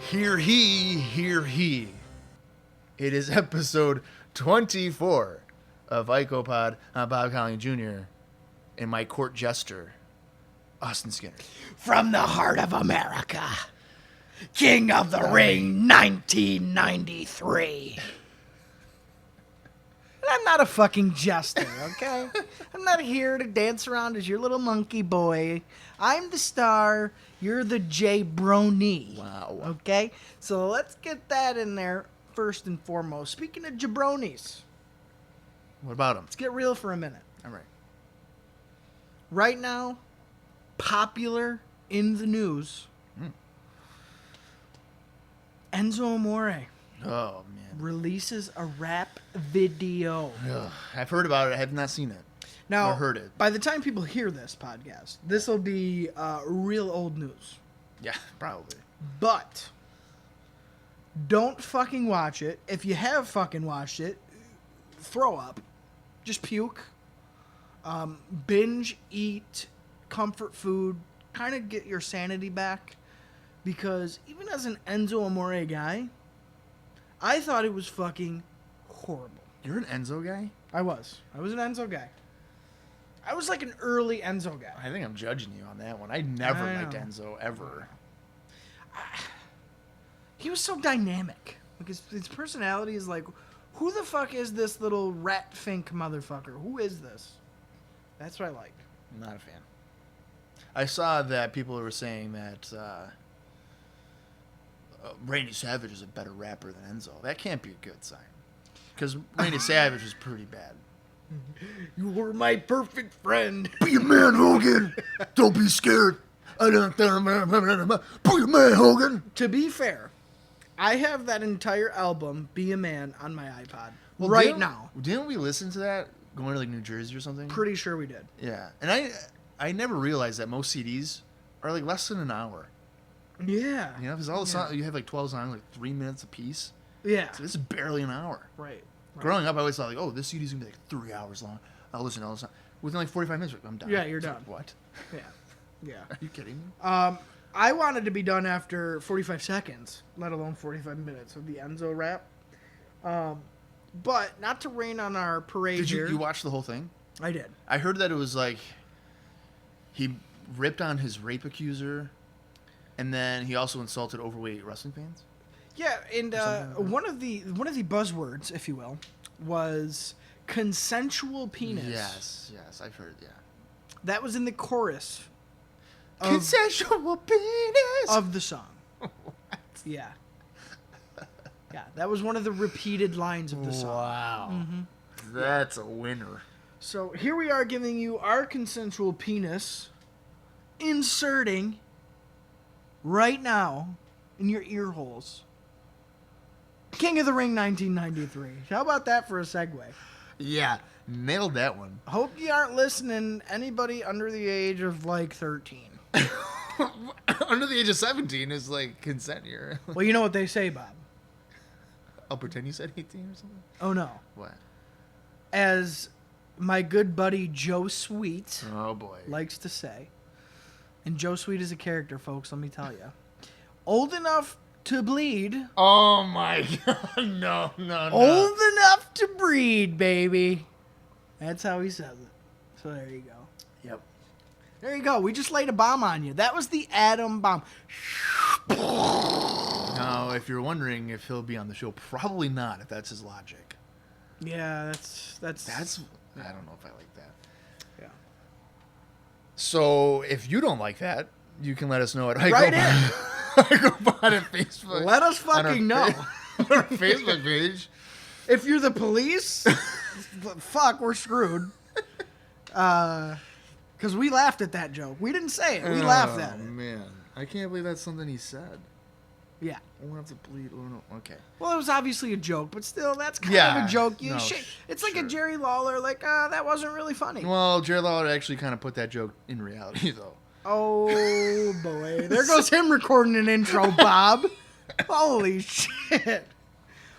Hear he, hear he. It is episode 24 of IcoPod. I'm Bob Colling Jr. and my court jester, Austin Skinner. From the heart of America, King of the Ring 1993. I'm not a fucking jester, okay? I'm not here to dance around as your little monkey boy. I'm the star. You're the jabroni. Wow. Okay? So let's get that in there first and foremost. Speaking of jabronis, What about him? let's get real for a minute. All right. Right now, popular in the news, Enzo Amore Oh, man. releases a rap video. Ugh, I've heard about it. I have not seen it. Now, Or heard it. by the time people hear this podcast, this will be real old news. Yeah, probably. But don't fucking watch it. If you have fucking watched it, throw up. Just puke. Binge, eat, comfort food. Kind of get your sanity back. Because even as an Enzo Amore guy, I thought it was fucking horrible. You're an Enzo guy? I was an Enzo guy. I was like an early Enzo guy. I think I'm judging you on that one. I never I liked know. Enzo, ever. He was so dynamic. Like his personality is like, who the fuck is this little rat fink motherfucker? Who is this? That's what I like. I'm not a fan. I saw that people were saying that Randy Savage is a better rapper than Enzo. That can't be a good sign. Because Randy Savage was pretty bad. You were my perfect friend. Be a man, Hogan. Don't be scared. Be a man, Hogan. To be fair, I have that entire album, Be a Man, on my iPod right now. Didn't we listen to that going to like New Jersey or something? Pretty sure we did. Yeah. And I never realized that most CDs are like less than an hour. Yeah. You know, because all the songs, you have like 12 songs, like 3 minutes a piece. Yeah. So this is barely an hour. Right. Growing up, I always thought, like, oh, this CD's going to be like 3 hours long. I'll listen to all the songs. Within like 45 minutes, I'm done. Yeah, you're It's like, done. what? Yeah. Yeah. Are you kidding me? I wanted to be done after 45 seconds, let alone 45 minutes of the Enzo rap. But not to rain on our parade Did here. you watch the whole thing? I did. I heard that it was like he ripped on his rape accuser, and then he also insulted overweight wrestling fans. Yeah, and something like one of the buzzwords, if you will, was consensual penis. Yes, I've heard. Yeah, That was in the chorus consensual penis of the song. Yeah. Yeah, that was one of the repeated lines of the song. Wow, that's a winner. So here we are giving you our consensual penis, inserting right now in your ear holes. King of the Ring 1993. How about that for a segue? Yeah, nailed that one. Hope you aren't listening anybody under the age of like 13. Under the age of 17 is like consent here. Well, you know what they say, Bob. I'll pretend you said 18 or something. Oh no. What? As my good buddy Joe Sweet Oh boy. likes to say, and Joe Sweet is a character, folks, let me tell you. Old enough to bleed. Oh my god. No. Old enough to breed, baby. That's how he says it. So there you go. Yep. There you go. We just laid a bomb on you. That was the atom bomb. Now, if you're wondering if he'll be on the show, probably not, if that's his logic. Yeah, that's I don't know if I like that. yeah. So, if you don't like that, you can let us know at Right IcoPod at Facebook. Let us fucking know. On our Facebook page. If you're the police, fuck, we're screwed. Because we laughed at that joke. We didn't say it. We laughed at it. Man. I can't believe that's something he said. Yeah. I won't have to bleed. Oh, no. Okay. Well, it was obviously a joke, but still, that's kind of a joke. It's like sure. a Jerry Lawler, like, that wasn't really funny. Well, Jerry Lawler actually kind of put that joke in reality, though. Oh, boy. There goes him recording an intro, Bob. Holy shit.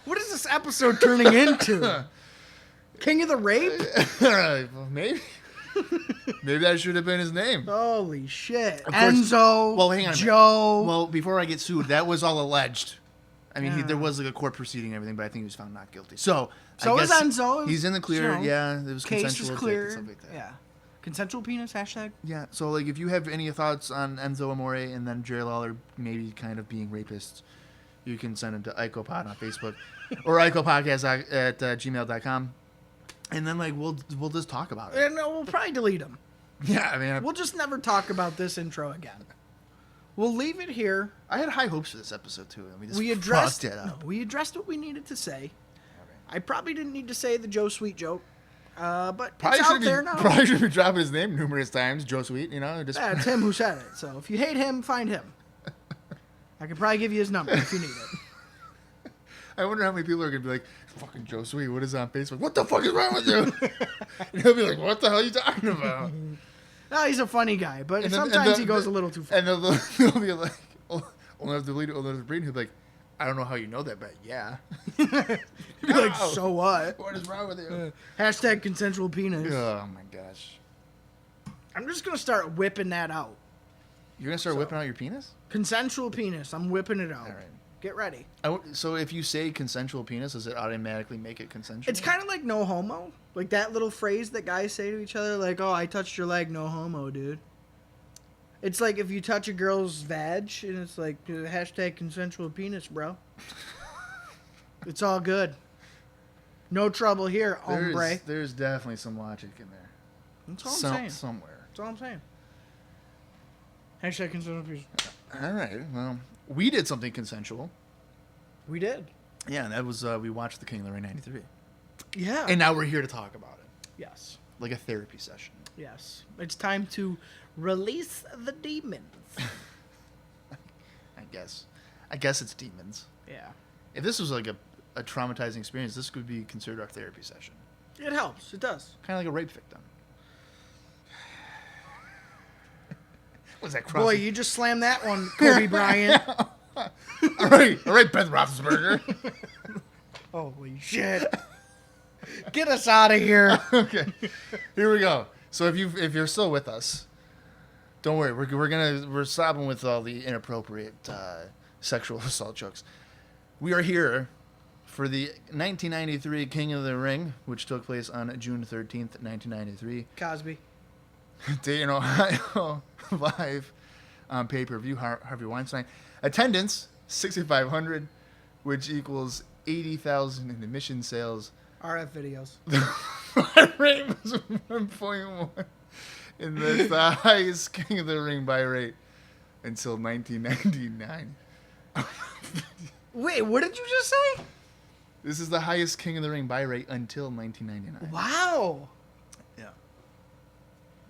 What is this episode turning into? King of the Rape? Maybe. Maybe that should have been his name. Holy shit. Of course. Enzo. Well, hang on a minute. Joe. Well, before I get sued, that was all alleged. I mean, Yeah. there was like a court proceeding and everything, but I think he was found not guilty. So So I is guess Enzo. He's in the clear. You know, Yeah, it was case consensual is and clear. stuff like that. Yeah. Consensual penis, hashtag. Yeah, so like if you have any thoughts on Enzo Amore and then Jerry Lawler maybe kind of being rapists, you can send them to IcoPod on Facebook or IcoPodcast at gmail.com. And then like we'll just talk about it. And we'll probably delete them. Yeah, I mean, We'll just never talk about this intro again. We'll leave it here. I had high hopes for this episode too, and we just We addressed fucked it up. No, we addressed what we needed to say. I probably didn't need to say the Joe Sweet joke, but it's out there now. Probably should be dropping his name numerous times, Joe Sweet. You know, just Yeah, it's him who said it. So if you hate him, find him. I can probably give you his number if you need it. I wonder how many people are gonna be like, "Fucking Joe Sweet, what is on Facebook? What the fuck is wrong with you?" And he'll be like, "What the hell are you talking about?" No, he's a funny guy, but And then- and sometimes the- he goes a little too far. And they'll be like, "We'll have to delete it. We'll have to breed." He'll be like, "I don't know how you know that, but yeah." He'd be like, No. so what? What is wrong with you? Hashtag consensual penis. Oh my gosh! I'm just going to start whipping that out. You're gonna start whipping out your penis? Consensual penis. I'm whipping it out. All right. Get ready. So if you say consensual penis, does it automatically make it consensual? It's kind of like no homo. Like that little phrase that guys say to each other, like, oh, I touched your leg, no homo, dude. It's like if you touch a girl's vag, and it's like, hashtag consensual penis, bro. It's all good. No trouble here, hombre. There's definitely some logic in there. That's all I'm saying. Somewhere. That's all I'm saying. Hashtag consensual penis. All right. Well, we did something consensual. We did. Yeah, and that was we watched The King of the Ring '93, Yeah. and now we're here to talk about it, Yes. like a therapy session. Yes. It's time to release the demons. I guess it's demons. Yeah. If this was like a traumatizing experience, this could be considered our therapy session. It helps. It does. Kind of like a rape victim. Was that Boy, you just slammed that one, Kobe Bryant. all right, Ben Roethlisberger. Holy shit. Get us out of here. Okay, here we go. So if you're still with us, don't worry. We're stopping with all the inappropriate sexual assault jokes. We are here for the 1993 King of the Ring, which took place on June 13th, 1993. Cosby. Dayton, Ohio, live on pay-per-view. Harvey Weinstein. Attendance 6,500, which equals 80,000 in admission sales. RF videos. Buy rate was 1.1, and that's the highest King of the Ring buy rate until 1999. Wait, what did you just say? This is the highest King of the Ring buy rate until 1999. Wow. Yeah.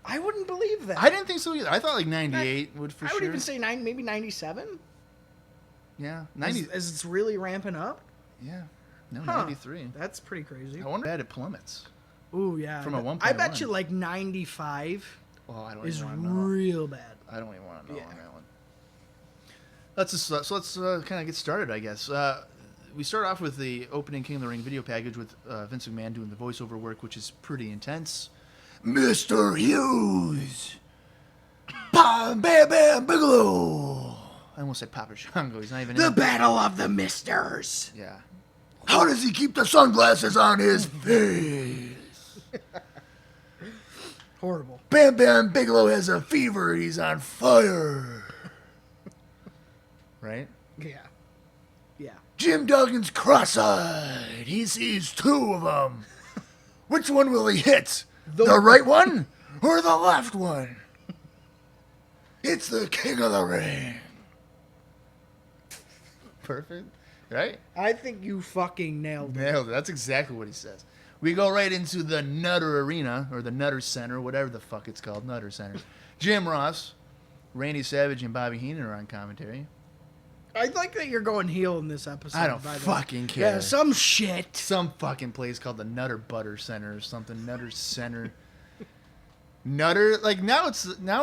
I wouldn't believe that. I didn't think so either. I thought like 98 would for I sure. would even say maybe 97. Yeah, 90. As it's really ramping up. Yeah, no, Huh. 93. That's pretty crazy. I wonder if it plummets. Ooh, yeah. From a 1.1. I bet you like 95 Well, I don't is even want to know. real bad. I don't even want to know Yeah. on that one. Let's kind of get started, I guess. We start off with the opening King of the Ring video package with Vince McMahon doing the voiceover work, which is pretty intense. Mr. Hughes, Bam Bam Bam Bigelow. I almost said Papa Shango. He's not even in. Battle of the Misters. Yeah. How does he keep the sunglasses on his face? Horrible. Bam Bam Bigelow has a fever. He's on fire. Right? Yeah. Yeah. Jim Duggan's cross-eyed. He sees two of them. Which one will he hit? The right one or the left one? It's the King of the Ring. Perfect. Right? I think you fucking nailed it. Nailed it. That's exactly what he says. We go right into the Nutter Arena, or the Nutter Center, whatever the fuck it's called, Nutter Center. Jim Ross Randy Savage and Bobby Heenan are on commentary. I like that you're going heel in this episode. I don't by the fucking way. care. Yeah, some shit. Some fucking place called the Nutter Butter Center or something. Nutter Center. Nutter, like now we're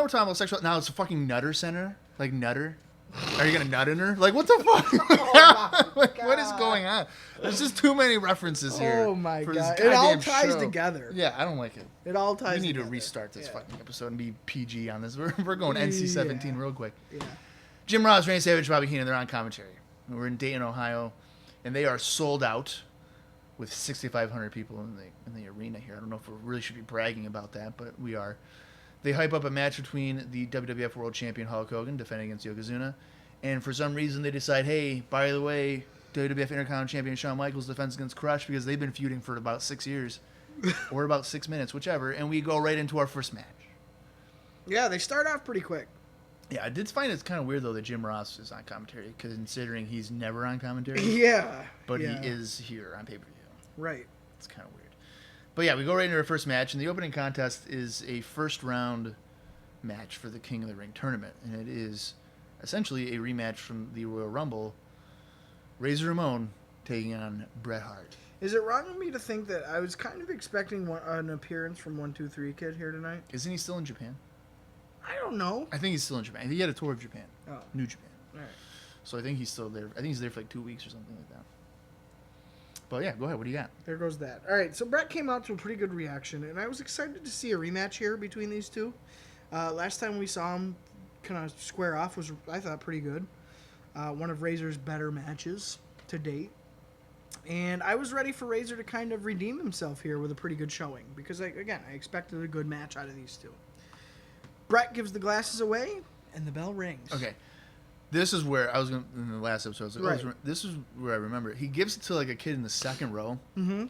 talking about sexual. Now it's a fucking Nutter Center, like Nutter. Are you gonna nut in her? Like what the fuck? Like, what is going on? There's just too many references here. Oh my for this god! It all goddamn ties show. together. Yeah, I don't like it. It all ties. We need together. to restart this Yeah. fucking episode and be PG on this. We're going NC-17 real quick. Yeah. Jim Ross, Randy Savage, Bobby Heenan, they're on commentary. We're in Dayton, Ohio, and they are sold out with 6,500 people in the arena here. I don't know if we really should be bragging about that, but we are. They hype up a match between the WWF World Champion Hulk Hogan defending against Yokozuna, and for some reason they decide, hey, by the way, WWF Intercontinental Champion Shawn Michaels defends against Crush because they've been feuding for about 6 years, or about 6 minutes, whichever, and we go right into our first match. Yeah, they start off pretty quick. Yeah, I did find it's kind of weird, though, that Jim Ross is on commentary, considering he's never on commentary. Yeah. But yeah. he is here on pay-per-view. Right. It's kind of weird. But yeah, we go right into our first match, and the opening contest is a first-round match for the King of the Ring tournament, and it is essentially a rematch from the Royal Rumble. Razor Ramon taking on Bret Hart. Is it wrong of me to think that I was kind of expecting an appearance from 1-2-3 Kid here tonight? Isn't he still in Japan? I don't know. I think he's still in Japan. He had a tour of Japan. Oh. New Japan. All right. So I think he's still there. I think he's there for like 2 weeks or something like that. But yeah, go ahead. What do you got? There goes that. All right, so Bret came out to a pretty good reaction, and I was excited to see a rematch here between these two. Last time we saw him kind of square off was, I thought, pretty good. One of Razor's better matches to date. And I was ready for Razor to kind of redeem himself here with a pretty good showing, because, I expected a good match out of these two. Bret gives the glasses away, and the bell rings. Okay. This is where I was going in the last episode. I was like, Right. this is where I remember. He gives it to like a kid in the second row, Mm-hmm.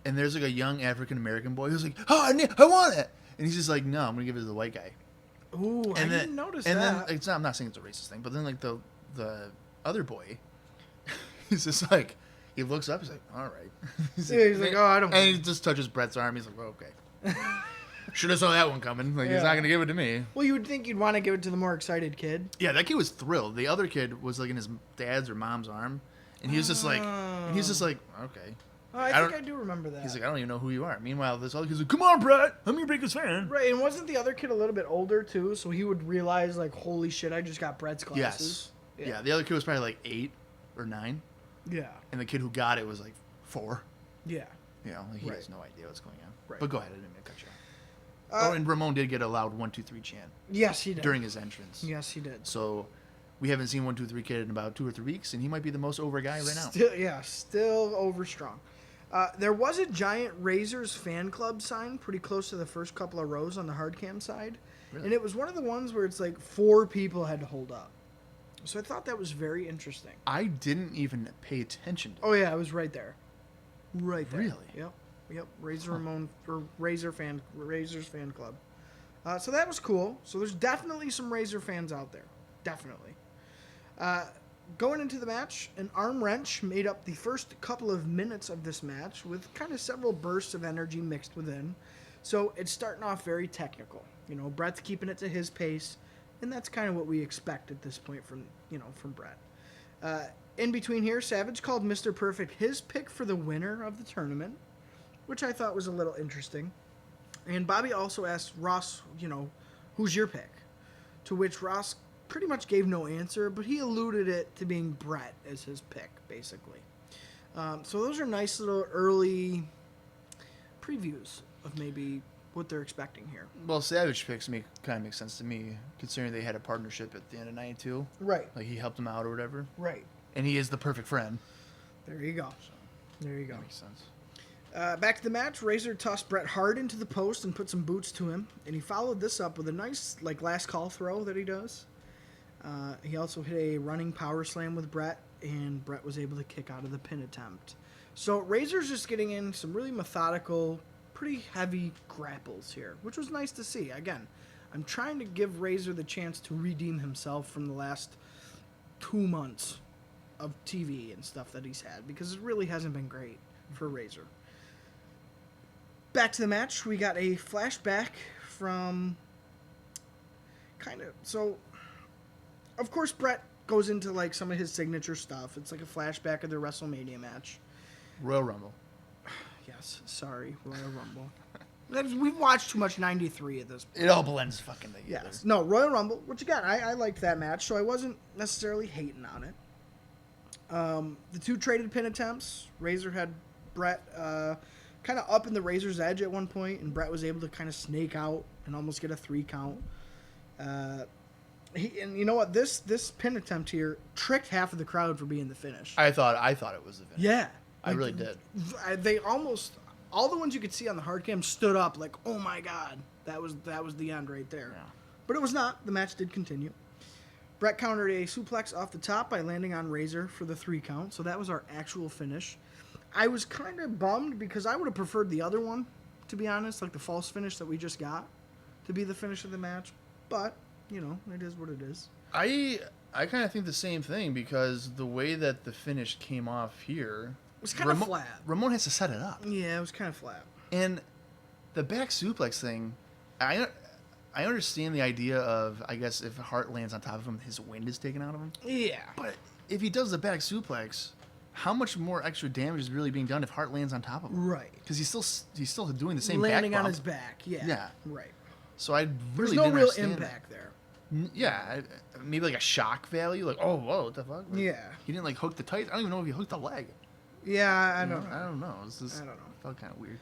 and there's like a young African American boy who's like, "Oh, I want it," and he's just like, "No, I'm gonna give it to the white guy." Ooh, And I then, didn't notice and that. then I'm not saying it's a racist thing, but then like the other boy, he's just like, he looks up, he's like, "All right," He's like, "Oh, I don't." and he just touches Brett's arm. He's like, "Well, okay." Should have saw that one coming. Like, he's Yeah. not going to give it to me. Well, you would think you'd want to give it to the more excited kid. Yeah, that kid was thrilled. The other kid was like in his dad's or mom's arm. And he was just like, okay. Oh, I think I do remember that. He's like, I don't even know who you are. Meanwhile, this other kid's like, come on, Brett. I'm your biggest fan. Right, and wasn't the other kid a little bit older, too? So he would realize, like, holy shit, I just got Brett's glasses. Yes. Yeah, the other kid was probably like 8 or 9. Yeah. And the kid who got it was like 4. Yeah. You know, like he Right. has no idea what's going on. Right. But go ahead. I didn't mean to cut you off. And Ramon did get a loud 1, 2, 3 chant Yes, he did. during his entrance. Yes, he did. So we haven't seen 1, 2, 3 Kid in about 2 or 3 weeks, and he might be the most over guy right now. Still over strong. There was a giant Razor's fan club sign pretty close to the first couple of rows on the hard cam side. Really? And it was one of the ones where it's like 4 people had to hold up. So I thought that was very interesting. I didn't even pay attention to it. Oh, yeah, it was right there. Right there. Really? Yep. Razor Ramon, or Razor's fan club. So that was cool. So there's definitely some Razor fans out there. Definitely. Going into the match, an arm wrench made up the first couple of minutes of this match with kind of several bursts of energy mixed within. So it's starting off very technical. You know, Bret's keeping it to his pace, and that's kind of what we expect at this point from Bret. In between here, Savage called Mr. Perfect his pick for the winner of the tournament, which I thought was a little interesting. And Bobby also asked Ross, who's your pick? To which Ross pretty much gave no answer, but he alluded it to being Bret as his pick, basically. So those are nice little early previews of maybe what they're expecting here. Well, Savage picks kind of makes sense to me, considering they had a partnership at the end of 92. Right. Like, he helped him out or whatever. Right. And he is the perfect friend. There you go. There you go. That makes sense. Back to the match, Razor tossed Bret hard into the post and put some boots to him, and he followed this up with a nice last call throw that he does. He also hit a running power slam with Bret, and Bret was able to kick out of the pin attempt. So Razor's just getting in some really methodical, pretty heavy grapples here, which was nice to see. Again, I'm trying to give Razor the chance to redeem himself from the last 2 months of TV and stuff that he's had, because it really hasn't been great for Razor. Back to the match, we got a flashback from kind of so. Of course, Brett goes into like some of his signature stuff. It's like a flashback of their WrestleMania match. Royal Rumble. Yes, sorry, Royal Rumble. We've watched too much '93 at this point. It all blends fucking together. Yes. No, Royal Rumble, which again, I liked that match, so I wasn't necessarily hating on it. The two traded pin attempts. Razor had Brett kind of up in the Razor's edge at one point, and Brett was able to kind of snake out and almost get a 3 count. And you know what? This pin attempt here tricked half of the crowd for being the finish. I thought it was the finish. Yeah. I really did. They almost... All the ones you could see on the hard cam stood up like, oh my god, that was the end right there. Yeah. But it was not. The match did continue. Brett countered a suplex off the top by landing on Razor for the 3 count, so that was our actual finish. I was kind of bummed because I would have preferred the other one, to be honest, like the false finish that we just got, to be the finish of the match. But, you know, it is what it is. I kind of think the same thing because the way that the finish came off here... It was kind of flat. Ramon has to set it up. Yeah, it was kind of flat. And the back suplex thing, I understand the idea of, I guess, if Hart lands on top of him, his wind is taken out of him. Yeah. But if he does the back suplex, how much more extra damage is really being done if Hart lands on top of him? Right. Because he's still doing the same landing back on bump. his back. Yeah. Yeah. Right. So I There's really no didn't real understand impact there. Yeah, maybe like a shock value, like oh whoa, what the fuck? Like, Yeah. He didn't like hook the tights. I don't even know if he hooked the leg. Yeah, I don't know. I don't know. It's just, I don't know. Felt kind of weird.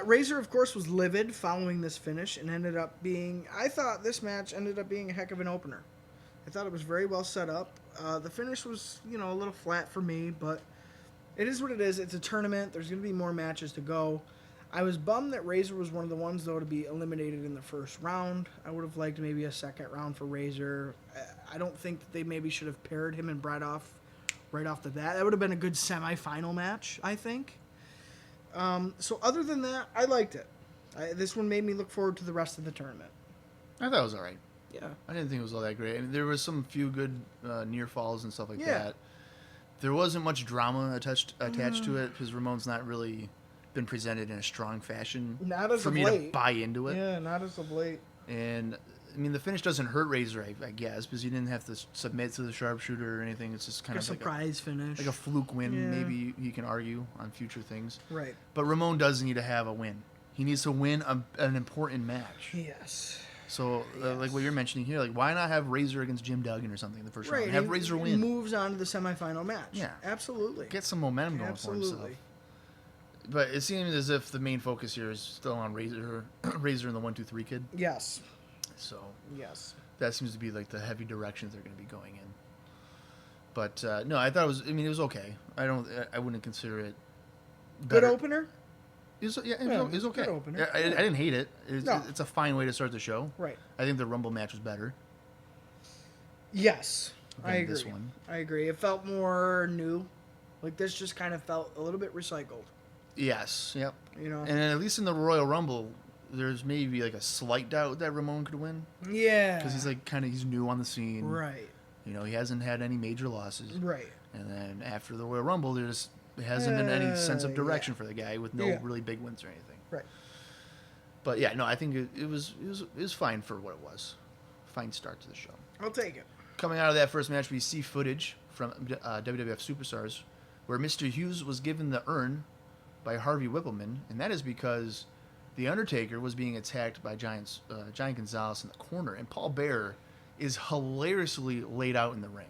Razor, of course, was livid following this finish and ended up being... I thought this match ended up being a heck of an opener. I thought it was very well set up. The finish was, you know, a little flat for me, but it is what it is. It's a tournament. There's going to be more matches to go. I was bummed that Razor was one of the ones, though, to be eliminated in the first round. I would have liked maybe a second round for Razor. I don't think that they maybe should have paired him and Brett off right off the bat. That would have been a good semifinal match, I think. So other than that, I liked it. This one made me look forward to the rest of the tournament. I thought it was all right. Yeah. I didn't think it was all that great. I mean, there was some few good near falls and stuff like Yeah. that. There wasn't much drama attached to it because Ramon's not really been presented in a strong fashion Not as for of me late. to buy into it. Yeah, not as of late. And I mean, the finish doesn't hurt Razor, I guess, because he didn't have to submit to the sharpshooter or anything. It's just kind A of surprise finish. like a fluke win. Yeah. Maybe you can argue on future things. Right. But Ramon does need to have a win. He needs to win an important match. Yes. So, like what you're mentioning here, like why not have Razor against Jim Duggan or something in the first Right. round? Have he Razor win. Moves on to the semifinal match. Yeah. Absolutely. Get some momentum going for himself. Absolutely. But it seems as if the main focus here is still on Razor, Razor and the 1-2-3 kid. Yes. So Yes. that seems to be like the heavy directions they're going to be going in. But no, I thought it was. I mean, it was okay. I wouldn't consider it Good better. opener? It was, yeah, Yeah, it was okay. good opener. I didn't hate it. No. It's a fine way to start the show. Right. I think the Rumble match was better. Yes. I than agree. this one. I agree. It felt more new. Like this just kind of felt a little bit recycled. Yes. Yep. You know? And at least in the Royal Rumble, there's maybe like a slight doubt that Ramon could win Yeah. because he's new on the scene. Right. You know, he hasn't had any major losses. Right. And then after the Royal Rumble, there hasn't been any sense of direction yeah. for the guy with no Yeah. really big wins or anything. Right. But yeah, no, I think it was fine for what it was. Fine start to the show. I'll take it. Coming out of that first match, we see footage from WWF Superstars where Mr. Hughes was given the urn by Harvey Whippleman, and that is because The Undertaker was being attacked by Giant Gonzalez in the corner, and Paul Bearer is hilariously laid out in the ring.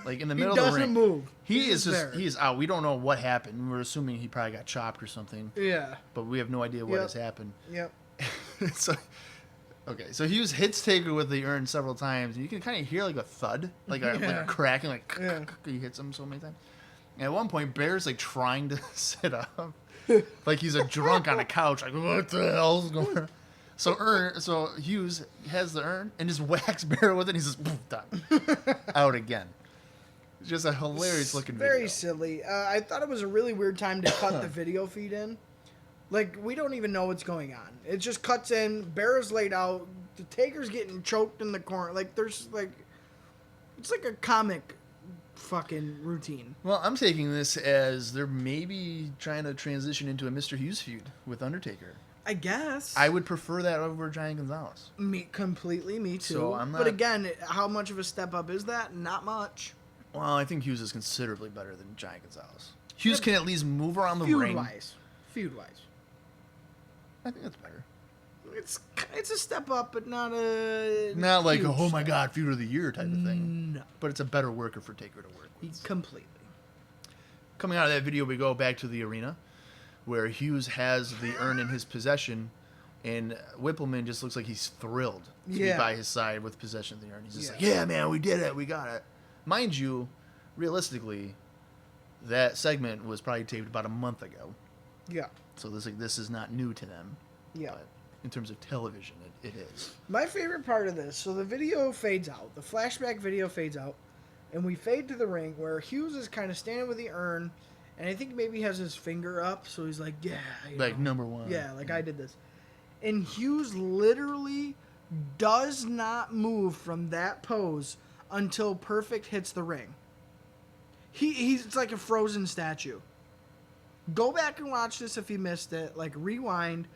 Like in the middle of the ring. He doesn't move. He He's is there. he is out. We don't know what happened. We're assuming he probably got chopped or something, Yeah. but we have no idea what Yep. has happened. Yep. So, okay, so Hughes hits Taker with the urn several times, and you can kind of hear like a thud, like a Yeah. cracking, like Yeah. he hits him so many times. And at one point, Bear's like trying to sit up, like he's a drunk on a couch, like what the hell's going on? So Hughes has the urn and just whacks Bear with it. And he's just poof, done, out again. It's just a hilarious looking video. Very silly. I thought it was a really weird time to cut the video feed in. Like, we don't even know what's going on. It just cuts in, Bear's laid out, the Taker's getting choked in the corner. Like, there's, like, it's like a comic fucking routine. Well, I'm taking this as they're maybe trying to transition into a Mr. Hughes feud with Undertaker. I guess. I would prefer that over Giant Gonzalez. Me too. So I'm not... But again, how much of a step up is that? Not much. Well, I think Hughes is considerably better than Giant Gonzalez. Hughes can at least move around the ring. Feud wise. I think that's better. It's a step up, but not like a, oh my god, feud of the year type of thing. No. But it's a better worker for Taker to work with. Completely. Coming out of that video, we go back to the arena where Hughes has the urn in his possession, and Whippleman just looks like he's thrilled to be by his side with possession of the urn. He's just like, yeah, man, we did it. We got it. Mind you, realistically, that segment was probably taped about a month ago. Yeah. So this is not new to them. Yeah. But in terms of television, it is. My favorite part of this, so the video fades out. The flashback video fades out. And we fade to the ring where Hughes is kind of standing with the urn. And I think maybe he has his finger up. So he's like, yeah. Like number one. Yeah, like I did this. And Hughes literally does not move from that pose until Perfect hits the ring. It's like a frozen statue. Go back and watch this if you missed it. Like, rewind.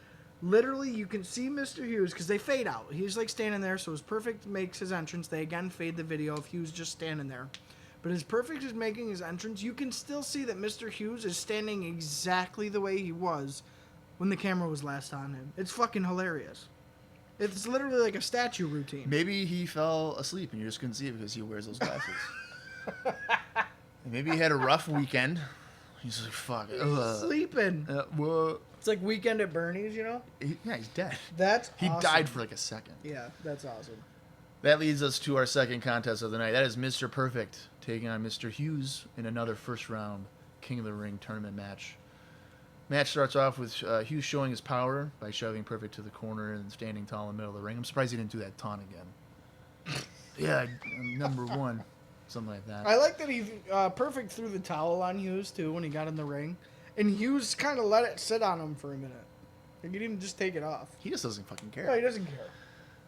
Literally, you can see Mr. Hughes, because they fade out. He's, like, standing there, so as Perfect makes his entrance, they again fade the video of Hughes just standing there. But as Perfect is making his entrance, you can still see that Mr. Hughes is standing exactly the way he was when the camera was last on him. It's fucking hilarious. It's literally like a statue routine. Maybe he fell asleep and you just couldn't see it because he wears those glasses. Maybe he had a rough weekend. He's like, fuck it. Sleeping. What? It's like Weekend at Bernie's, you know? Yeah, he's dead. He died for like a second. Yeah, that's awesome. That leads us to our second contest of the night. That is Mr. Perfect taking on Mr. Hughes in another first round King of the Ring tournament match. Match starts off with Hughes showing his power by shoving Perfect to the corner and standing tall in the middle of the ring. I'm surprised he didn't do that taunt again. Yeah, I'm number one. Something like that. I like that he Perfect threw the towel on Hughes, too, when he got in the ring. And Hughes kind of let it sit on him for a minute. Like, he didn't just take it off. He just doesn't fucking care. No, he doesn't care.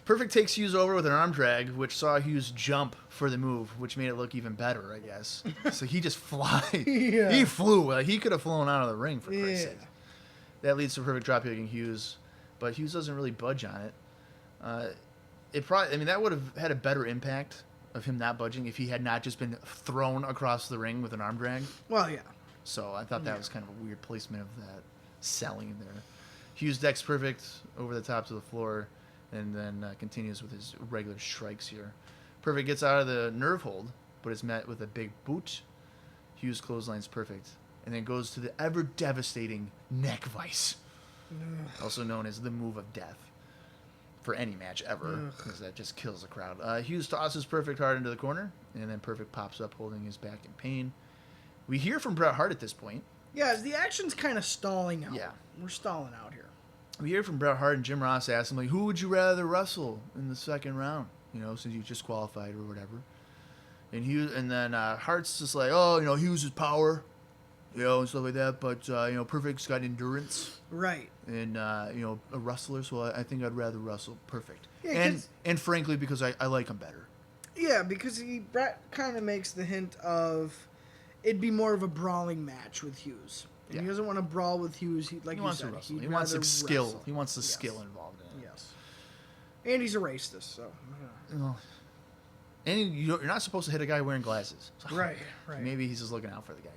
Perfect takes Hughes over with an arm drag, which saw Hughes jump for the move, which made it look even better, I guess. So he just flies. Yeah. He flew. He could have flown out of the ring, for Christ's sake. That leads to Perfect drop-kicking Hughes, but Hughes doesn't really budge on it. That would have had a better impact of him not budging if he had not just been thrown across the ring with an arm drag. Well, yeah. So I thought that was kind of a weird placement of that selling there. Hughes decks Perfect over the top to the floor and then continues with his regular strikes here. Perfect gets out of the nerve hold, but is met with a big boot. Hughes clotheslines Perfect and then goes to the ever-devastating neck vice, also known as the move of death for any match ever, because that just kills the crowd. Hughes tosses Perfect hard into the corner, and then Perfect pops up holding his back in pain. We hear from Bret Hart at this point. Yeah, the action's kind of stalling out. Yeah. We're stalling out here. We hear from Bret Hart, and Jim Ross asks him, like, who would you rather wrestle in the second round? You know, since you just qualified or whatever. And then Hart's just like, Hughes' power, and stuff like that. But, Perfect's got endurance. Right. And, a wrestler, so I think I'd rather wrestle Perfect. Yeah, and frankly, because I like him better. Yeah, because Bret kind of makes the hint of it'd be more of a brawling match with Hughes. And he doesn't want to brawl with Hughes. He wants to wrestle. He wants the skill. He wants the skill involved in it. Yes. And he's a racist, so. And you're not supposed to hit a guy wearing glasses. So right. Maybe he's just looking out for the guy.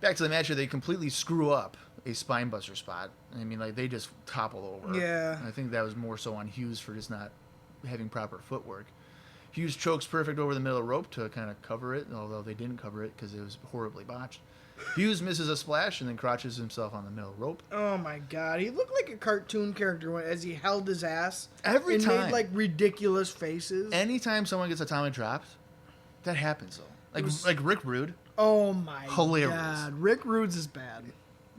Back to the match where they completely screw up a spinebuster spot. They just topple over. Yeah. I think that was more so on Hughes for just not having proper footwork. Hughes chokes Perfect over the middle of the rope to kind of cover it, although they didn't cover it because it was horribly botched. Hughes misses a splash and then crotches himself on the middle rope. Oh my god, he looked like a cartoon character as he held his ass. Every time. Made ridiculous faces. Anytime someone gets atomic dropped, that happens though. Like Rick Rude. Oh my Hilarious. God, Rick Rude's is bad.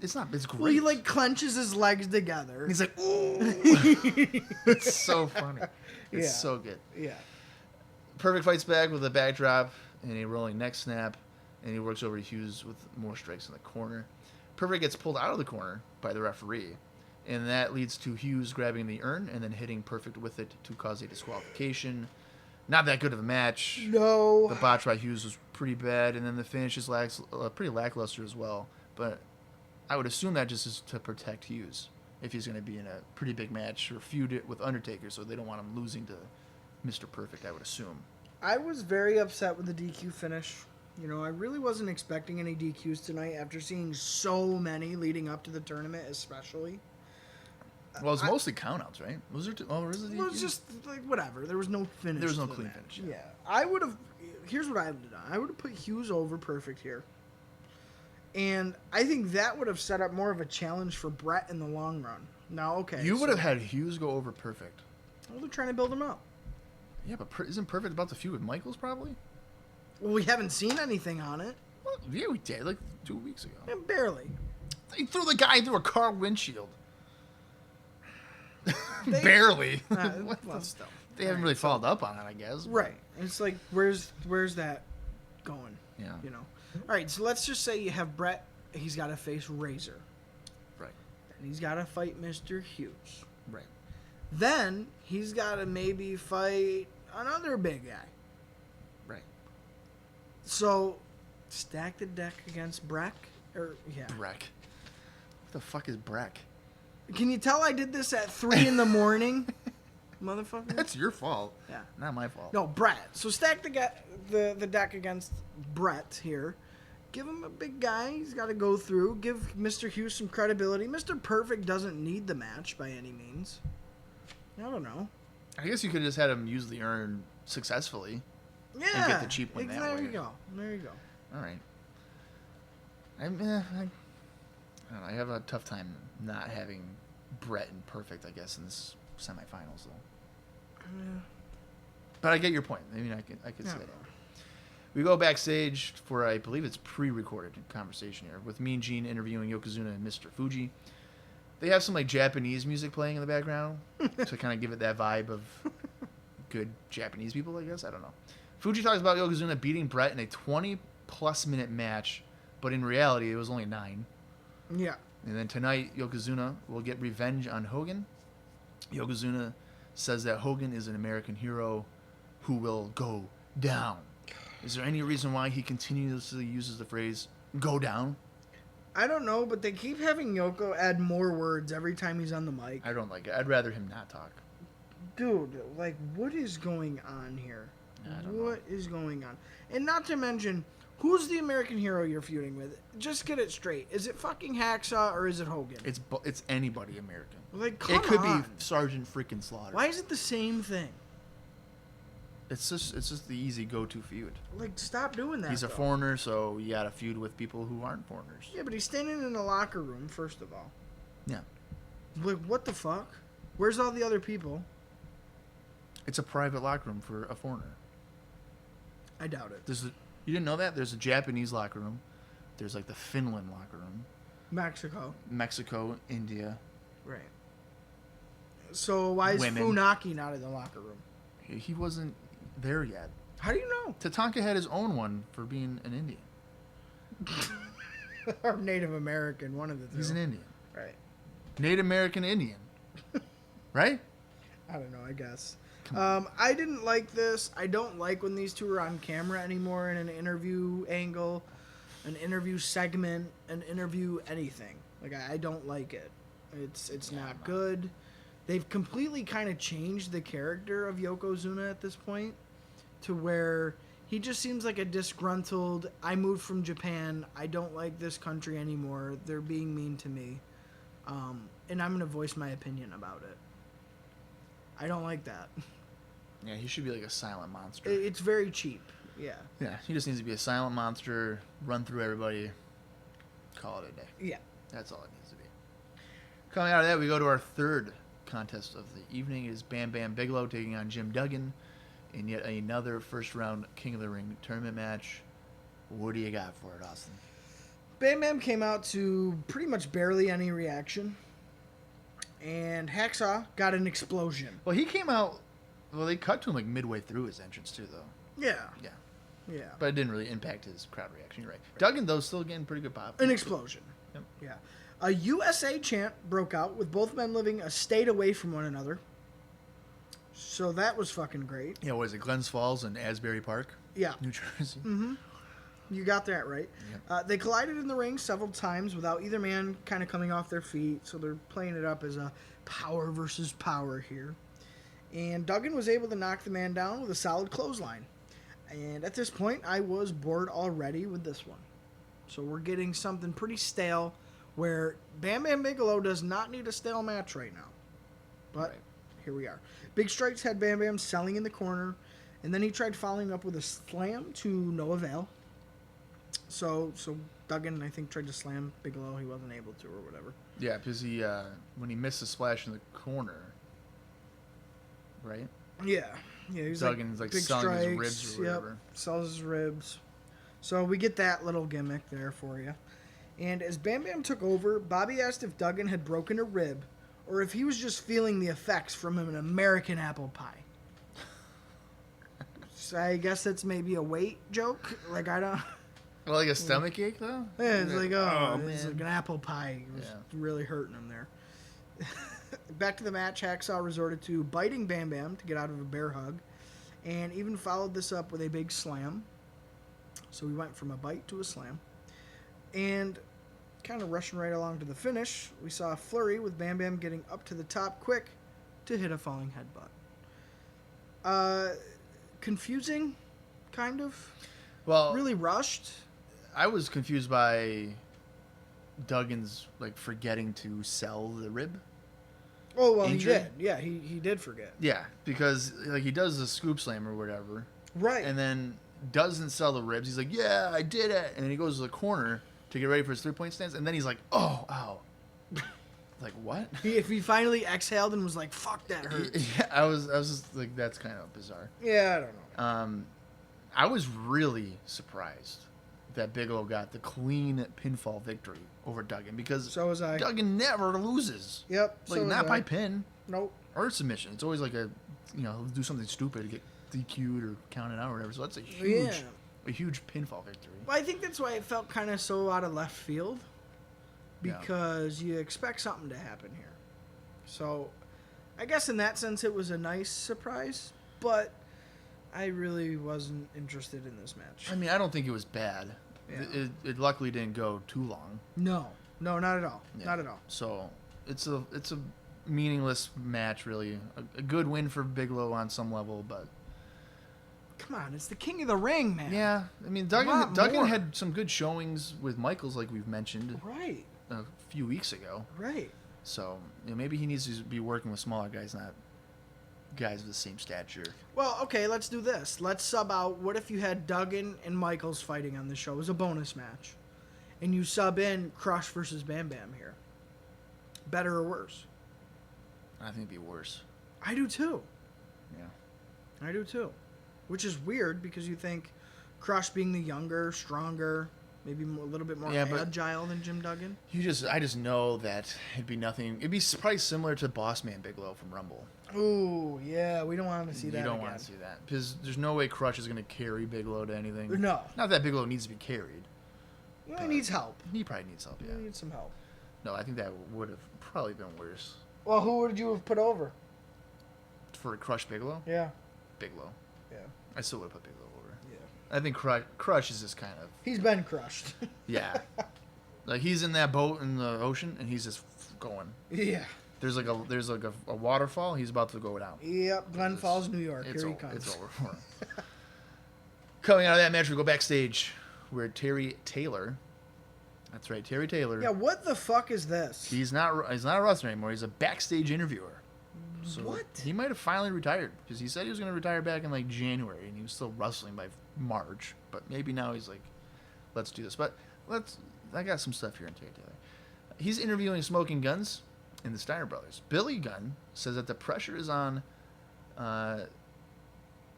It's not. It's great. Well, he clenches his legs together. He's like, ooh. It's so funny. It's so good. Yeah. Perfect fights back with a backdrop and a rolling neck snap, and he works over Hughes with more strikes in the corner. Perfect gets pulled out of the corner by the referee, and that leads to Hughes grabbing the urn and then hitting Perfect with it to cause a disqualification. Not that good of a match. No. The botch by Hughes was pretty bad, and then the finish is pretty lackluster as well. But I would assume that just is to protect Hughes. if he's going to be in a pretty big match or feud it with Undertaker, so they don't want him losing to Mr. Perfect, I would assume. I was very upset with the DQ finish. You know, I really wasn't expecting any DQs tonight after seeing so many leading up to the tournament, especially. Well, it's mostly countouts, right? Was there? Was it DQ? Well, it's just like whatever. There was no finish. There was no to the clean match. finish. Yeah, I would have. Here's what I would have done. I would have put Hughes over Perfect here, and I think that would have set up more of a challenge for Brett in the long run. Now, okay, You would have had Hughes go over Perfect. Well, they're trying to build him up. Yeah, but isn't Perfect about to feud with Michaels probably? Well, we haven't seen anything on it. Well, yeah, we did like 2 weeks ago. Yeah, barely. They threw the guy through a car windshield. They- Barely. Well, still. They haven't really followed up on it, I guess. Right. It's like, where's that going? Yeah. You know. All right. So let's just say you have Brett. He's got to face Razor. Right. And he's got to fight Mr. Hughes. Right. Then he's got to maybe fight another big guy. Right. So stack the deck against Breck. Breck. What the fuck is Breck? Can you tell I did this at 3 in the morning, motherfucker? That's your fault. Yeah. Not my fault. No, Brett. So stack the deck against Brett here. Give him a big guy. He's got to go through. Give Mr. Hughes some credibility. Mr. Perfect doesn't need the match by any means. I don't know. I guess you could have just had him use the urn successfully. Yeah. And get the cheap one that there way. you go. There you go. All right. I don't know. I have a tough time not having Brett and Perfect, I guess, in this semifinals, though. Yeah. But I get your point. I mean, I could Yeah. say that. We go backstage for, I believe it's pre-recorded conversation here, with Mean Gene interviewing Yokozuna and Mr. Fuji. They have some like Japanese music playing in the background to kind of give it that vibe of good Japanese people, I guess. I don't know. Fuji talks about Yokozuna beating Brett in a 20-plus minute match, but in reality, it was only 9. Yeah. And then tonight, Yokozuna will get revenge on Hogan. Yokozuna says that Hogan is an American hero who will go down. Is there any reason why he continuously uses the phrase, go down? I don't know, but they keep having Yoko add more words every time he's on the mic. I don't like it. I'd rather him not talk. Dude, like, what is going on here? I don't know. What is going on? And not to mention, who's the American hero you're feuding with? Just get it straight. Is it fucking Hacksaw or is it Hogan? It's anybody American. Like, come It could on. be Sergeant freaking Slaughter. Why is it the same thing? It's just the easy go-to feud. Like, stop doing that. He's a though. foreigner, so you got to feud with people who aren't foreigners. Yeah, but he's standing in a locker room, first of all. Yeah. Like, what the fuck? Where's all the other people? It's a private locker room for a foreigner. I doubt it. You didn't know that? There's a Japanese locker room. There's like the Finland locker room. Mexico. Mexico, India. Right. So why is Women. Funaki not in the locker room? He wasn't there yet. How do you know? Tatanka had his own one for being an Indian. Or Native American, one of the two. He's an Indian. Right. Native American Indian. Right? I don't know, I guess. Come on. I didn't like this. I don't like when these two are on camera anymore in an interview angle, an interview segment, an interview anything. Like, I don't like it. It's not good. They've completely kind of changed the character of Yokozuna at this point to where he just seems like a disgruntled, I moved from Japan, I don't like this country anymore, they're being mean to me, and I'm going to voice my opinion about it. I don't like that. Yeah, he should be like a silent monster. It's very cheap. Yeah. Yeah, he just needs to be a silent monster, run through everybody, call it a day. Yeah. That's all it needs to be. Coming out of that, we go to our third contest of the evening. It is Bam Bam Bigelow taking on Jim Duggan in yet another first-round King of the Ring tournament match. What do you got for it, Austin? Bam Bam came out to pretty much barely any reaction. And Hacksaw got an explosion. Well, he came out... Well, they cut to him like midway through his entrance, too, though. Yeah. Yeah. Yeah. But it didn't really impact his crowd reaction. You're right. Duggan, though, still getting pretty good pop. An explosion. Yep. Yeah. A USA chant broke out with both men living a state away from one another. So that was fucking great. Yeah, what is it? Glens Falls and Asbury Park? Yeah. New Jersey. Mm-hmm. You got that right. Yeah. They collided in the ring several times without either man kind of coming off their feet, so they're playing it up as a power versus power here. And Duggan was able to knock the man down with a solid clothesline. And at this point, I was bored already with this one. So we're getting something pretty stale where Bam Bam Bigelow does not need a stale match right now. But here we are. Big Strikes had Bam Bam selling in the corner, and then he tried following up with a slam to no avail. So Duggan, I think, tried to slam Bigelow. He wasn't able to, or whatever. Yeah, because he when he missed the splash in the corner, right? Yeah, he's Duggan's like selling his ribs or whatever. Yep, sells his ribs. So we get that little gimmick there for you. And as Bam Bam took over, Bobby asked if Duggan had broken a rib, or if he was just feeling the effects from an American apple pie. So I guess that's maybe a weight joke. Like, I don't... Well, like a stomach ache, though? Yeah, it's like, it's man. like an apple pie. It was really hurting him there. Back to the match, Hacksaw resorted to biting Bam Bam to get out of a bear hug, and even followed this up with a big slam. So we went from a bite to a slam. And kind of rushing right along to the finish, we saw a flurry with Bam Bam getting up to the top quick to hit a falling headbutt. Confusing, kind of. Well, really rushed. I was confused by Duggan's like forgetting to sell the rib. Oh well, injury. He did. Yeah, he did forget. Yeah, because like he does the scoop slam or whatever, right? And then doesn't sell the ribs. He's like, "Yeah, I did it," and then he goes to the corner to get ready for his 3-point stance, and then he's like, "Oh, ow." Like, what? If he finally exhaled and was like, "Fuck, that hurt." Yeah, I was just like, that's kind of bizarre. Yeah, I don't know. I was really surprised that Bigelow got the clean pinfall victory over Duggan because So was I. Duggan never loses. Yep. Like, so not was by I. pin Nope. or submission. It's always like he'll do something stupid to get DQ'd or counted out or whatever. So that's a huge pinfall victory. Well, I think that's why it felt kind of so out of left field, because you expect something to happen here. So, I guess in that sense it was a nice surprise, but I really wasn't interested in this match. I mean, I don't think it was bad. Yeah. It luckily didn't go too long. No, not at all. Yeah. Not at all. So it's a meaningless match, really. A good win for Bigelow on some level, but come on, it's the King of the Ring, man. yeah. I mean, Duggan had some good showings with Michaels, like we've mentioned, right, a few weeks ago. Right. So maybe he needs to be working with smaller guys, not guys of the same stature. Well, okay, let's do this. Let's sub out. What if you had Duggan and Michaels fighting on the show as a bonus match, and you sub in Crush versus Bam Bam here? Better or worse? I think it'd be worse. I do too. Yeah. I do too. Which is weird because you think Crush being the younger, stronger, maybe a little bit more agile than Jim Duggan. I just know that it'd be nothing. It'd be probably similar to Boss Man Bigelow from Rumble. Ooh, yeah, we don't want to see that. You don't want to see that because there's no way Crush is going to carry Bigelow to anything. No. Not that Bigelow needs to be carried. Well, he needs help. He probably needs help. Yeah. He needs some help. No, I think that would have probably been worse. Well, who would you have put over? For Crush Bigelow? Yeah. Bigelow. Yeah. I still would have put Bigelow over. Yeah. I think Crush is just kind of. He's been crushed. Yeah. Like he's in that boat in the ocean and he's just going. Yeah. There's like a waterfall. He's about to go down. Yep. Glen Falls, New York. Here he comes. It's over for him. Coming out of that match, we go backstage where Terry Taylor. That's right, Terry Taylor. Yeah. What the fuck is this? He's not a wrestler anymore. He's a backstage interviewer. So what? He might have finally retired because he said he was going to retire back in like January and he was still wrestling by March. But maybe now he's like, let's do this. But I got some stuff here on Terry Taylor. He's interviewing Smoking Guns and the Steiner Brothers. Billy Gunn says that the pressure is on.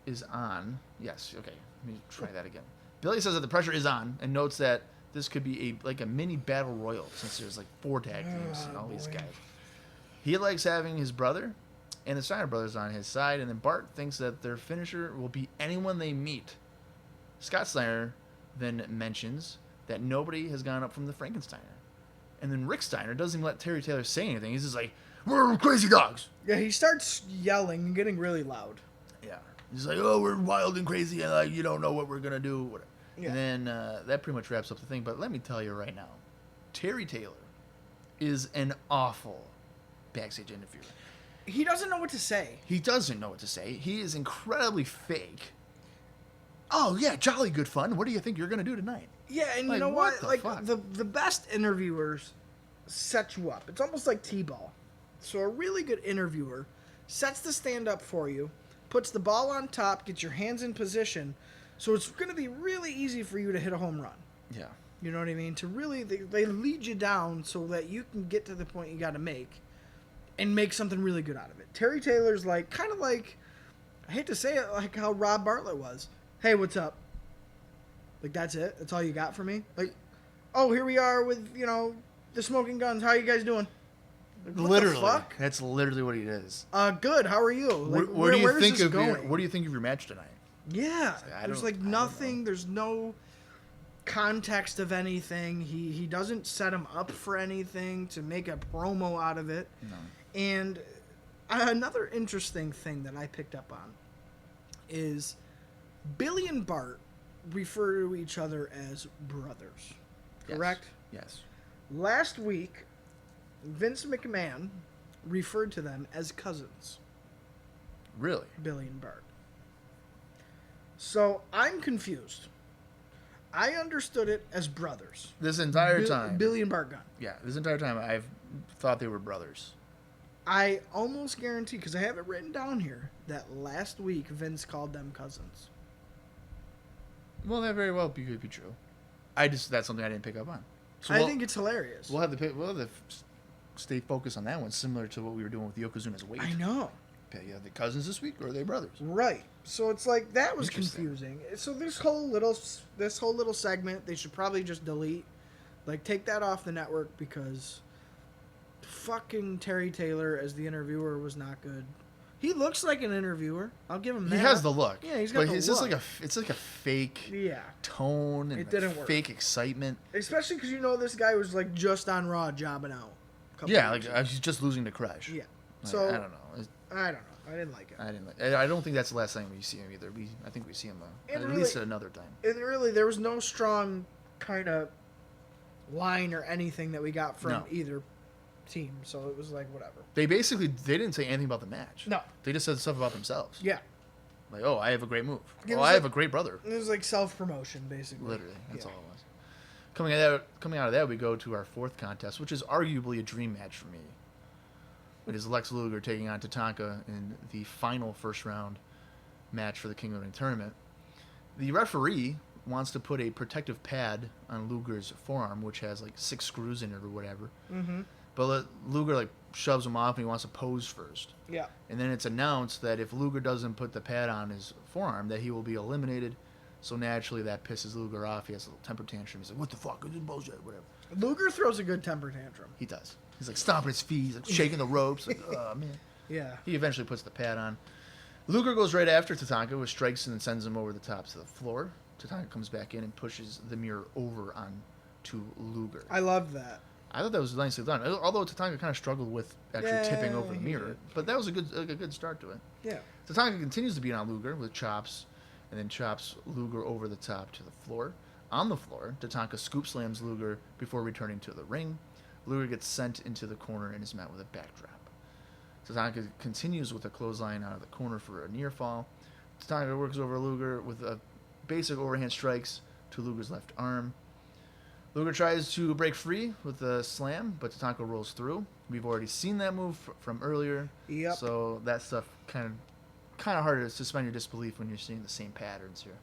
Yes. Okay. Let me try that again. Billy says that the pressure is on and notes that this could be a mini battle royal since there's like 4 tag teams and all these guys. He likes having his brother and the Steiner brothers on his side, and then Bart thinks that their finisher will be anyone they meet. Scott Steiner then mentions that nobody has gone up from the Frankensteiner. And then Rick Steiner doesn't even let Terry Taylor say anything. He's just like, we're crazy dogs. Yeah, he starts yelling and getting really loud. Yeah. He's like, oh, we're wild and crazy and like you don't know what we're going to do. Whatever. Yeah. And then that pretty much wraps up the thing. But let me tell you right now, Terry Taylor is an awful backstage interviewer. He doesn't know what to say. He doesn't know what to say. He is incredibly fake. Oh, yeah, jolly good fun. What do you think you're going to do tonight? Yeah, and Like, you know what what? the Like, fuck? the best interviewers set you up. It's almost like T-ball. So a really good interviewer sets the stand up for you, puts the ball on top, gets your hands in position, so it's going to be really easy for you to hit a home run. Yeah. You know what I mean? To really, they lead you down so that you can get to the point you got to make and make something really good out of it. Terry Taylor's like, kind of like, I hate to say it, like how Rob Bartlett was. Hey, what's up? Like, that's it? That's all you got for me? Like, oh, here we are with, the Smoking Guns. How you guys doing? Like, what Literally. the fuck? That's literally what he is. Good. How are you? Like, What do you where is think this of going? what do you think of your match tonight? Yeah. I There's don't- like I don't nothing. know. There's no context of anything. He doesn't set him up for anything to make a promo out of it. No. And another interesting thing that I picked up on is Billy and Bart refer to each other as brothers. Yes. Correct? Yes. Last week, Vince McMahon referred to them as cousins, Really? Billy and Bart. So I'm confused. I understood it as brothers. This entire time. Billy and Bart Gunn. Yeah, this entire time I've thought they were brothers. I almost guarantee, because I have it written down here, that last week Vince called them cousins. Well, that very well could be true. That's something I didn't pick up on. So I think it's hilarious. we'll have to stay focused on that one, similar to what we were doing with Yokozuna's weight. I know. Okay, yeah, the cousins this week, or are they brothers? Right. So it's like, that was Interesting. confusing. So this whole little segment, they should probably just delete. Like, take that off the network, because fucking Terry Taylor as the interviewer was not good. He looks like an interviewer. I'll give him that. He has the look. Yeah, he's got but the it's look. just it's like a fake Yeah. tone and It didn't work. fake excitement. Especially because this guy was like just on Raw jobbing out. a couple Yeah, weeks like ago. he's just losing to Crush. Yeah. Like, So I don't know. I don't know. I didn't like it. I didn't. I don't think that's the last time we see him either. I think we see him And at really- least another time. And really, there was no strong kind of line or anything that we got from No. either team. So it was like whatever. They didn't say anything about the match. No. They just said stuff about themselves. Yeah. Like, oh, I have a great move. It Oh, was I have like- a great brother. It was like self promotion, basically. Literally, that's Yeah. all it was. Coming out of that, we go to our fourth contest, which is arguably a dream match for me. It is Lex Luger taking on Tatanka in the final first round match for the King of the Ring tournament. The referee wants to put a protective pad on Luger's forearm, which has like 6 screws in it or whatever. Mm-hmm. But Luger shoves him off and he wants to pose first. Yeah. And then it's announced that if Luger doesn't put the pad on his forearm, that he will be eliminated. So naturally, that pisses Luger off. He has a little temper tantrum. He's like, "What the fuck? This is bullshit." Whatever. Luger throws a good temper tantrum. He does. He's like stomping his feet. He's like shaking the ropes. Like, oh man. Yeah. He eventually puts the pad on. Luger goes right after Tatanka with strikes and sends him over the top to the floor. Tatanka comes back in and pushes the mirror over onto Luger. I loved that. I thought that was nicely done. Although Tatanka kind of struggled with actually tipping over the he mirror, did. but that was a good start to it. Yeah. Tatanka continues to beat on Luger with chops, and then chops Luger over the top to the floor. On the floor, Tatanka scoop slams Luger before returning to the ring. Luger gets sent into the corner and is met with a backdrop. Tatanka continues with a clothesline out of the corner for a near fall. Tatanka works over Luger with a basic overhand strikes to Luger's left arm. Luger tries to break free with a slam, but Tatanka rolls through. We've already seen that move from earlier. Yep. So that stuff kind of hard to suspend your disbelief when you're seeing the same patterns here.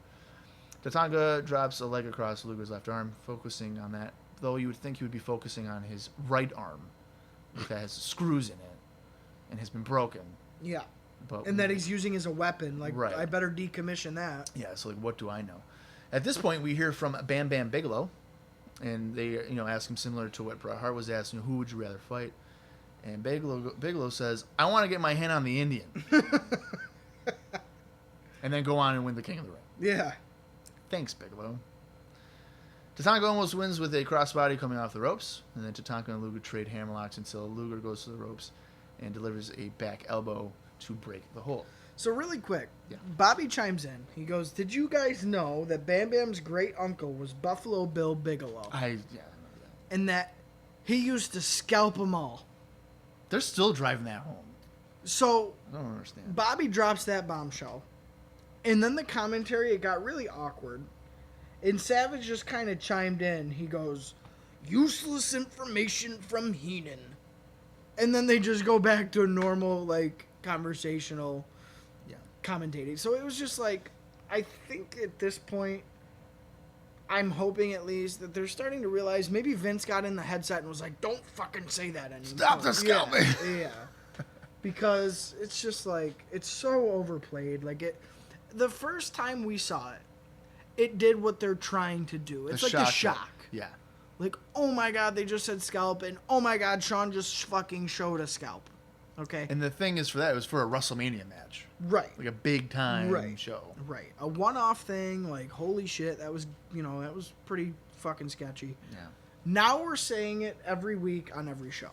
Tatanka drops a leg across Luger's left arm, focusing on that, though you would think he would be focusing on his right arm, that has screws in it and has been broken. Yeah. But And that he's using as a weapon. Like, Right. I better decommission that. yeah, so like, what do I know? At this point, we hear from Bam Bam Bigelow, and they ask him similar to what Bret Hart was asking, who would you rather fight? And Bigelow says, I want to get my hand on the Indian. And then go on and win the King of the Ring. Yeah. Thanks, Bigelow. Tatanka almost wins with a crossbody coming off the ropes, and then Tatanka and Luger trade hammerlocks until Luger goes to the ropes and delivers a back elbow to break the hold. So really quick, Yeah. Bobby chimes in. He goes, "Did you guys know that Bam Bam's great uncle was Buffalo Bill Bigelow, I remember that. and that he used to scalp them all?" They're still driving that home. So I don't understand. Bobby drops that bombshell, and then the commentary, it got really awkward, and Savage just kind of chimed in. He goes, "Useless information from Heenan," and then they just go back to a normal like conversational Yeah. commentating. So it was just like, I think at this point, I'm hoping at least that they're starting to realize maybe Vince got in the headset and was like, "Don't fucking say that anymore. Stop the scalping." Yeah. Because it's just like, it's so overplayed. Like the first time we saw it, it did what they're trying to do. It's like the shock. Yeah. Like, oh my God, they just said scalp, and oh my God, Sean just fucking showed a scalp. Okay. And the thing is, for that, it was for a WrestleMania match. Right. Like a big time Right. show. Right. A one-off thing, like, holy shit, that was pretty fucking sketchy. Yeah. Now we're saying it every week on every show.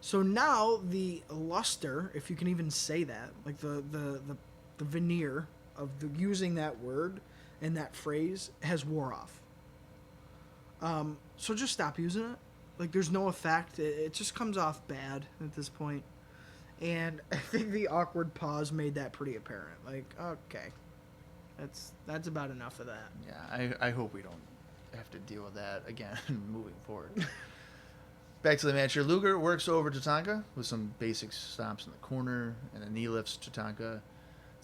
So now the luster, if you can even say that, like the veneer of using that word and that phrase has wore off. So just stop using it. Like, there's no effect. It just comes off bad at this point. And I think the awkward pause made that pretty apparent. Like, okay, that's about enough of that. Yeah, I hope we don't have to deal with that again moving forward. Back to the match here. Luger works over Tatanka with some basic stomps in the corner, and then knee lifts Tatanka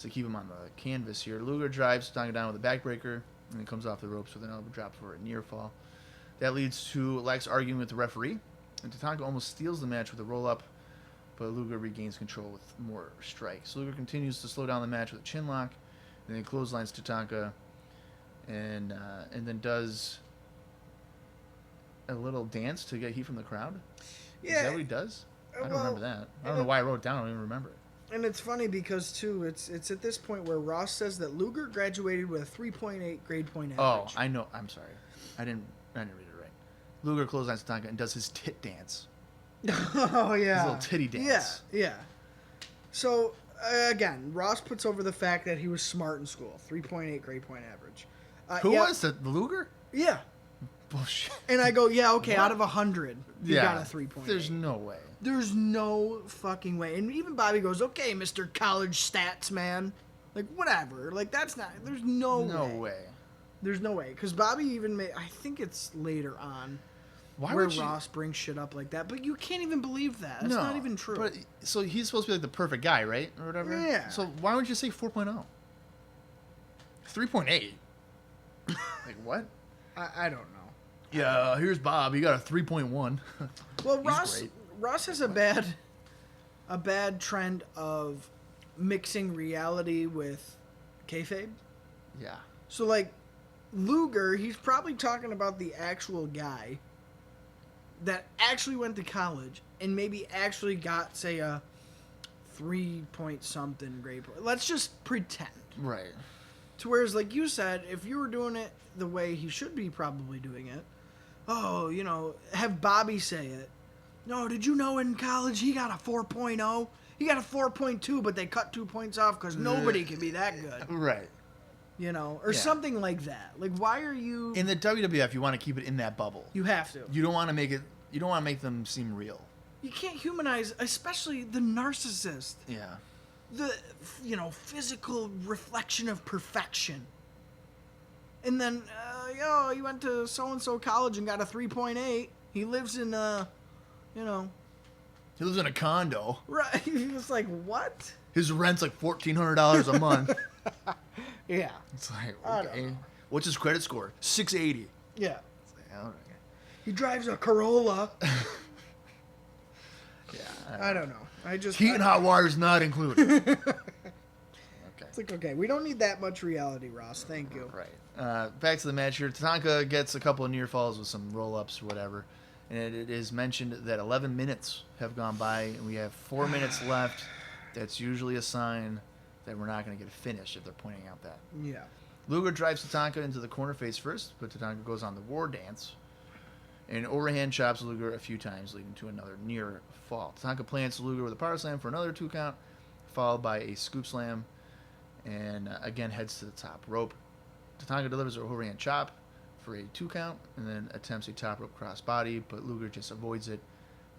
to keep him on the canvas here. Luger drives Tatanka down with a backbreaker, and then comes off the ropes with an elbow drop for a near fall. That leads to Lex arguing with the referee, and Tatanka almost steals the match with a roll-up, but Luger regains control with more strikes. Luger continues to slow down the match with a chin lock, and then clotheslines Tatanka, and then does a little dance to get heat from the crowd. Yeah. Is that what he does? I don't remember that. I don't know why I wrote it down. I don't even remember it. And it's funny because, too, it's at this point where Ross says that Luger graduated with a 3.8 grade point average. Oh, I know. I'm sorry. I didn't read it right. Luger clotheslines Tatanka and does his tit dance. Oh, yeah. His little titty dance. Yeah. So, again, Ross puts over the fact that he was smart in school. 3.8 grade point average. Who was it? Luger? Yeah. Bullshit. And I go, yeah, okay, What? out of 100, you got a 3.8. There's no way. There's no fucking way. And even Bobby goes, okay, Mr. College Stats Man. Like, whatever. Like, that's not, there's no way. There's no way. Because Bobby even made, I think it's later on, where Ross brings shit up like that. But you can't even believe that. It's not even true. But, so he's supposed to be like the perfect guy, right? Or whatever? Yeah. So why would you say 4.0? 3.8? Like, what? I don't know. Yeah, here's Bob. He got a 3.1. Well, He's Ross has a bad trend of mixing reality with kayfabe. Yeah. So, like, Luger, he's probably talking about the actual guy that actually went to college and maybe actually got, say, a 3-point-something grade point. Let's just pretend. Right. To whereas, like you said, if you were doing it the way he should be probably doing it, have Bobby say it. No, did you know in college he got a 4.0? He got a 4.2, but they cut 2 points off because nobody can be that good. Right. Or something like that. Like, why are you... In the WWF, you want to keep it in that bubble. You have to. You don't want to make it... You don't want to make them seem real. You can't humanize, especially the narcissist. Yeah. The, physical reflection of perfection. And then, he went to so-and-so college and got a 3.8. He lives in, He lives in a condo. Right. He was like, what? His rent's like $1,400 a month. Yeah. It's like, okay. What's his credit score? 680. Yeah. It's like, all right. He drives a Corolla. Yeah. I don't know. Heat and hot water is not included. Okay. It's like, okay, we don't need that much reality, Ross. Thank you. Right. Back to the match here. Tatanka gets a couple of near falls with some roll-ups or whatever. And it is mentioned that 11 minutes have gone by, and we have 4 minutes left. That's usually a sign that we're not going to get a finish if they're pointing out that. Yeah. Luger drives Tatanka into the corner face first, but Tatanka goes on the war dance and overhand chops Luger a few times, leading to another near fall. Tatanka plants Luger with a power slam for another 2 count, followed by a scoop slam. and again heads to the top rope. Tatanka delivers a overhand chop for a 2 count, and then attempts a top rope crossbody, but Luger just avoids it,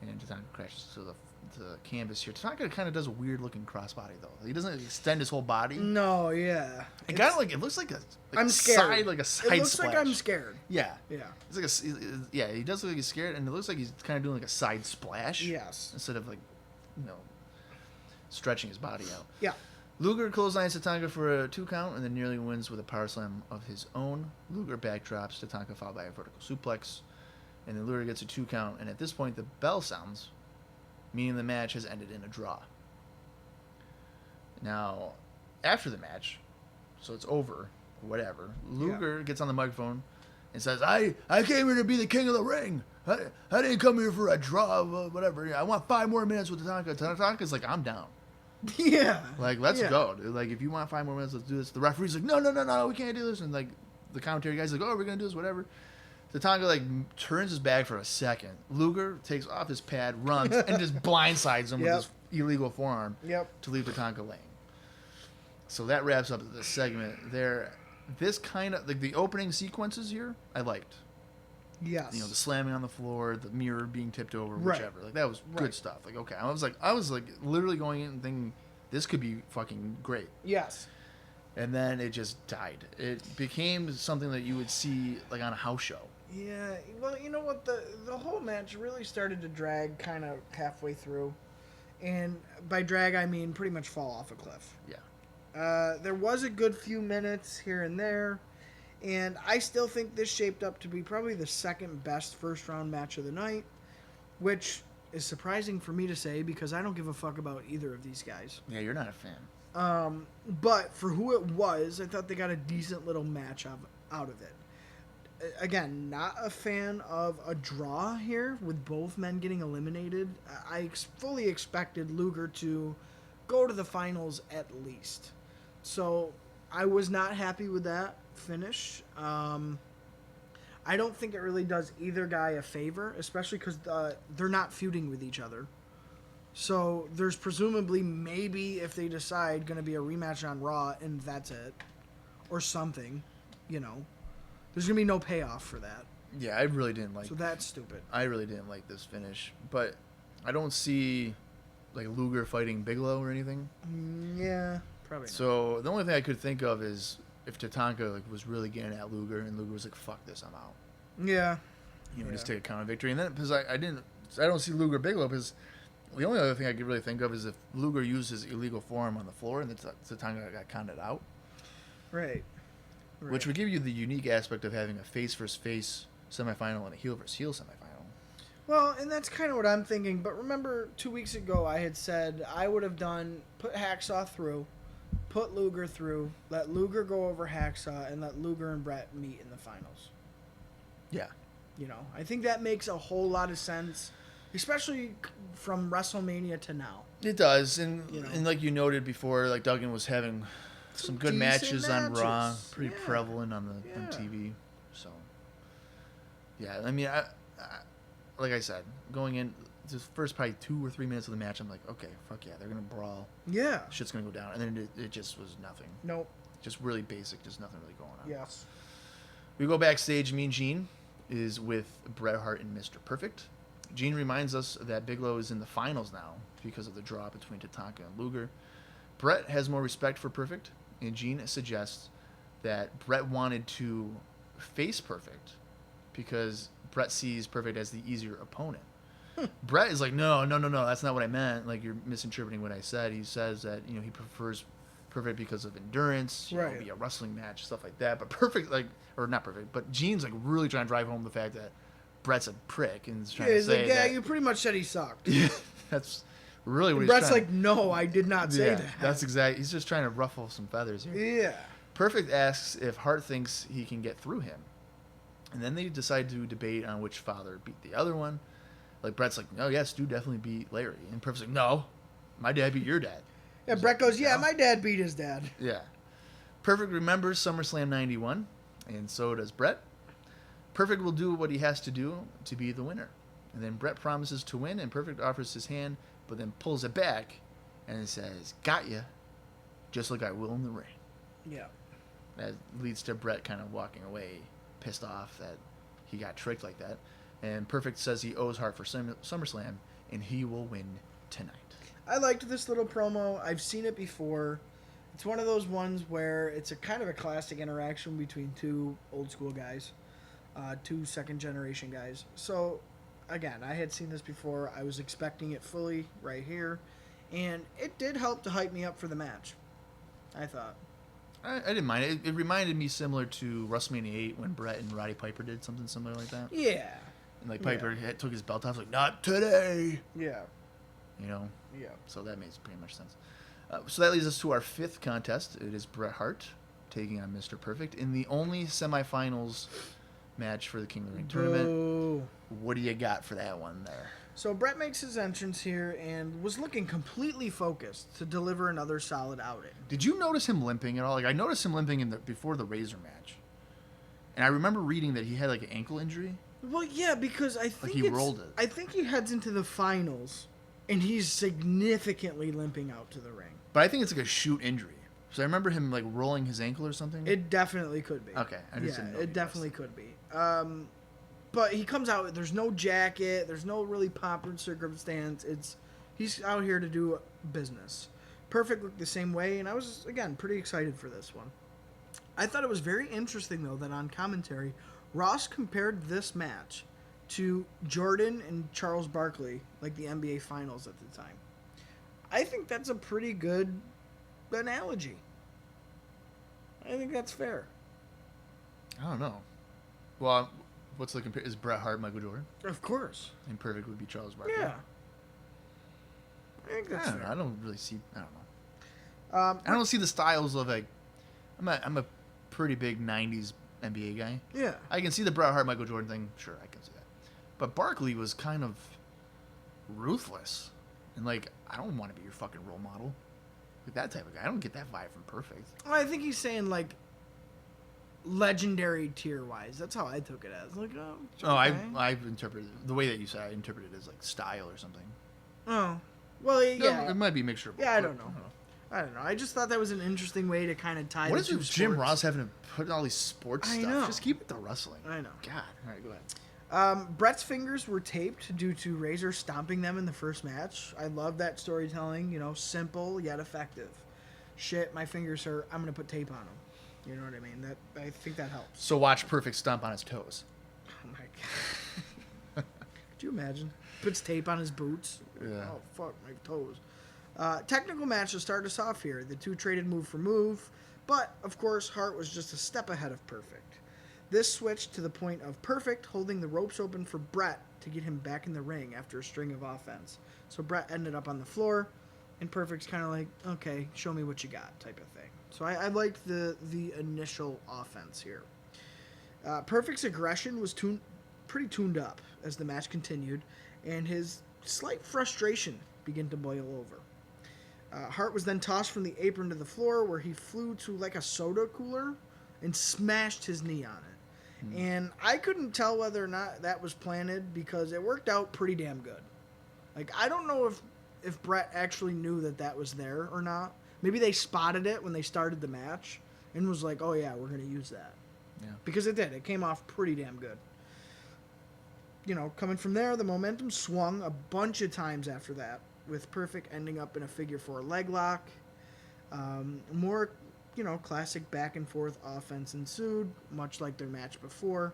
and Tatanka crashes to the canvas here. Tatanka kind of does a weird looking crossbody though. He doesn't extend his whole body. No, yeah. It kind of like it looks like a I'm scared. side splash. It looks like I'm scared. Yeah. Yeah. It's like he does look like he's scared, and it looks like he's kind of doing like a side splash. Yes. Instead of stretching his body out. Yeah. Luger clotheslines Tatanka for a 2 count and then nearly wins with a power slam of his own. Luger backdrops Tatanka followed by a vertical suplex, and then Luger gets a 2 count, and at this point the bell sounds, meaning the match has ended in a draw. Now, after the match, so it's over, whatever, Luger gets on the microphone and says, I came here to be the king of the ring. I didn't come here for a draw, whatever. I want 5 more minutes with Tatanka. Tatanka's like, I'm down. Yeah. Like, let's go, dude. Like, if you want 5 more minutes, let's do this. The referee's like, no, we can't do this. And, like, the commentary guy's like, oh, we're going to do this, whatever. Tatanka, like, turns his back for a second. Luger takes off his pad, runs, and just blindsides him with his illegal forearm to leave Tatanka laying. So that wraps up this segment there. This kind of, like, the opening sequences here, I liked. Yes. The slamming on the floor, the mirror being tipped over, whichever. Like, that was good stuff. Like, okay. I was literally going in and thinking, this could be fucking great. Yes. And then it just died. It became something that you would see, like, on a house show. Yeah. Well, you know what? The whole match really started to drag kind of halfway through. And by drag, I mean pretty much fall off a cliff. Yeah. There was a good few minutes here and there. And I still think this shaped up to be probably the second best first round match of the night, which is surprising for me to say because I don't give a fuck about either of these guys. Yeah, you're not a fan. But for who it was, I thought they got a decent little match out of it. Again, not a fan of a draw here with both men getting eliminated. I fully expected Luger to go to the finals at least. So I was not happy with that finish. I don't think it really does either guy a favor, especially because they're not feuding with each other. So there's presumably, maybe if they decide, going to be a rematch on Raw, and that's it, or something. There's gonna be no payoff for that. Yeah, I really didn't like. So that's stupid. I really didn't like this finish, but I don't see like Luger fighting Bigelow or anything. Yeah, probably not. So the only thing I could think of is if Tatanka was really getting at Luger, and Luger was like, "Fuck this, I'm out." Yeah. Just take a counter victory, and then because I don't see Luger Bigelow because the only other thing I could really think of is if Luger used his illegal forearm on the floor and then Tatanka got counted out. Right. Which would give you the unique aspect of having a face versus face semifinal and a heel versus heel semifinal. Well, and that's kind of what I'm thinking. But remember, 2 weeks ago, I had said I would have put Hacksaw through, put Luger through, let Luger go over Hacksaw, and let Luger and Brett meet in the finals. Yeah. I think that makes a whole lot of sense, especially from WrestleMania to now. It does, and like you noted before, like Duggan was having some good matches on Raw, pretty prevalent on TV. So, yeah, I mean, I like I said, going in the first probably 2 or 3 minutes of the match, I'm like, okay, fuck yeah, they're gonna brawl. Yeah, shit's gonna go down, and then it just was nothing. Nope. Just really basic, just nothing really going on. Yes. We go backstage. Mean Gene is with Bret Hart and Mr. Perfect. Gene reminds us that Bigelow is in the finals now because of the draw between Tatanka and Luger. Bret has more respect for Perfect, and Gene suggests that Bret wanted to face Perfect because Bret sees Perfect as the easier opponent. Bret is like, no, that's not what I meant. Like, you're misinterpreting what I said. He says that, he prefers Perfect because of endurance, be a wrestling match, stuff like that. But Perfect, or not Perfect, but Gene's like really trying to drive home the fact that Bret's a prick and is trying to say that. You pretty much said he sucked. Yeah, that's really what Bret's like, no, I did not say that. That's exactly. He's just trying to ruffle some feathers here. Yeah. Perfect asks if Hart thinks he can get through him, and then they decide to debate on which father beat the other one. Like Bret's like, no, yes, Stu definitely beat Larry, and Perfect's like, no, my dad beat your dad. Yeah, Bret goes, yeah, my dad beat his dad. Yeah. Perfect remembers SummerSlam 91, and so does Bret. Perfect will do what he has to do to be the winner. And then Bret promises to win, and Perfect offers his hand, but then pulls it back and says, got ya. just like I will in the ring. Yeah. That leads to Brett kind of walking away, pissed off that he got tricked like that. And Perfect says he owes Hart for SummerSlam, and he will win tonight. I liked this little promo. I've seen it before. It's one of those ones where it's a kind of a classic interaction between two old school guys, two second generation guys. So, again, I had seen this before. I was expecting it fully right here, and it did help to hype me up for the match, I thought. I didn't mind it. It reminded me similar to WrestleMania 8 when Brett and Roddy Piper did something similar like that. Yeah. And like Piper took his belt off, like, not today. Yeah. You know? Yeah. So that makes pretty much sense. So that leads us to our fifth contest. It is Bret Hart taking on Mr. Perfect in the only semifinals match for the King of the Ring tournament. Boo. What do you got for that one there? So Bret makes his entrance here and was looking completely focused to deliver another solid outing. Did you notice him limping at all? Like I noticed him limping before the Razor match, and I remember reading that he had like an ankle injury. Well, yeah, because I think he rolled it. I think he heads into the finals, and he's significantly limping out to the ring. But I think it's like a shoot injury. So I remember him like rolling his ankle or something. It definitely could be. Okay, I just didn't know. It definitely could be. But he comes out. There's no jacket. There's no really pomp and circumstance. He's out here to do business. Perfect looked the same way, and I was again pretty excited for this one. I thought it was very interesting though that on commentary, Ross compared this match to Jordan and Charles Barkley, like the NBA Finals at the time. I think that's a pretty good analogy. I think that's fair. I don't know. Well, what's the compare? Is Bret Hart Michael Jordan? Of course. And Perfect would be Charles Barkley. Yeah. I think that's fair. I don't really see. I don't know. I don't see the styles of like. I'm a pretty big '90s NBA guy. Yeah. I can see the Bret Hart Michael Jordan thing. Sure, I can see that. But Barkley was kind of ruthless, and like I don't want to be your fucking role model. Like that type of guy. I don't get that vibe from Perfect. Well, I think he's saying like legendary tier wise. That's how I took it as. Like, oh, okay. I've interpreted the way that you said. I interpreted it as like style or something. Oh, well, yeah. No, it might be a mixture. Yeah, I don't know. I just thought that was an interesting way to kind of tie. What the is two with Jim sports. Ross having to put in all these sports stuff? know. Just keep it to wrestling. I know. God. All right, go ahead. Brett's fingers were taped due to Razor stomping them in the first match. I love that storytelling. You know, simple yet effective. Shit, my fingers hurt. I'm gonna put tape on them. You know what I mean? That I think that helps. So watch Perfect stomp on his toes. Oh my god. Could you imagine? Puts tape on his boots. Yeah. Oh fuck, my toes. Technical match to start us off here. The two traded move for move, but of course Hart was just a step ahead of Perfect. This switched to the point of Perfect holding the ropes open for Bret to get him back in the ring after a string of offense. So Bret ended up on the floor, and Perfect's kind of like, okay, show me what you got type of thing. So I liked the initial offense here. Perfect's aggression was pretty tuned up as the match continued, and his slight frustration began to boil over. Hart was then tossed from the apron to the floor, where he flew to like a soda cooler and smashed his knee on it. And I couldn't tell whether or not that was planted because it worked out pretty damn good. Like, I don't know if Bret actually knew that was there or not. Maybe they spotted it when they started the match and was like, oh yeah, we're going to use that. Yeah. Because it did. It came off pretty damn good. You know, coming from there, the momentum swung a bunch of times after that, with Perfect ending up in a figure four leg lock. More, classic back and forth offense ensued, much like their match before,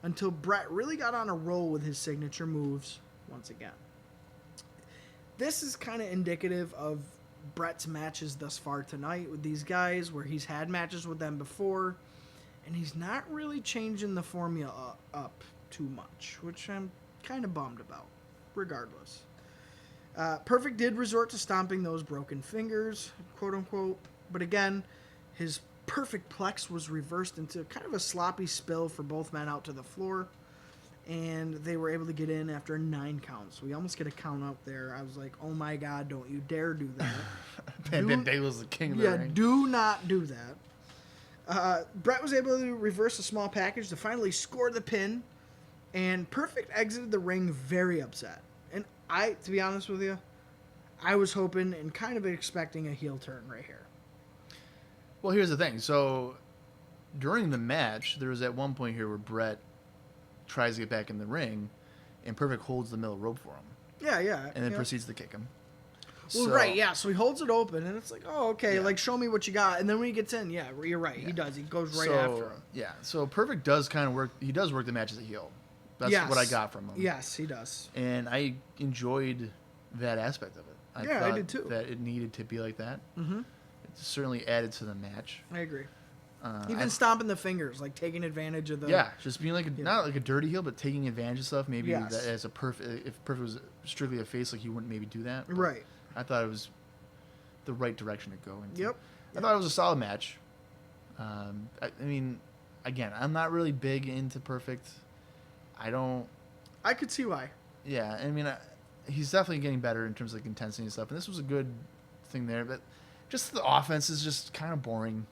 until Bret really got on a roll with his signature moves once again. This is kind of indicative of Bret's matches thus far tonight with these guys, where he's had matches with them before, and he's not really changing the formula up too much, which I'm kind of bummed about, regardless. Perfect did resort to stomping those broken fingers, quote unquote, but again, his perfect plex was reversed into kind of a sloppy spill for both men out to the floor, and they were able to get in after 9 counts. We almost get a count out there. I was like, oh my god, don't you dare do that. Bam Bam Bigelow was the king of the ring. Yeah, do not do that. Bret was able to reverse a small package to finally score the pin, and Perfect exited the ring very upset. And to be honest with you, I was hoping and kind of expecting a heel turn right here. Well, here's the thing. So during the match, there was at one point here where Brett tries to get back in the ring, and Perfect holds the middle rope for him, Yeah. and then proceeds to kick him. Well, right, yeah. So he holds it open, and it's like, oh, okay, Yeah. like, show me what you got. And then when he gets in, yeah, you're right. Yeah. He does. He goes right after him. Yeah. So Perfect does kind of work. He does work the match as a heel. That's what I got from him. Yes, he does. And I enjoyed that aspect of it. I thought did too. That it needed to be like that. Mm-hmm. It certainly added to the match. I agree. Even stomping the fingers, like taking advantage of the... Yeah, just being like not like a dirty heel, but taking advantage of stuff. Maybe Yes. that as a Perfect, if Perfect was strictly a face, like he wouldn't maybe do that. But Right. I thought it was the right direction to go into. Yep. I thought it was a solid match. I mean, again, I'm not really big into Perfect. I could see why. Yeah, I mean, he's definitely getting better in terms of like intensity and stuff, and this was a good thing there. But just the offense is just kind of boring.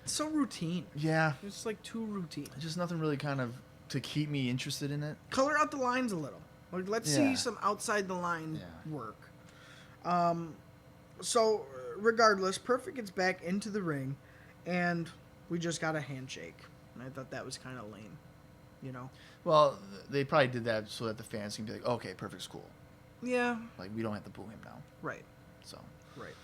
It's so routine. Yeah, It's like too routine. just nothing really kind of to keep me interested in it. Color out the lines a little. Like, let's Yeah. see some outside the line Yeah. work. So, regardless, Perfect gets back into the ring, and we just got a handshake. And I thought that was kind of lame, you know? Well, they probably did that so that the fans can be like, okay, Perfect's cool. Yeah. Like we don't have to boo him now. Right. So, Right.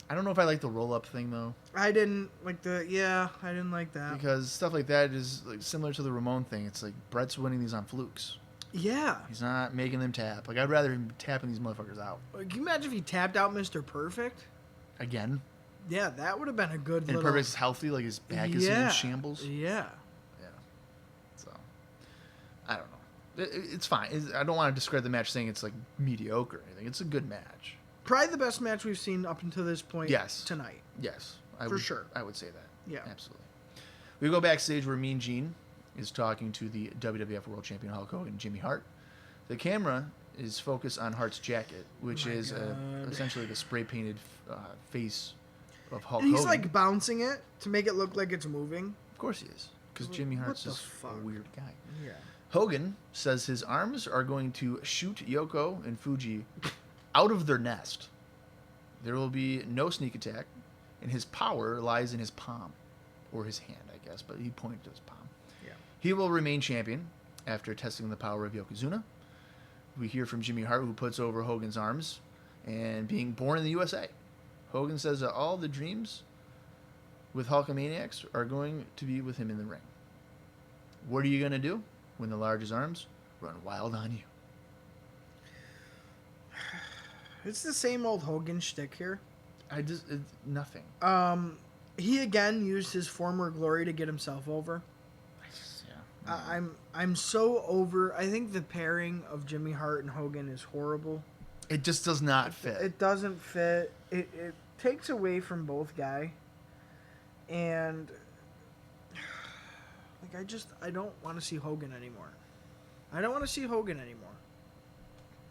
I don't know if I like the roll up thing though, I didn't like I didn't like that. because stuff like that is like similar to the Ramon thing. It's like Brett's winning these on flukes. Yeah. He's not making them tap. Like I'd rather him tapping these motherfuckers out Like, can you imagine if he tapped out Mr. Perfect? again. Yeah, that would have been a good And little... Perfect's healthy, like his back is in shambles. Yeah. Yeah. So, I don't know. It's fine. I don't want to describe the match saying it's like mediocre or anything. It's a good match. Probably the best match we've seen up until this point tonight. Yes. For sure. I would say that. Yeah. Absolutely. We go backstage where Mean Gene is talking to the WWF World Champion Hulk Hogan and Jimmy Hart. The camera is focused on Hart's jacket, which is essentially the spray painted face of Hulk And he's Hogan. like bouncing it to make it look like it's moving. Of course he is, because Jimmy What Hart's the just fuck? a weird guy. Yeah. Hogan says his arms are going to shoot Yoko and Fuji out of their nest. There will be no sneak attack, and his power lies in his palm, or his hand, I guess, but he pointed to his palm. Yeah. He will remain champion after testing the power of Yokozuna. We hear from Jimmy Hart, who puts over Hogan's arms, and being born in the USA. Hogan says that all the dreams with Hulkamaniacs are going to be with him in the ring. What are you going to do when the largest arms run wild on you? It's the same old Hogan shtick here. It's nothing. He again used his former glory to get himself over. Yeah. I'm so over. I think the pairing of Jimmy Hart and Hogan is horrible. It just does not fit. It doesn't fit. It takes away from both guy. And like I don't want to see Hogan anymore. I don't want to see Hogan anymore.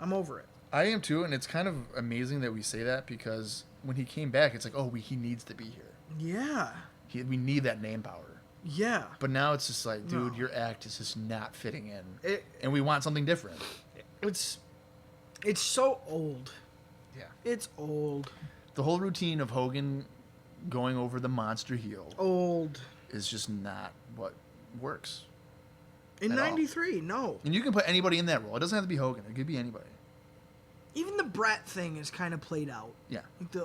I'm over it. I am too, and it's kind of amazing that we say that because when he came back, it's like, oh, he needs to be here. Yeah. We need that name power. Yeah. But now it's just like, dude, No. your act is just not fitting in, and we want something different. It's so old. Yeah. It's old. The whole routine of Hogan going over the monster heel Old. is just not what works. In At all. '93, no. And you can put anybody in that role. It doesn't have to be Hogan. It could be anybody. Even the Brat thing is kind of played out. Yeah. Like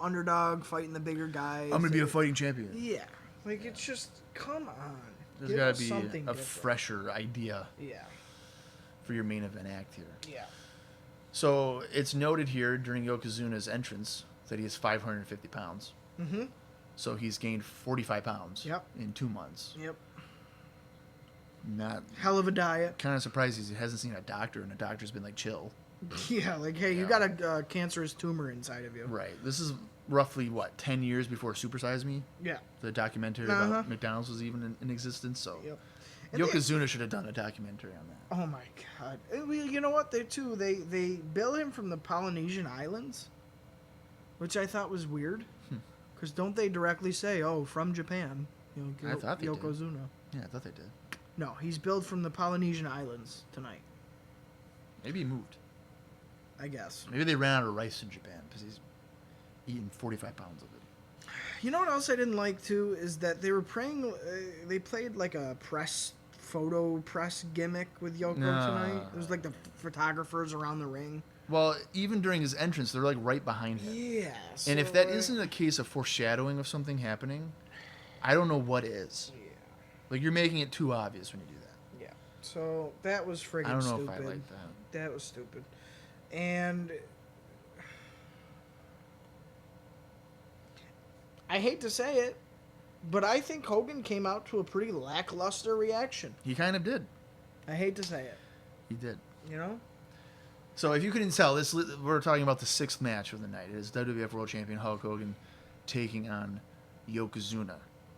underdog fighting the bigger guys. I'm going to be a fighting champion. Yeah. Like, it's just, come on. There's Give got us to be something a different. fresher idea Yeah. for your main event act here. Yeah. So it's noted here during Yokozuna's entrance that he is 550 pounds. Mm-hmm. So he's gained 45 pounds Yep. in 2 months. Yep. Not Hell of a diet. kind of surprised he hasn't seen a doctor, and the doctor's been like, chill. Yeah, like, hey, you Yeah. got a cancerous tumor inside of you. Right. This is roughly, 10 years before Super Size Me? Yeah. The documentary Uh-huh. about McDonald's was even in existence, so Yep. And Yokozuna should have done a documentary on that. Oh my god! And you know what? They bill him from the Polynesian Islands, which I thought was weird. Because don't they directly say, "Oh, from Japan"? I thought they did. Yokozuna. Yeah, I thought they did. No, he's billed from the Polynesian Islands tonight. Maybe he moved. I guess. Maybe they ran out of rice in Japan because eating 45 pounds of it. You know what else I didn't like too is that they were playing. They played like a photo press gimmick with Yoko tonight. It was like the photographers around the ring. Well, even during his entrance, they're like right behind him. Yeah. So And if that isn't a case of foreshadowing of something happening, I don't know what is. Yeah. Like, you're making it too obvious when you do that. Yeah. So that was friggin' stupid. I don't know if I like that. That was stupid. And I hate to say it, but I think Hogan came out to a pretty lackluster reaction. He kind of did. I hate to say it. He did. You know? So if you couldn't tell, we're talking about the 6th match of the night. It is WWF World Champion Hulk Hogan taking on Yokozuna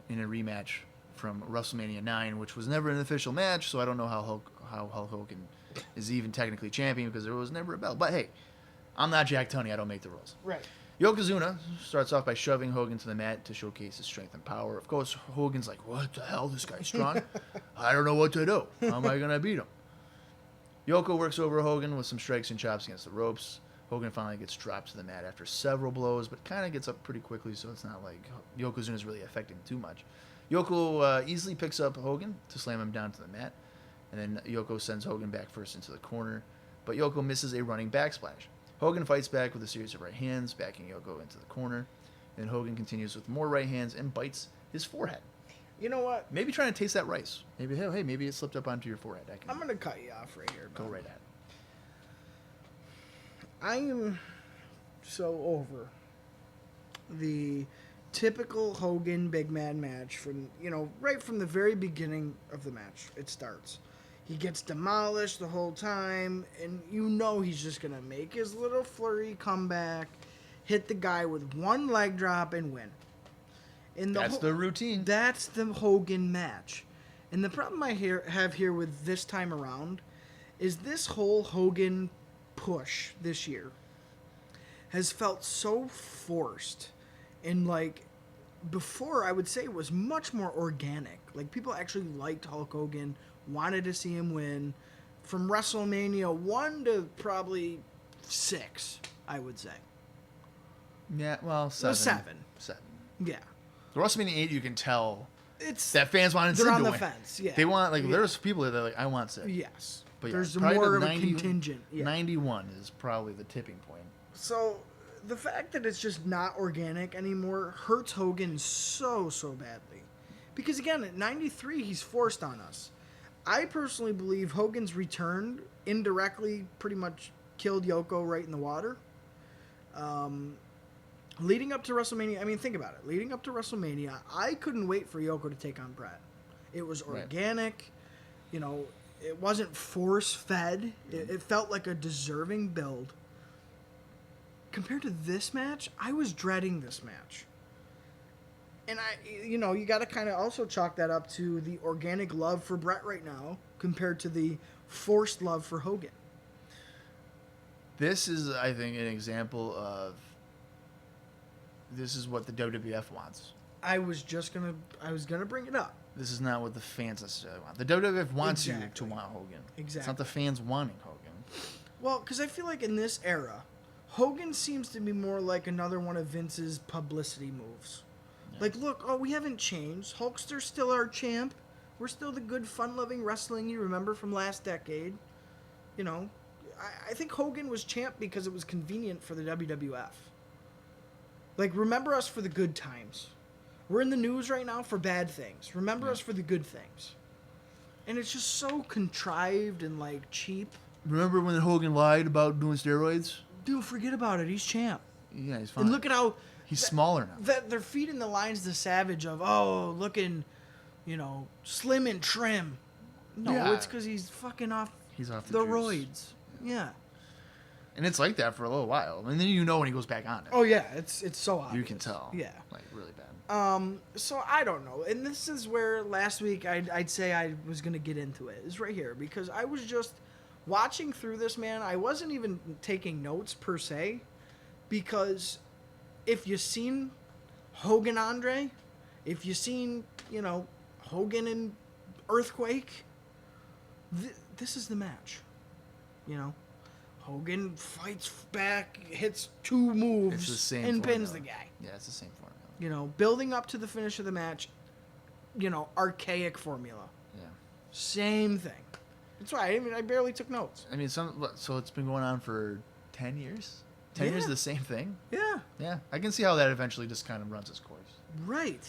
in a rematch from WrestleMania 9, which was never an official match, so I don't know how Hulk Hogan is even technically champion because there was never a belt. But hey, I'm not Jack Tunney. I don't make the rules. Right. Yokozuna starts off by shoving Hogan to the mat to showcase his strength and power. Of course, Hogan's like, what the hell? This guy's strong? I don't know what to do. How am I going to beat him? Yoko works over Hogan with some strikes and chops against the ropes. Hogan finally gets dropped to the mat after several blows, but kind of gets up pretty quickly, so it's not like Yokozuna's really affecting him too much. Yoko easily picks up Hogan to slam him down to the mat, and then Yoko sends Hogan back first into the corner, but Yoko misses a running backsplash. Hogan fights back with a series of right hands, backing Yoko into the corner. Then Hogan continues with more right hands and bites his forehead. You know what? Maybe trying to taste that rice. Maybe, hey, maybe it slipped up onto your forehead. I'm going to cut you off right here. Go right at it. I am so over the typical Hogan big man match from, right from the very beginning of the match. It starts. He gets demolished the whole time, and he's just going to make his little flurry comeback, hit the guy with one leg drop, and win. That's the routine. That's the Hogan match. And the problem I have here with this time around is this whole Hogan push this year has felt so forced. And, before, I would say it was much more organic. Like, people actually liked Hulk Hogan, wanted to see him win. From WrestleMania 1 to probably 6, I would say. Yeah, well, 7. 7. Yeah. The WrestleMania 8, you can tell it's that fans wanted Sid to win. They're on the fence, yeah. They want, there's people that are like, I want Sid. Yes. But there's probably more of a contingent. Yeah. 91 is probably the tipping point. So, the fact that it's just not organic anymore hurts Hogan so badly. Because, again, at 93, he's forced on us. I personally believe Hogan's return indirectly pretty much killed Yoko right in the water. Leading up to WrestleMania, think about it. Leading up to WrestleMania, I couldn't wait for Yoko to take on Bret. It was organic. Right. It wasn't force-fed. It felt like a deserving build. Compared to this match, I was dreading this match. And you got to kind of also chalk that up to the organic love for Bret right now compared to the forced love for Hogan. This is, I think, an example of this is what the WWF wants. I was gonna bring it up. This is not what the fans necessarily want. The WWF wants you to want Hogan. Exactly. It's not the fans wanting Hogan. Well, because I feel like in this era, Hogan seems to be more like another one of Vince's publicity moves. Yeah. Like, look, we haven't changed. Hulkster's still our champ. We're still the good, fun-loving wrestling you remember from last decade. I think Hogan was champ because it was convenient for the WWF. Like, remember us for the good times. We're in the news right now for bad things. Remember us for the good things. And it's just so contrived and, cheap. Remember when Hogan lied about doing steroids? Dude, forget about it. He's champ. Yeah, he's fine. And look at how... He's smaller now. They're feeding the lines to Savage of, looking, slim and trim. No, it's because he's fucking off, the roids. Yeah. And it's like that for a little while. And then when he goes back on it. Oh, yeah. It's so obvious. You can tell. Yeah. Really bad. So I don't know. And this is where last week I'd say I was going to get into it. It's right here. Because I was just watching through this, man. I wasn't even taking notes per se. Because if you've seen Hogan Andre, if you've seen, Hogan and Earthquake, this is the match. Hogan fights back, hits 2 moves, It's the same and formula. pins the guy. Yeah, it's the same formula. You know, building up to the finish of the match, you know, archaic formula. Yeah. Same thing. That's why I barely took notes. I mean, so it's been going on for 10 years? 10 years, the same thing? Yeah. Yeah. I can see how that eventually just kind of runs its course. Right.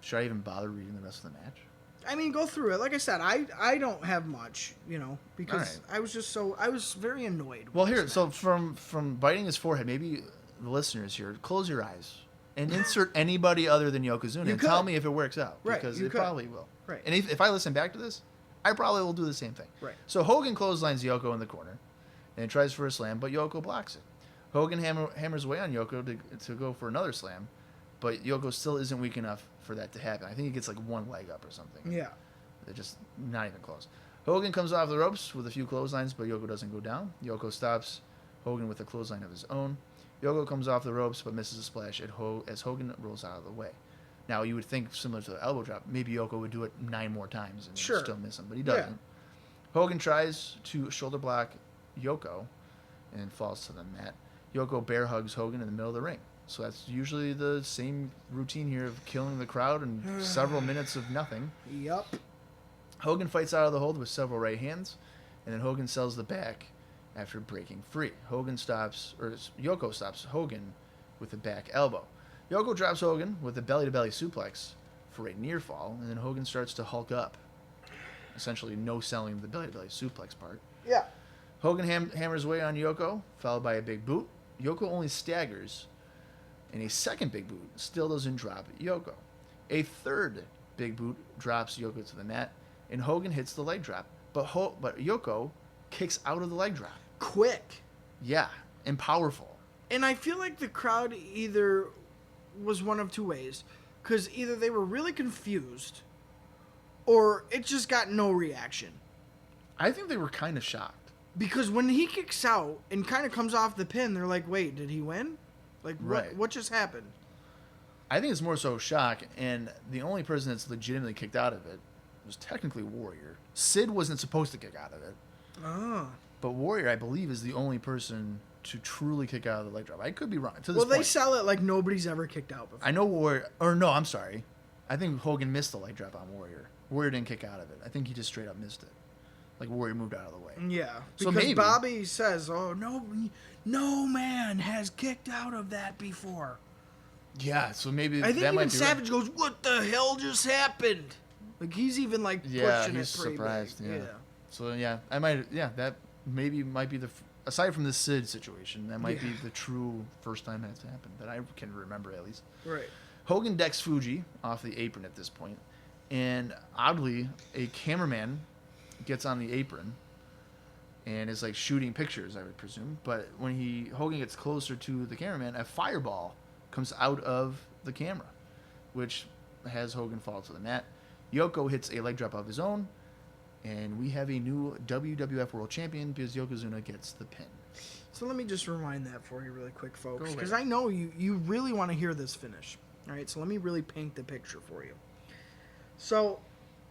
Should I even bother reading the rest of the match? I mean, go through it. Like I said, I don't have much, you know, because All right. I was very annoyed. Well, with here, this so match. from biting his forehead, maybe the listeners here, close your eyes and insert anybody other than Yokozuna and tell me if it works out. Right, Because you it could. probably will. Right. And if I listen back to this, I probably will do the same thing. Right. So Hogan clotheslines Yoko in the corner and tries for a slam, but Yoko blocks it. Hogan hammers away on Yoko to go for another slam, but Yoko still isn't weak enough for that to happen. I think he gets like one leg up or something. Yeah. They're just not even close. Hogan comes off the ropes with a few clotheslines, but Yoko doesn't go down. Yoko stops Hogan with a clothesline of his own. Yoko comes off the ropes, but misses a splash as Hogan rolls out of the way. Now, you would think, similar to the elbow drop, maybe Yoko would do it 9 more times and still miss him, but he doesn't. Yeah. Hogan tries to shoulder block Yoko and falls to the mat. Yoko bear hugs Hogan in the middle of the ring. So that's usually the same routine here of killing the crowd and several minutes of nothing. Yup. Hogan fights out of the hold with several right hands, and then Hogan sells the back after breaking free. Yoko stops Hogan with a back elbow. Yoko drops Hogan with a belly-to-belly suplex for a near fall, and then Hogan starts to hulk up, essentially no-selling the belly-to-belly suplex part. Yeah. Hogan hammers away on Yoko, followed by a big boot. Yoko only staggers, and a second big boot still doesn't drop Yoko. A third big boot drops Yoko to the mat, and Hogan hits the leg drop. But Yoko kicks out of the leg drop. Quick. Yeah, and powerful. And I feel like the crowd either was one of 2 ways. Because either they were really confused, or it just got no reaction. I think they were kind of shocked. Because when he kicks out and kind of comes off the pin, they're like, wait, did he win? Like, Right. what just happened? I think it's more so shock, and the only person that's legitimately kicked out of it was technically Warrior. Sid wasn't supposed to kick out of it. Oh. But Warrior, I believe, is the only person to truly kick out of the leg drop. I could be wrong. To this Well, they point. sell it like nobody's ever kicked out before. I know Warrior, or no, I'm sorry. I think Hogan missed the leg drop on Warrior. Warrior didn't kick out of it. I think he just straight up missed it. Like Warrior moved out of the way. Yeah. So Because maybe- Bobby says, oh, no man has kicked out of that before. Yeah, so maybe I think that might even be Savage goes, what the hell just happened? Like, he's even, like, pushing he's it pretty surprised. big. Yeah. So that maybe might be aside from the Sid situation, that might be the true first time that's happened that I can remember at least. Right. Hogan decks Fuji off the apron at this point, and oddly, a cameraman gets on the apron and is like shooting pictures, I would presume. But when Hogan gets closer to the cameraman, a fireball comes out of the camera, which has Hogan fall to the mat. Yoko hits a leg drop of his own, and we have a new WWF World Champion because Yokozuna gets the pin. So let me just rewind that for you really quick, folks, Go because ahead. I know you really want to hear this finish. All right, so let me really paint the picture for you. So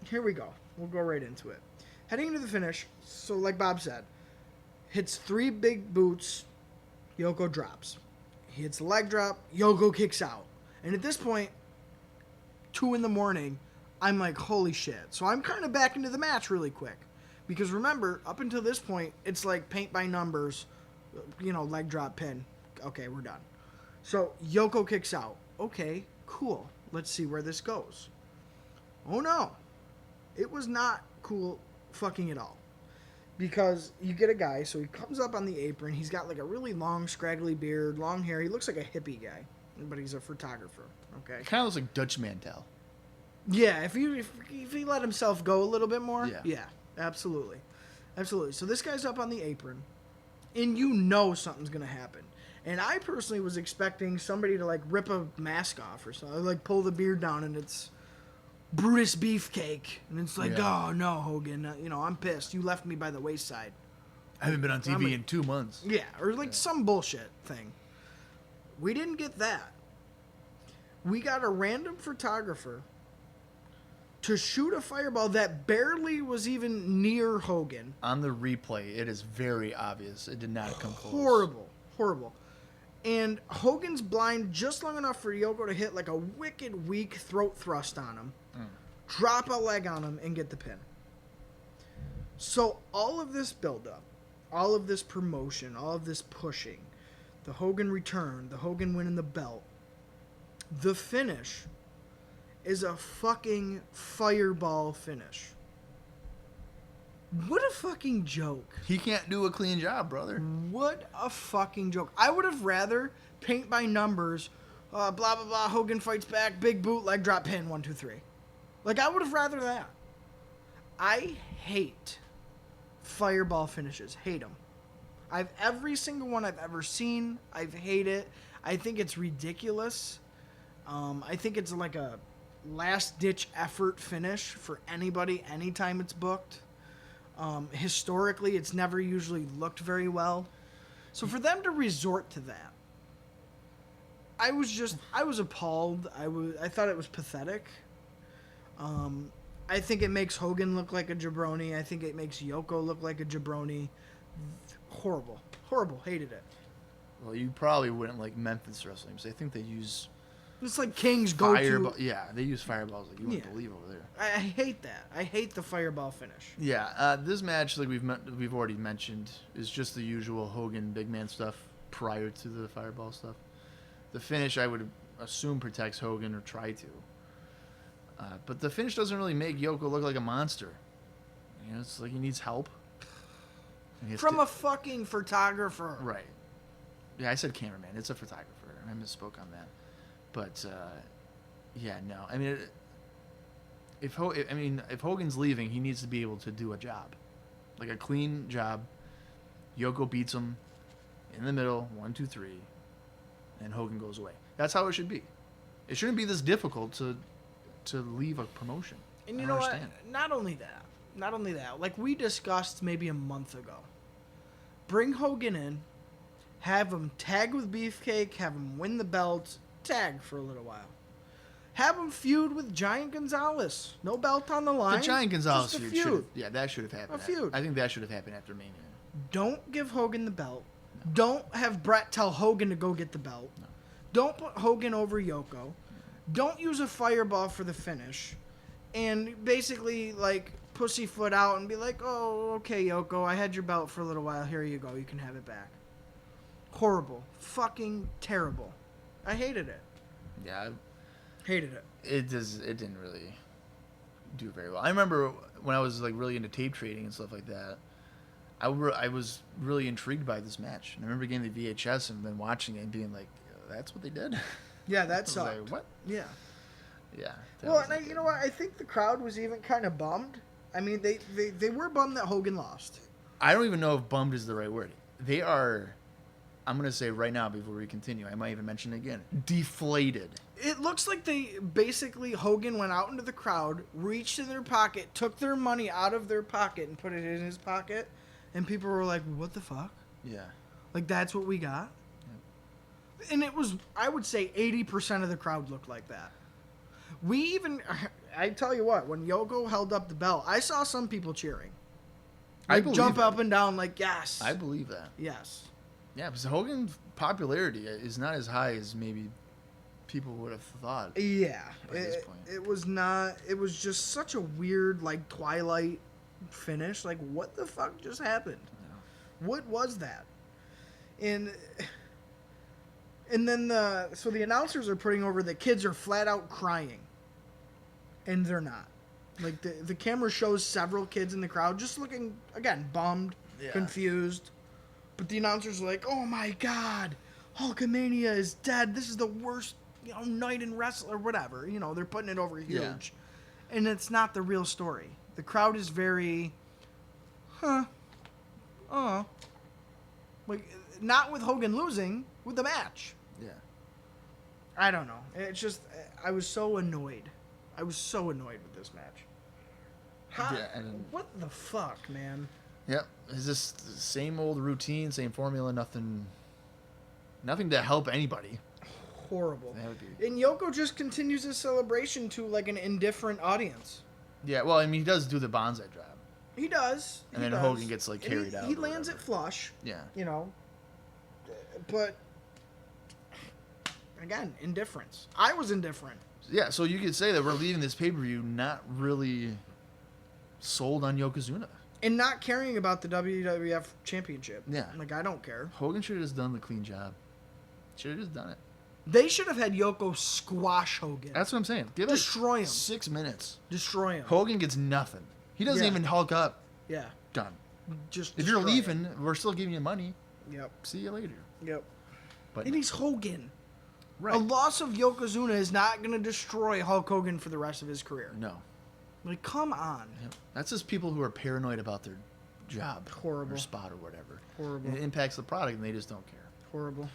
here we go. We'll go right into it. Heading into the finish, so like Bob said, hits 3 big boots, Yoko drops. He hits the leg drop, Yoko kicks out. And at this point, 2 a.m, I'm like, holy shit. So I'm kind of back into the match really quick. Because remember, up until this point, it's like paint by numbers, leg drop, pin. Okay, we're done. So Yoko kicks out. Okay, cool. Let's see where this goes. Oh no. It was not cool fucking at all. Because you get a guy, so he comes up on the apron. He's got like a really long, scraggly beard, long hair. He looks like a hippie guy, but he's a photographer. Okay. Kind of looks like Dutch Mantel. Yeah, if he let himself go a little bit more. Yeah. Yeah, absolutely. Absolutely. So this guy's up on the apron, and something's going to happen. And I personally was expecting somebody to like rip a mask off or something, like pull the beard down and it's Brutus Beefcake. And it's like, oh no, Hogan, I'm pissed. You left me by the wayside. I haven't been on TV in 2 months. Yeah, or like some bullshit thing. We didn't get that. We got a random photographer to shoot a fireball that barely was even near Hogan. On the replay, it is very obvious. It did not come close. Horrible. And Hogan's blind just long enough for Yoko to hit like a wicked weak throat thrust on him, drop a leg on him, and get the pin. So all of this build-up, all of this promotion, all of this pushing, the Hogan return, the Hogan winning the belt, the finish is a fucking fireball finish. What a fucking joke. He can't do a clean job, brother. What a fucking joke. I would have rather paint by numbers, blah, blah, blah, Hogan fights back, big boot, leg drop, pin, 1, 2, 3. Like, I would have rather that. I hate fireball finishes. Hate them. Every single one I've ever seen, I've hated it. I think it's ridiculous. I think it's like a last-ditch effort finish for anybody, anytime it's booked. Historically, it's never usually looked very well. So for them to resort to that, I was appalled. I thought it was pathetic. I think it makes Hogan look like a jabroni. I think it makes Yoko look like a jabroni. Horrible. Hated it. Well, you probably wouldn't like Memphis wrestling because I think they use It's like King's go-to. Yeah, they use fireballs like you wouldn't believe over there. I hate that. I hate the fireball finish. Yeah, this match, like we've already mentioned, is just the usual Hogan big man stuff prior to the fireball stuff. The finish, I would assume, protects Hogan or try to. But the finish doesn't really make Yoko look like a monster. You know, it's like he needs help. From a fucking photographer. Right. Yeah, I said cameraman. It's a photographer. I misspoke on that. But, yeah, no. I mean, if Hogan's leaving, he needs to be able to do a job. Like a clean job. Yoko beats him in the middle, 1, 2, 3, and Hogan goes away. That's how it should be. It shouldn't be this difficult to leave a promotion. And you know what? Not only that. Like we discussed maybe a month ago. Bring Hogan in, have him tag with Beefcake, have him win the belt, tag for a little while. Have him feud with Giant Gonzalez. No belt on the line. The Giant Gonzalez feud. that should have happened. A feud. I think that should have happened after Mania. Don't give Hogan the belt. No. Don't have Brett tell Hogan to go get the belt. No. Don't put Hogan over Yoko. No. Don't use a fireball for the finish. And basically, like, pussyfoot out and be like, oh, okay, Yoko, I had your belt for a little while. Here you go. You can have it back. Horrible. Fucking terrible. I hated it. Yeah. Hated it. It didn't really do very well. I remember when I was, like, really into tape trading and stuff like that, I was really intrigued by this match. And I remember getting the VHS and then watching it and being like, that's what they did? Yeah, that sucked. Like, what? Yeah. Yeah. Well, and you know what? I think the crowd was even kind of bummed. I mean, they were bummed that Hogan lost. I don't even know if bummed is the right word. They are, I'm going to say right now before we continue, I might even mention it again, deflated. It looks like Hogan went out into the crowd, reached in their pocket, took their money out of their pocket and put it in his pocket, and people were like, what the fuck? Yeah. Like, that's what we got? Yeah. And it was, I would say 80% of the crowd looked like that. I tell you what, when Yoko held up the belt, I saw some people cheering. Like, jump up and down like, yes. I believe that. Yes. Yeah, because Hogan's popularity is not as high as maybe people would have thought. Yeah. At this point. It was not, it was just such a weird, like, Twilight finish. Like, what the fuck just happened? Yeah. What was that? And then so the announcers are putting over the kids are flat out crying. And they're not. Like, the camera shows several kids in the crowd just looking, again, bummed, confused. But the announcers are like, oh my God, Hulkamania is dead. This is the worst, night in wrestling, or whatever. They're putting it over huge. Yeah. And it's not the real story. The crowd is very, like, not with Hogan losing, with the match. Yeah. I don't know. It's just, I was so annoyed. I was so annoyed with this match. What the fuck, man? Yep. It's just the same old routine, same formula, nothing to help anybody. Horrible. And Yoko just continues his celebration to, like, an indifferent audience. Yeah, well, I mean, he does do the bonsai drop. He does. And he then does. Hogan gets, like, And carried out. He or lands whatever. it flush. Yeah. You know. But, again, indifference. I was indifferent. Yeah, so you could say that we're leaving this pay-per-view not really sold on Yokozuna. And not caring about the WWF Championship. Yeah. Like, I don't care. Hogan should have just done the clean job. Should have just done it. They should have had Yoko squash Hogan. That's what I'm saying. Give Destroy him. 6 minutes. Destroy him. Hogan gets nothing. He doesn't Yeah. even hulk up. Yeah. Done. Just If you're destroy leaving, we're still giving you money. him. Yep. See you later. Yep. But And he's Hogan. right. A loss of Yokozuna is not going to destroy Hulk Hogan for the rest of his career. No. Like, come on. Yep. That's just people who are paranoid about their job. Horrible. Or spot or whatever. Horrible. And it impacts the product and they just don't care. Horrible.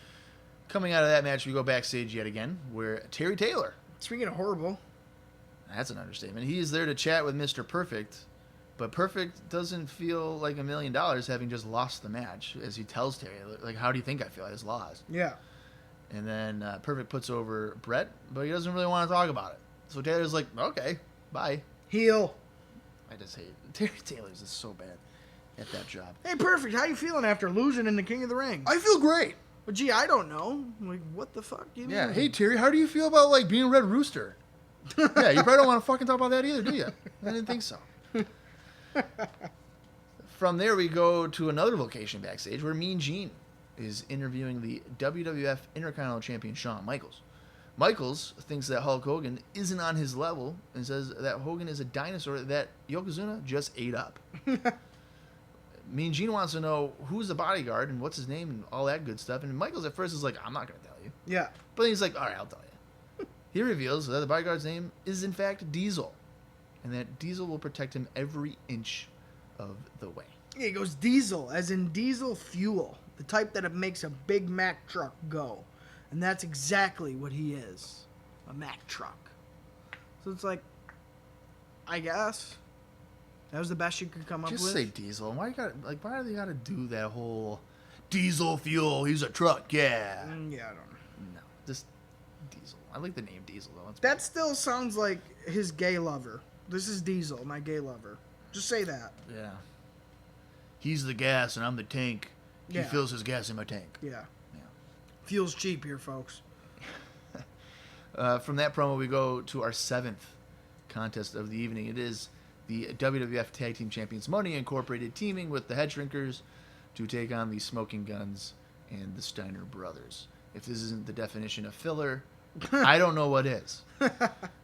Coming out of that match, we go backstage yet again, where Terry Taylor, Speaking of horrible, that's an understatement, he is there to chat with Mr. Perfect, but Perfect doesn't feel like $1 million having just lost the match, as he tells Terry, like, how do you think I feel? I just lost. yeah. And then Perfect puts over Brett, but he doesn't really want to talk about it. So Taylor's like, okay, bye. Heel. I just hate it. Terry Taylor's just so bad at that job. Hey, Perfect, how you feeling after losing in the King of the Ring? I feel great. Well, gee, I don't know. Like, what the fuck? You Yeah, mean? hey Terry, how do you feel about like being Red Rooster? Yeah, you probably don't want to fucking talk about that either, do you? I didn't think so. From there, we go to another location backstage where Mean Gene is interviewing the WWF Intercontinental Champion Shawn Michaels. Michaels thinks that Hulk Hogan isn't on his level and says that Hogan is a dinosaur that Yokozuna just ate up. Mean Gene wants to know who's the bodyguard and what's his name and all that good stuff. And Michaels at first is like, I'm not going to tell you. Yeah. But then he's like, all right, I'll tell you. He reveals that the bodyguard's name is in fact Diesel, and that Diesel will protect him every inch of the way. He goes diesel, as in diesel fuel, the type that it makes a Big Mac truck go. And that's exactly what he is, a Mac truck. So it's like, I guess that was the best you could come up Just with. say Diesel. Why do they gotta do that whole diesel fuel? He's a truck, yeah. Yeah, I don't know. No, just Diesel. I like the name Diesel though. That still sounds like his gay lover. This is Diesel, my gay lover. Just say that. Yeah. He's the gas and I'm the tank. He Yeah. fills his gas in my tank. Yeah. Yeah. Feels cheap here, folks. From that promo, we go to our 7th contest of the evening. It is the WWF Tag Team Champions Money Incorporated teaming with the Head Shrinkers to take on the Smoking Guns and the Steiner Brothers. If this isn't the definition of filler, I don't know what is.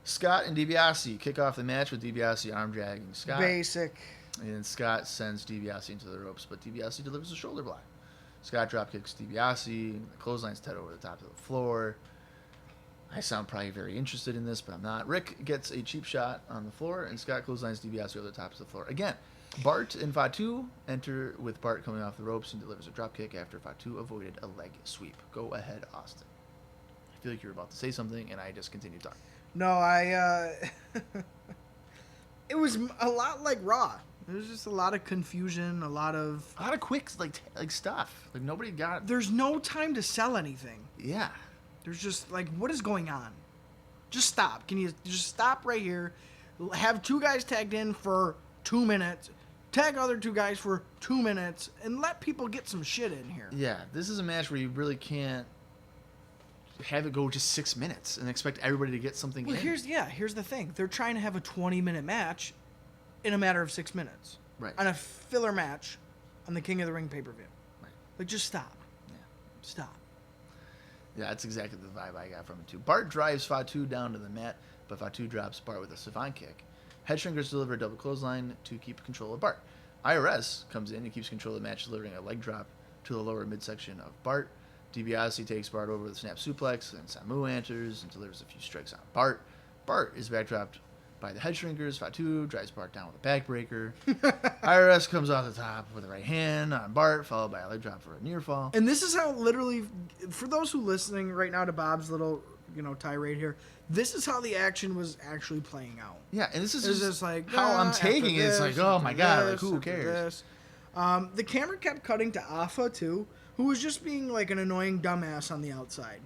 Scott and DiBiase kick off the match with DiBiase arm dragging Scott. Basic. And Scott sends DiBiase into the ropes, but DiBiase delivers a shoulder block. Scott drop kicks DiBiase. The clothesline's Ted over the top of the floor. I sound probably very interested in this, but I'm not. Rick gets a cheap shot on the floor, and Scott clotheslines DiBiase over the top of the floor. Again, Bart and Fatu enter with Bart coming off the ropes and delivers a drop kick after Fatu avoided a leg sweep. Go ahead, Austin. I feel like you're about to say something, and I just continue talking. No, it was a lot like Raw. There was just a lot of confusion, a lot of quick like stuff. Like nobody got. There's no time to sell anything. Yeah. There's just like, what is going on? Just stop. Can you just stop right here? Have two guys tagged in for 2 minutes. Tag other two guys for 2 minutes and let people get some shit in here. Yeah, this is a match where you really can't have it go just 6 minutes and expect everybody to get something Well, in. here's the thing. They're trying to have a 20-minute match in a matter of 6 minutes. Right. On a filler match on the King of the Ring pay-per-view. Right. Like, just stop. Yeah. Stop. Yeah, that's exactly the vibe I got from it too. Bart drives Fatu down to the mat, but Fatu drops Bart with a savant kick. Head Shrinkers deliver a double clothesline to keep control of Bart. IRS comes in and keeps control of the match, delivering a leg drop to the lower midsection of Bart. DiBiase takes Bart over with a snap suplex, and Samu enters and delivers a few strikes on Bart. Bart is backdropped by the Head Shrinkers. Fatu drives Bart down with a backbreaker. IRS comes off the top with a right hand on Bart, followed by a leg drop for a near fall. And this is how literally, for those who listening right now to Bob's little, tirade here, this is how the action was actually playing out. Yeah, and this is It's just just like how I'm after taking it. It's like, this, oh after my god, like this, who after cares? this. The camera kept cutting to Afa too, who was just being like an annoying dumbass on the outside.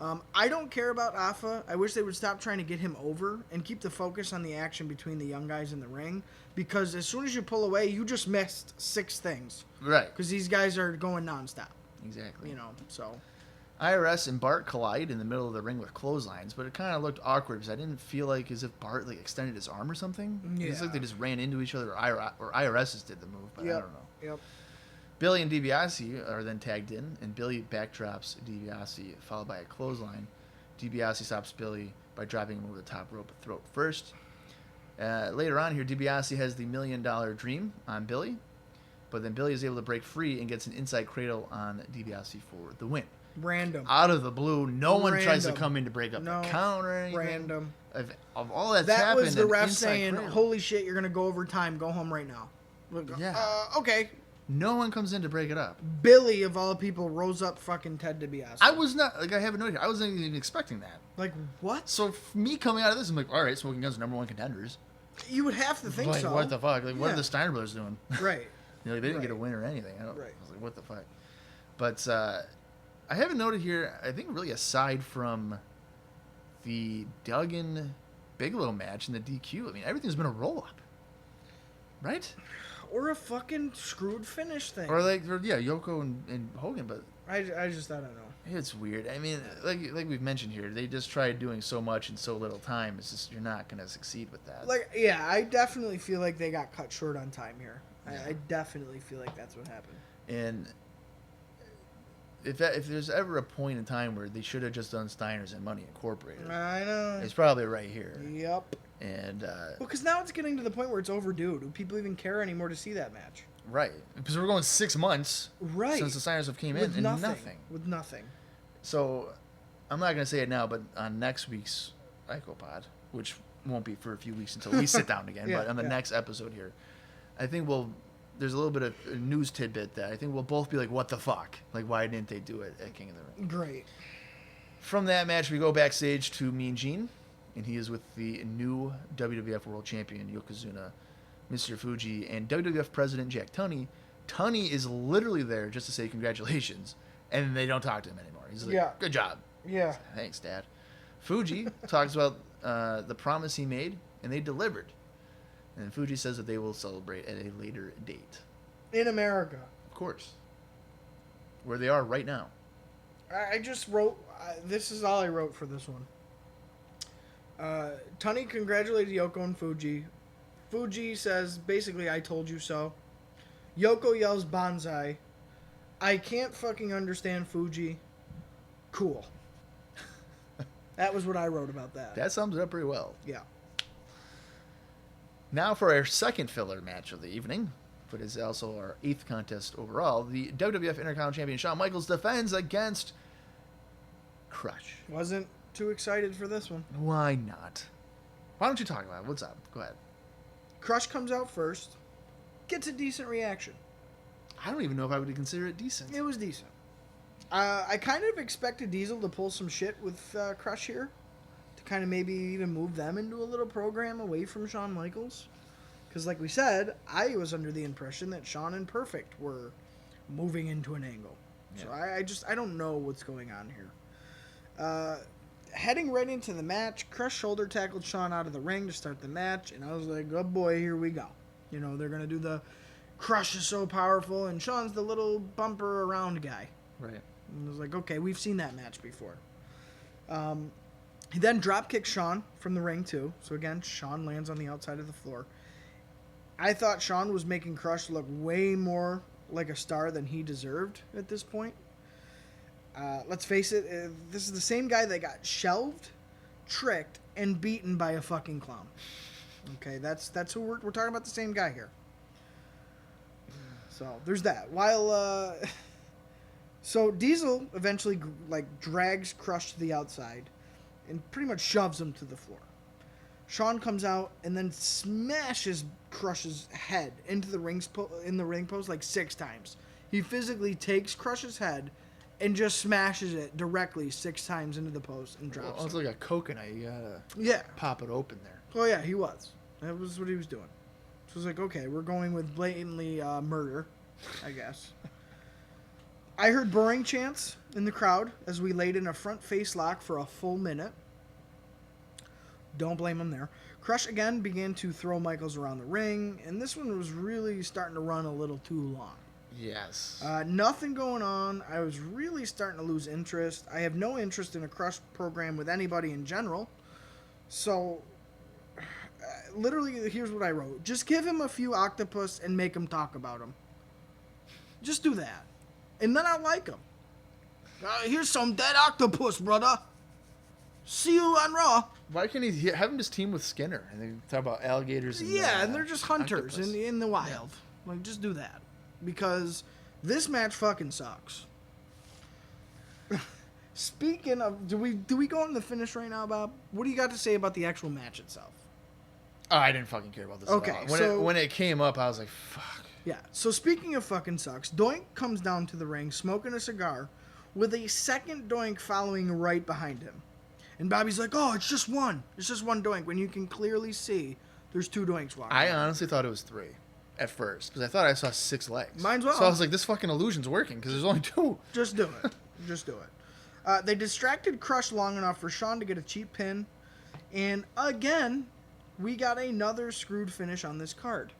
I don't care about Afa. I wish they would stop trying to get him over and keep the focus on the action between the young guys in the ring. Because as soon as you pull away, you just missed 6 things. Right. Because these guys are going nonstop. Exactly. You know, so. IRS and Bart collide in the middle of the ring with clotheslines, but it kind of looked awkward because I didn't feel like as if Bart like extended his arm or something. Yeah. It's like they just ran into each other, or IRS did the move, but I don't know. Yep. Billy and DiBiase are then tagged in, and Billy backdrops DiBiase, followed by a clothesline. DiBiase stops Billy by dropping him over the top rope throat first. Later on here, DiBiase has the $1 million dream on Billy, but then Billy is able to break free and gets an inside cradle on DiBiase for the win. Random. Out of the blue, no one tries to come in to break up the count or anything. Random. Of all that's that happened, was the ref inside saying, cradle. "Holy shit, you're gonna go over time. Go home right now." Yeah. Okay. No one comes in to break it up. Billy, of all people, rose up fucking Ted DiBiase. I was not, like, I have a note here. I wasn't even expecting that. Like, what? So, me coming out of this, I'm like, all right, Smoking Guns are number 1 contenders. You would have to think like, so. what the fuck? Like, what Yeah. are the Steiner brothers doing? Right. You know, like, they didn't get a Right. win or anything. I was Right. like, what the fuck? But I have a note here, I think really aside from the Duggan-Bigelow match and the DQ, I mean, everything's been a roll-up. Right? Or a fucking screwed finish thing. Or Yoko and Hogan, but I don't know. it's weird. I mean, like we've mentioned here, they just tried doing so much in so little time. It's just you're not gonna succeed with that. Like, yeah, I definitely feel like they got cut short on time here. Yeah. I definitely feel like that's what happened. And if there's ever a point in time where they should have just done Steiner's and Money Incorporated, I know. it's probably right here. Yep. And Well, because now it's getting to the point where it's overdue. Do people even care anymore to see that match? right, because we're going 6 months Right. since the Steiners have came With in and nothing. With nothing. So I'm not gonna say it now, but on next week's IcoPod, which won't be for a few weeks until we sit down again, but on the next episode here, I think there's a little bit of a news tidbit that I think we'll both be like, what the fuck? Like, why didn't they do it at King of the Ring? Great. From that match, we go backstage to Mean Gene, and he is with the new WWF World Champion, Yokozuna, Mr. Fuji, and WWF President Jack Tunney. Tunney is literally there just to say congratulations, and they don't talk to him anymore. He's like, good job. Yeah. Thanks, Dad. Fuji talks about the promise he made, and they delivered. And Fuji says that they will celebrate at a later date. In America. Of course. Where they are right now. I just wrote, this is all I wrote for this one. Tunney congratulated Yoko and Fuji. Fuji says, basically, I told you so. Yoko yells Banzai. I can't fucking understand Fuji. Cool. That was what I wrote about that. That sums it up pretty well. Yeah. Now for our second filler match of the evening, but is also our 8th contest overall. The WWF Intercontinental Champion Shawn Michaels defends against Crush. Wasn't too excited for this one. Why not? Why don't you talk about it? What's up? Go ahead. Crush comes out first. Gets a decent reaction. I don't even know if I would consider it decent. It was decent. I kind of expected Diesel to pull some shit with Crush here. To kind of maybe even move them into a little program away from Shawn Michaels. Because like we said, I was under the impression that Shawn and Perfect were moving into an angle. Yeah. So I don't know what's going on here. Heading right into the match, Crush shoulder tackled Shawn out of the ring to start the match. And I was like, oh boy, here we go. You know, they're going to do the Crush is so powerful. And Shawn's the little bumper around guy. Right. And I was like, okay, we've seen that match before. He then drop kicked Shawn from the ring too. So again, Shawn lands on the outside of the floor. I thought Shawn was making Crush look way more like a star than he deserved at this point. Let's face it, this is the same guy that got shelved, tricked, and beaten by a fucking clown. Okay, that's who we're talking about, the same guy here. So there's that. While so Diesel eventually drags Crush to the outside and pretty much shoves him to the floor. Shawn comes out and then smashes Crush's head into the ring post like 6 times. He physically takes Crush's head and just smashes it directly 6 times into the post and drops Well, it's it. like a coconut. You gotta pop it open there. Oh yeah, he was. That was what he was doing. So it was like, okay, we're going with blatantly murder, I guess. I heard boring chants in the crowd as we laid in a front face lock for a full minute. Don't blame him there. Crush again began to throw Michaels around the ring, and this one was really starting to run a little too long. Yes. Nothing going on. I was really starting to lose interest. I have no interest in a Crush program with anybody in general. So, literally, here's what I wrote. Just give him a few octopus and make him talk about him. Just do that. And then I'll like him. Here's some dead octopus, brother. See you on Raw. Why can't he have him just team with Skinner and they talk about alligators? And, and they're just hunters in the wild. Yeah. Like, just do that. Because this match fucking sucks. Speaking of, do we go on the finish right now, Bob? What do you got to say about the actual match itself? Oh, I didn't fucking care about this Okay, at all. so When it came up, I was like, fuck. Yeah, so speaking of fucking sucks, Doink comes down to the ring smoking a cigar with a second Doink following right behind him. And Bobby's like, oh, it's just one. It's just one Doink, when you can clearly see there's two Doinks walking. I honestly thought it was 3 at first because I thought I saw 6 legs. Mine's well. So I was like, this fucking illusion's working because there's only 2. Just do it. Just do it. They distracted Crush long enough for Shawn to get a cheap pin. And again, we got another screwed finish on this card.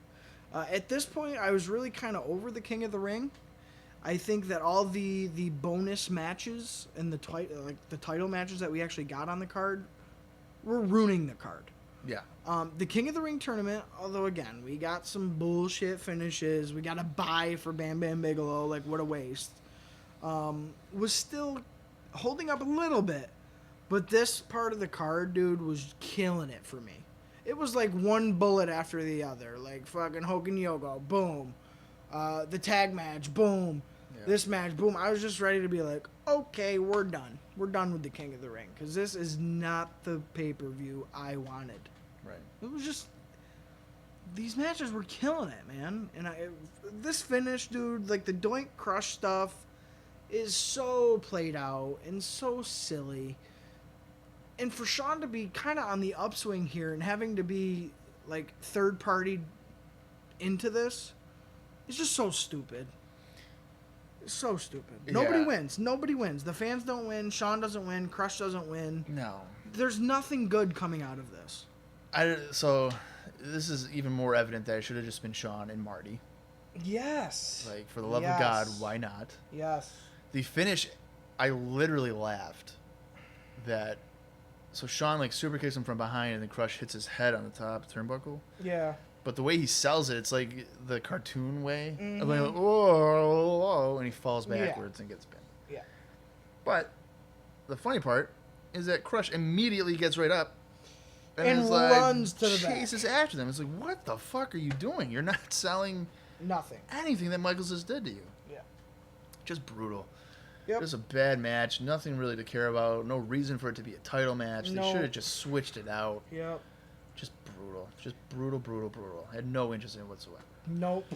At this point, I was really kind of over the King of the Ring. I think that all the bonus matches and the title matches that we actually got on the card were ruining the card. Yeah. The King of the Ring tournament, although again, we got some bullshit finishes. We got a bye for Bam Bam Bigelow, like what a waste. Was still holding up a little bit. But this part of the card, dude, was killing it for me. It was like one bullet after the other. Like fucking Hogan Yogo, boom. The tag match, boom. Yeah. This match, boom. I was just ready to be like, okay, we're done. We're done with the King of the Ring. Because this is not the pay-per-view I wanted. Right. It was just... These matches were killing it, man. And this finish, dude, like the Doink Crush stuff is so played out and so silly. And for Shawn to be kind of on the upswing here and having to be, like, third-party into this is just so stupid. It's so stupid. Yeah. Nobody wins. Nobody wins. The fans don't win. Shawn doesn't win. Crush doesn't win. No. There's nothing good coming out of this. So, this is even more evident that it should have just been Shawn and Marty. Yes. Like, for the love of God, why not? Yes. The finish, I literally laughed that... So Shawn like super kicks him from behind, and then Crush hits his head on the top turnbuckle. Yeah. But the way he sells it, it's like the cartoon way. Mm-hmm. Like, whoa, and he falls backwards and gets pinned. Yeah. But the funny part is that Crush immediately gets right up and runs to the back. Chases after them. It's like, what the fuck are you doing? You're not selling anything that Michaels just did to you. Yeah. Just brutal. Yep. Just a bad match. Nothing really to care about. No reason for it to be a title match. They should have just switched it out. Yep. Just brutal. Just brutal. I had no interest in it whatsoever. Nope.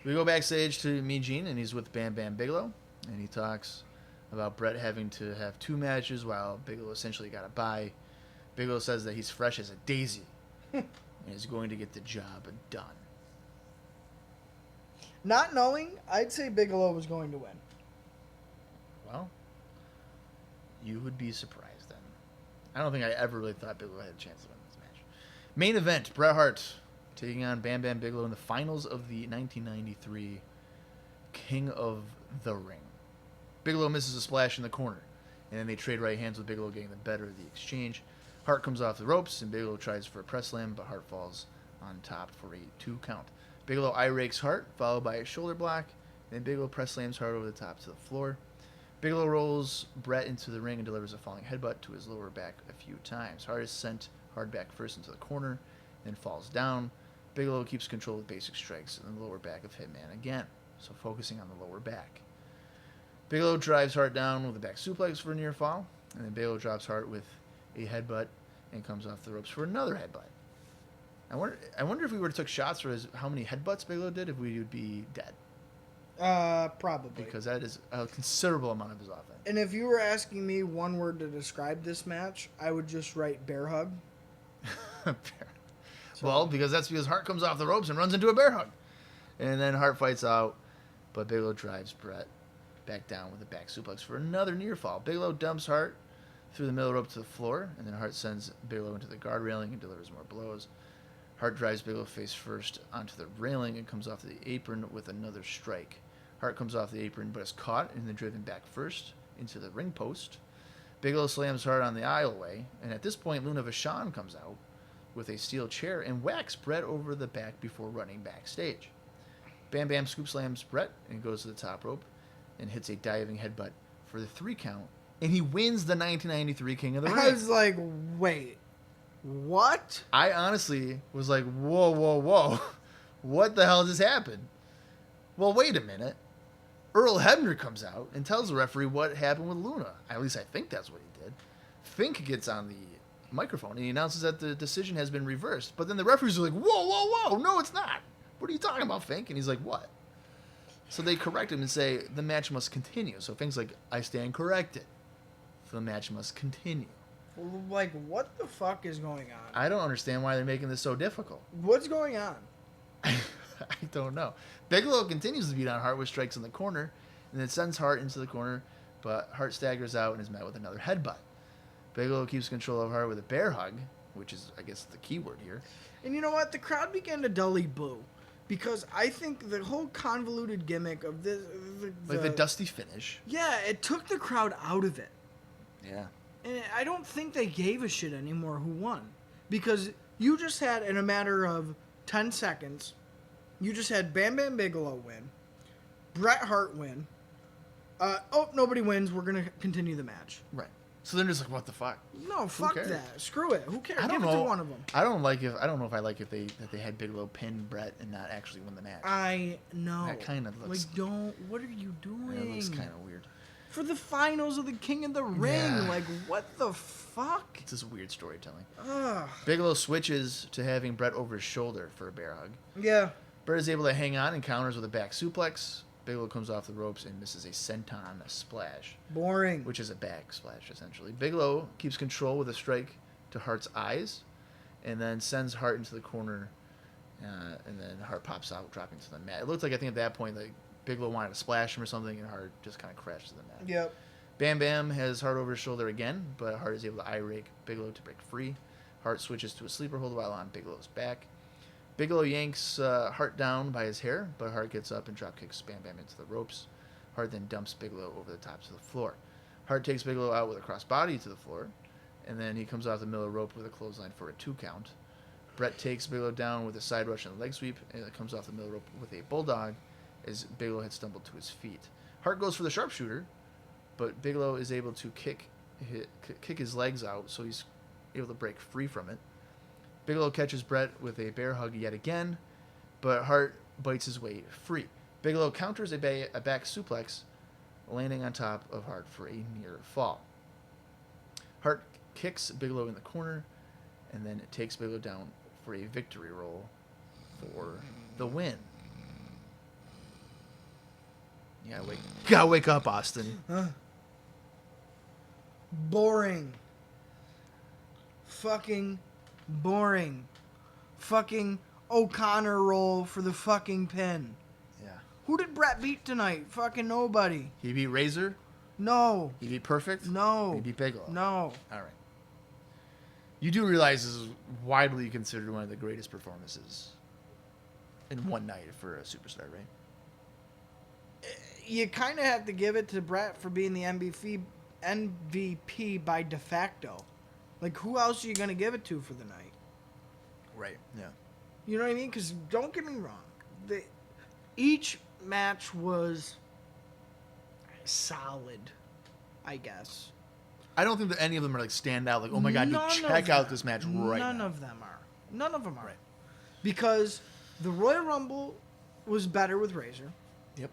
We go backstage to Mean Gene, and he's with Bam Bam Bigelow. And he talks about Brett having to have 2 matches while Bigelow essentially got a bye. Bigelow says that he's fresh as a daisy. And is going to get the job done. Not knowing, I'd say Bigelow was going to win. Well, you would be surprised then. I don't think I ever really thought Bigelow had a chance to win this match. Main event, Bret Hart taking on Bam Bam Bigelow in the finals of the 1993 King of the Ring. Bigelow misses a splash in the corner, and then they trade right hands with Bigelow getting the better of the exchange. Hart comes off the ropes, and Bigelow tries for a press slam, but Hart falls on top for a 2 count. Bigelow eye rakes Hart, followed by a shoulder block, then Bigelow press slams Hart over the top to the floor. Bigelow rolls Brett into the ring and delivers a falling headbutt to his lower back a few times. Hart is sent hard back first into the corner, then falls down. Bigelow keeps control with basic strikes in the lower back of Hitman again, so focusing on the lower back. Bigelow drives Hart down with a back suplex for a near fall, and then Bigelow drops Hart with a headbutt and comes off the ropes for another headbutt. I wonder if we were to took shots for how many headbutts Bigelow did, if we would be dead. Probably. Because that is a considerable amount of his offense. And if you were asking me one word to describe this match, I would just write bear hug. Well, because Hart comes off the ropes and runs into a bear hug. And then Hart fights out, but Bigelow drives Brett back down with a back suplex for another near fall. Bigelow dumps Hart through the middle rope to the floor, and then Hart sends Bigelow into the guard railing and delivers more blows. Hart drives Bigelow face first onto the railing and comes off the apron with another strike. Hart comes off the apron but is caught and then driven back first into the ring post. Bigelow slams Hart on the aisleway, and at this point Luna Vachon comes out with a steel chair and whacks Brett over the back before running backstage. Bam Bam scoop slams Brett and goes to the top rope and hits a diving headbutt for the 3 count, and he wins the 1993 King of the Ring. I was like, wait, what? I honestly was like, whoa, whoa, whoa. What the hell just happened? Well, wait a minute. Earl Hebner comes out and tells the referee what happened with Luna. At least I think that's what he did. Fink gets on the microphone and he announces that the decision has been reversed. But then the referees are like, whoa, whoa, whoa, no, it's not. What are you talking about, Fink? And he's like, what? So they correct him and say, the match must continue. So Fink's like, I stand corrected. The match must continue. Like, what the fuck is going on? I don't understand why they're making this so difficult. What's going on? I don't know. Bigelow continues to beat on Hart with strikes in the corner, and then sends Hart into the corner, but Hart staggers out and is met with another headbutt. Bigelow keeps control of Hart with a bear hug, which is, I guess, the key word here. And you know what? The crowd began to dully boo. Because I think the whole convoluted gimmick of this... The dusty finish. Yeah, it took the crowd out of it. Yeah. And I don't think they gave a shit anymore who won. Because you just had, in a matter of 10 seconds, you just had Bam Bam Bigelow win, Bret Hart win, nobody wins, we're going to continue the match. Right. So they're just like, what the fuck? No, fuck that. Screw it. Who cares? I don't Give know. it to one of them. I don't know if I like if they had Bigelow pin Bret and not actually win the match. I know. That kind of looks... Like, what are you doing? It looks kind of weird. For the finals of the King of the Ring. Yeah. Like, what the fuck? It's just weird storytelling. Ugh. Bigelow switches to having Bret over his shoulder for a bear hug. Yeah. Bret is able to hang on and counters with a back suplex. Bigelow comes off the ropes and misses a senton splash, Boring. which is a back splash, essentially. Bigelow keeps control with a strike to Hart's eyes and then sends Hart into the corner, and then Hart pops out, dropping to the mat. It looked like, I think at that point, like Bigelow wanted to splash him or something, and Hart just kind of crashed to the mat. Yep. Bam Bam has Hart over his shoulder again, but Hart is able to eye rake Bigelow to break free. Hart switches to a sleeper hold while on Bigelow's back. Bigelow yanks Hart down by his hair, but Hart gets up and drop kicks Bam Bam into the ropes. Hart then dumps Bigelow over the top to the floor. Hart takes Bigelow out with a crossbody to the floor, and then he comes off the middle rope with a clothesline for a 2 count. Bret takes Bigelow down with a side rush and a leg sweep, and it comes off the middle rope with a bulldog as Bigelow had stumbled to his feet. Hart goes for the sharpshooter, but Bigelow is able to kick his legs out, so he's able to break free from it. Bigelow catches Bret with a bear hug yet again, but Hart bites his way free. Bigelow counters a back suplex, landing on top of Hart for a near fall. Hart kicks Bigelow in the corner, and then it takes Bigelow down for a victory roll for the win. You gotta wake up, Austin. Boring. Fucking boring. Fucking O'Connor roll for the fucking pin. Yeah. Who did Bret beat tonight? Fucking nobody. He beat Razor? No. He beat Perfect? No. He beat Bigelow? No. All right. You do realize this is widely considered one of the greatest performances in one night for a superstar, right? You kind of have to give it to Bret for being the MVP by de facto. Like, who else are you going to give it to for the night? Right, yeah. You know what I mean? Because don't get me wrong. Each match was solid, I guess. I don't think that any of them are like stand out. Like, oh my God, dude, check out this match right now. None of them are. None of them are. Right. Because the Royal Rumble was better with Razor. Yep.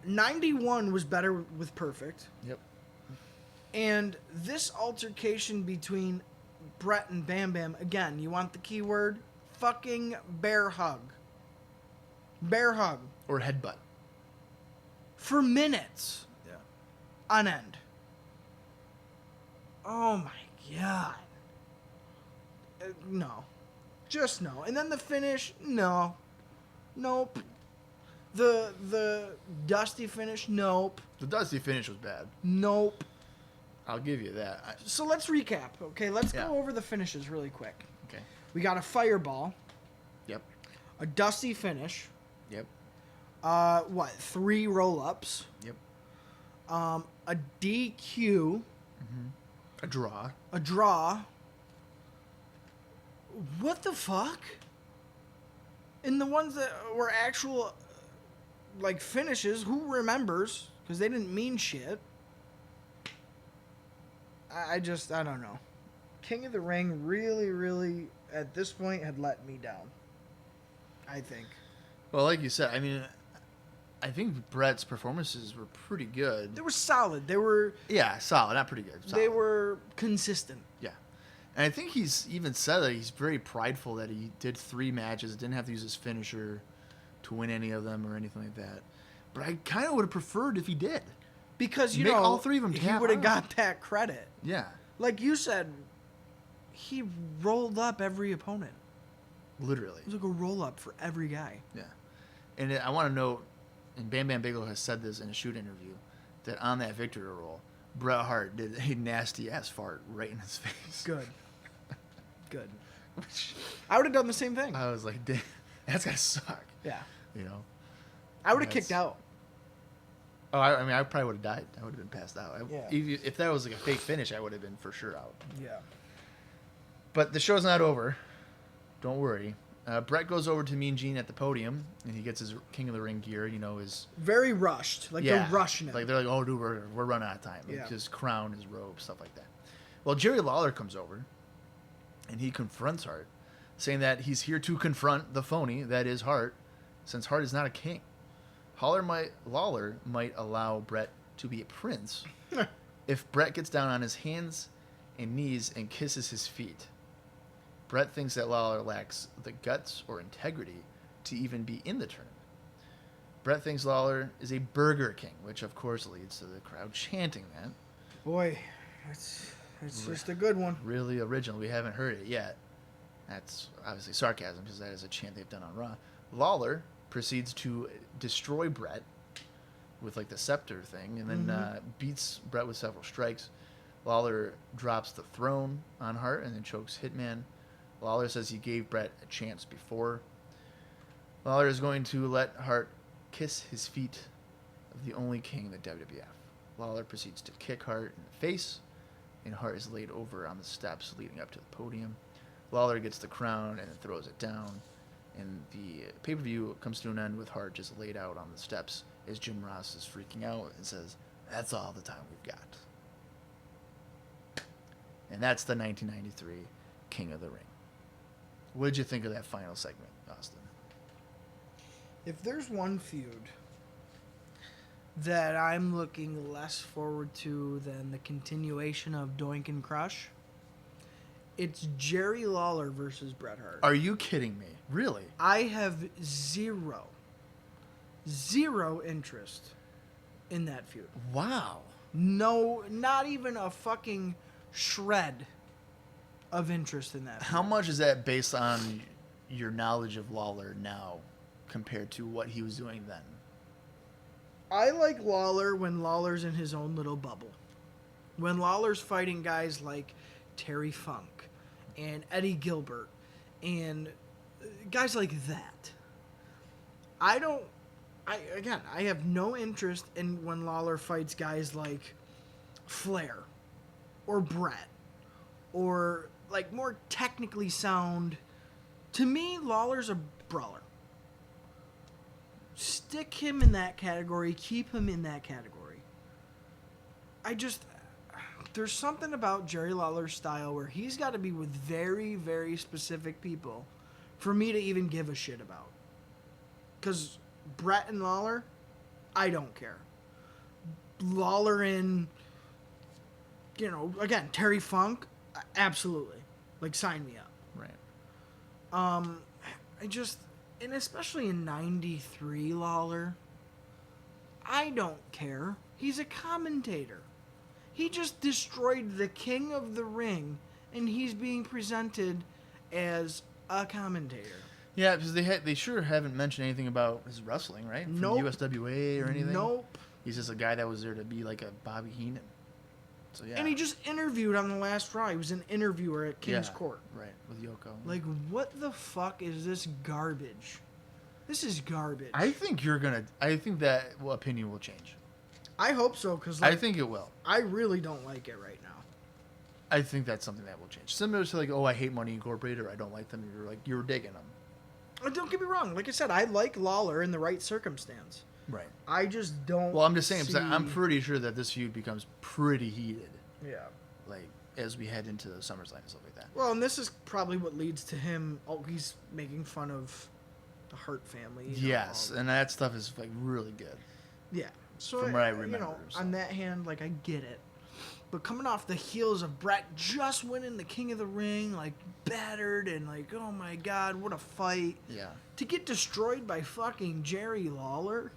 91 was better with Perfect. Yep. And this altercation between Bret and Bam Bam, again, you want the keyword? Fucking bear hug. Bear hug. Or headbutt. For minutes. Yeah. On end. Oh my God. No. Just no. And then the finish, no. Nope. The dusty finish, nope. The dusty finish was bad. Nope. I'll give you that. So let's recap. Okay, let's go over the finishes really quick. Okay. We got a fireball. Yep. A dusty finish. Yep. 3 roll-ups. Yep. A DQ. A draw. A draw. What the fuck? And the ones that were actual, like, finishes, who remembers? Because they didn't mean shit. I don't know. King of the Ring really, at this point, had let me down. I think. Well, like you said, I mean, I think Brett's performances were pretty good. They were solid. They were... Yeah, solid. Not pretty good. Solid. They were consistent. Yeah. And I think he's even said that he's very prideful that he did 3 matches, didn't have to use his finisher to win any of them or anything like that. But I kind of would have preferred if he did. Because, you Make know, all 3 of them he tap would have out. got that credit. Yeah. Like you said, he rolled up every opponent. Literally. It was like a roll-up for every guy. Yeah. And I want to note, and Bam Bam Bigelow has said this in a shoot interview, that on that victory roll, Bret Hart did a nasty-ass fart right in his face. Good. Good. I would have done the same thing. I was like, damn, that's got to suck. Yeah. You know? I would have kicked out. Oh, I mean, I probably would have died. I would have been passed out. Yeah. If that was like a fake finish, I would have been for sure out. Yeah. But the show's not over. Don't worry. Brett goes over to Mean Gene at the podium, and he gets his King of the Ring gear. You know, his Very rushed. Like, they're rushing it. Like, they're like, oh, dude, we're running out of time. Like, Yeah. his crown, his robe, stuff like that. Well, Jerry Lawler comes over, and he confronts Hart, saying that he's here to confront the phony that is Hart, since Hart is not a king. Lawler might allow Brett to be a prince if Brett gets down on his hands and knees and kisses his feet. Brett thinks that Lawler lacks the guts or integrity to even be in the tournament. Brett thinks Lawler is a Burger King, which of course leads to the crowd chanting that. Boy, it's just a good one. Really original. We haven't heard it yet. That's obviously sarcasm because that is a chant they've done on Raw. Lawler proceeds to destroy Brett with like the scepter thing and then beats Brett with several strikes. Lawler drops the throne on Hart and then chokes Hitman. Lawler says he gave Brett a chance before. Lawler is going to let Hart kiss his feet of the only king in the WWF. Lawler proceeds to kick Hart in the face, and Hart is laid over on the steps leading up to the podium. Lawler gets the crown and then throws it down, and the pay-per-view comes to an end with Hart just laid out on the steps as Jim Ross is freaking out and says, "That's all the time we've got." And that's the 1993 King of the Ring. What did you think of that final segment, Austin? If there's one feud that I'm looking less forward to than the continuation of Doink and Crush, it's Jerry Lawler versus Bret Hart. Are you kidding me? Really? I have zero interest in that feud. Wow. No, not even a fucking shred of interest in that. How much is that based on your knowledge of Lawler now compared to what he was doing then? I like Lawler when Lawler's in his own little bubble. When Lawler's fighting guys like Terry Funk and Eddie Gilbert and guys like that. I have no interest in when Lawler fights guys like Flair or Brett or like more technically sound. To me, Lawler's a brawler. Stick him in that category. Keep him in that category. There's something about Jerry Lawler's style where he's got to be with very, very specific people for me to even give a shit about. Because Brett and Lawler, I don't care. Lawler and, again, Terry Funk, absolutely. Like, sign me up. Right. And especially in 93 Lawler, I don't care. He's a commentator. He just destroyed the King of the Ring, and he's being presented as a commentator. Yeah, because they sure haven't mentioned anything about his wrestling, right? From Nope. USWA or anything. Nope. He's just a guy that was there to be like a Bobby Heenan. So yeah. And he just interviewed on the last Raw. He was an interviewer at King's Court. Right, with Yoko. Like, what the fuck is this garbage? This is garbage. I think that opinion will change. I hope so, because I think it will. I really don't like it right now. I think that's something that will change. Similar to like, oh, I hate Money Incorporated, or I don't like them. You're digging them. Don't get me wrong. Like I said, I like Lawler in the right circumstance. Right. I just don't. Well, I'm just saying, I'm pretty sure that this feud becomes pretty heated. Yeah. Like, as we head into the SummerSlam and stuff like that. Well, and this is probably what leads to him. Oh, he's making fun of the Hart family. Yes, and that stuff is like really good. Yeah. So from what I remember. On that hand, like, I get it. But coming off the heels of Brett just winning the King of the Ring, like, battered and like, oh my God, what a fight. Yeah. To get destroyed by fucking Jerry Lawler,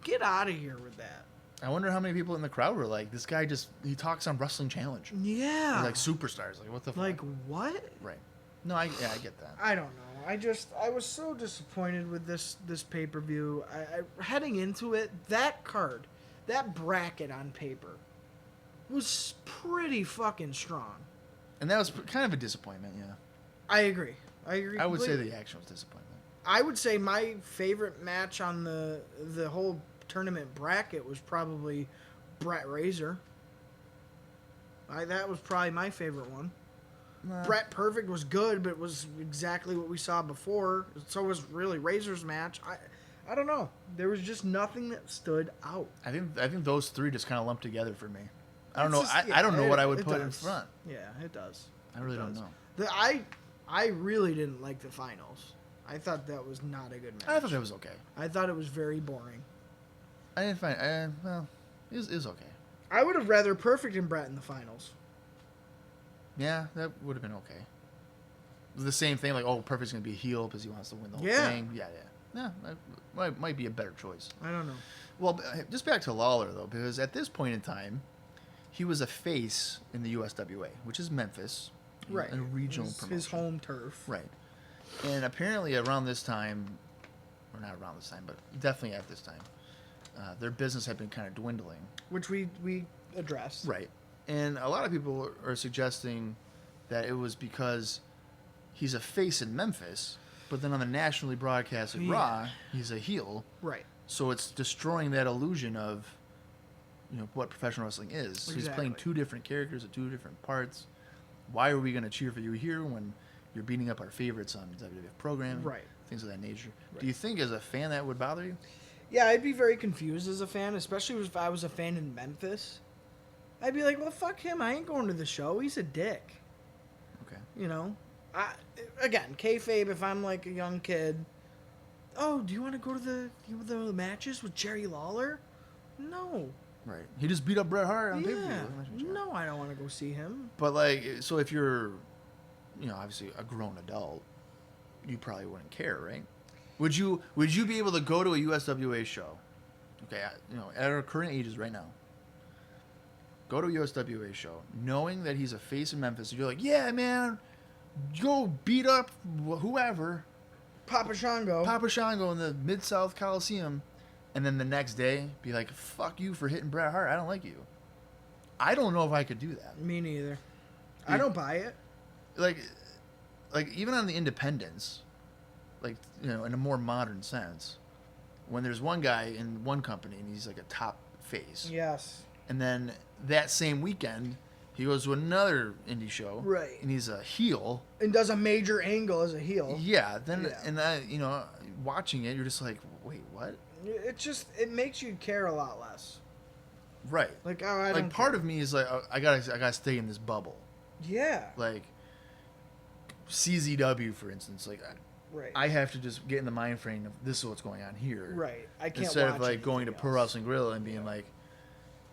get out of here with that. I wonder how many people in the crowd were like, this guy he talks on Wrestling Challenge. Yeah. They're like superstars. Like, what the fuck? Like, what? Right. No, I get that. I don't know. I was so disappointed with this pay-per-view. I heading into it, that card, that bracket on paper was pretty fucking strong. And that was kind of a disappointment, yeah. I agree. I would say the action was disappointment. I would say my favorite match on the whole tournament bracket was probably Brett Razor. That was probably my favorite one. Brett Perfect was good, but it was exactly what we saw before. So was really Razor's match. I don't know. There was just nothing that stood out. I think those three just kind of lumped together for me. I don't know. I don't know what I would put in front. Yeah, it does. I really don't know. I really didn't like the finals. I thought that was not a good match. I thought that was okay. I thought it was very boring. I didn't find. Well, it was okay. I would have rather Perfect and Brett in the finals. Yeah, that would have been okay. The same thing, like, oh, Perfect's gonna be a heel because he wants to win the whole thing. Yeah. That might be a better choice. I don't know. Well, just back to Lawler though, because at this point in time, he was a face in the USWA, which is Memphis, right? A regional promotion. His home turf, right? And apparently, around this time, or not around this time, but definitely at this time, their business had been kind of dwindling, which we addressed, right? And a lot of people are suggesting that it was because he's a face in Memphis, but then on the nationally broadcasted Raw, he's a heel. Right. So it's destroying that illusion of, what professional wrestling is. Exactly. So he's playing two different characters at two different parts. Why are we going to cheer for you here when you're beating up our favorites on WWF programming? Right. Things of that nature. Right. Do you think as a fan that would bother you? Yeah, I'd be very confused as a fan, especially if I was a fan in Memphis. I'd be like, well, fuck him. I ain't going to the show. He's a dick. Okay. Again, kayfabe, if I'm like a young kid, oh, do you want to go to the matches with Jerry Lawler? No. Right. He just beat up Bret Hart on pay-per-view. No, I don't want to go see him. But, like, so if you're, obviously a grown adult, you probably wouldn't care, right? Would you be able to go to a USWA show? Okay, at our current ages right now, go to a USWA show, knowing that he's a face in Memphis, and you're like, yeah, man, go beat up whoever. Papa Shango in the Mid-South Coliseum, and then the next day be like, fuck you for hitting Bret Hart. I don't like you. I don't know if I could do that. Me neither. I don't buy it. Like even on the independents, like, in a more modern sense, when there's one guy in one company and he's like a top face. Yes. And then that same weekend, he goes to another indie show. Right. And he's a heel. And does a major angle as a heel. Yeah. And watching it, you're just like, wait, what? It makes you care a lot less. Right. Like, oh, I don't like part of me is like, I gotta stay in this bubble. Yeah. Like CZW, for instance, like right. I have to just get in the mind frame of this is what's going on here. Right. I can't instead watch of like going to Pro else. Wrestling Guerrilla and being like,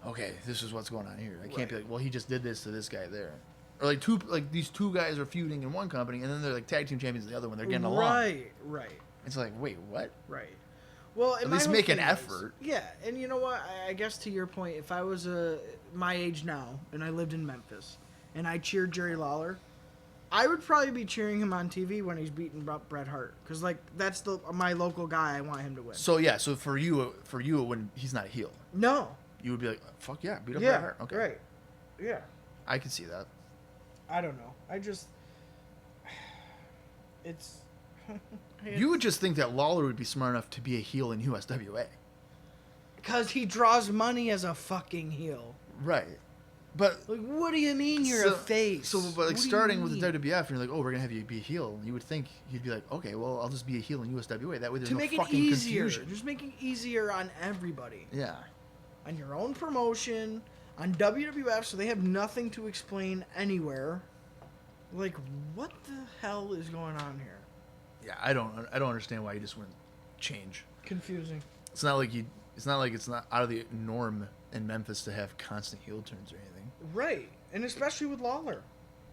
okay, this is what's going on here. I can't be like, well, he just did this to this guy there. Or like these two guys are feuding in one company and then they're like tag team champions in the other one. They're getting along. Right. It's like, wait, what? Right. Well, at least make an effort. Yeah, and you know what? I guess to your point, if I was my age now and I lived in Memphis and I cheered Jerry Lawler, I would probably be cheering him on TV when he's beating up Bret Hart, because like that's my local guy. I want him to win. So yeah, so for you when he's not a heel, No. you would be like, fuck yeah, beat up Yeah. Bret Hart. Okay, Right. Yeah. I can see that. I don't know. It's. You would just think that Lawler would be smart enough to be a heel in USWA. Because he draws money as a fucking heel. Right. But Like, what do you mean you're a face? So, but like starting with the WWF, and you're like, oh, we're gonna have you be a heel. And you would think you'd be like, okay, well, I'll just be a heel in USWA. That way, there's to no make it fucking easier. confusion. Just make it easier on everybody. Yeah. On your own promotion, on WWF, so they have nothing to explain anywhere. Like, what the hell is going on here? Yeah, I don't understand why you just wouldn't change. Confusing. It's not like it's not out of the norm in Memphis to have constant heel turns or anything. Right. And especially with Lawler.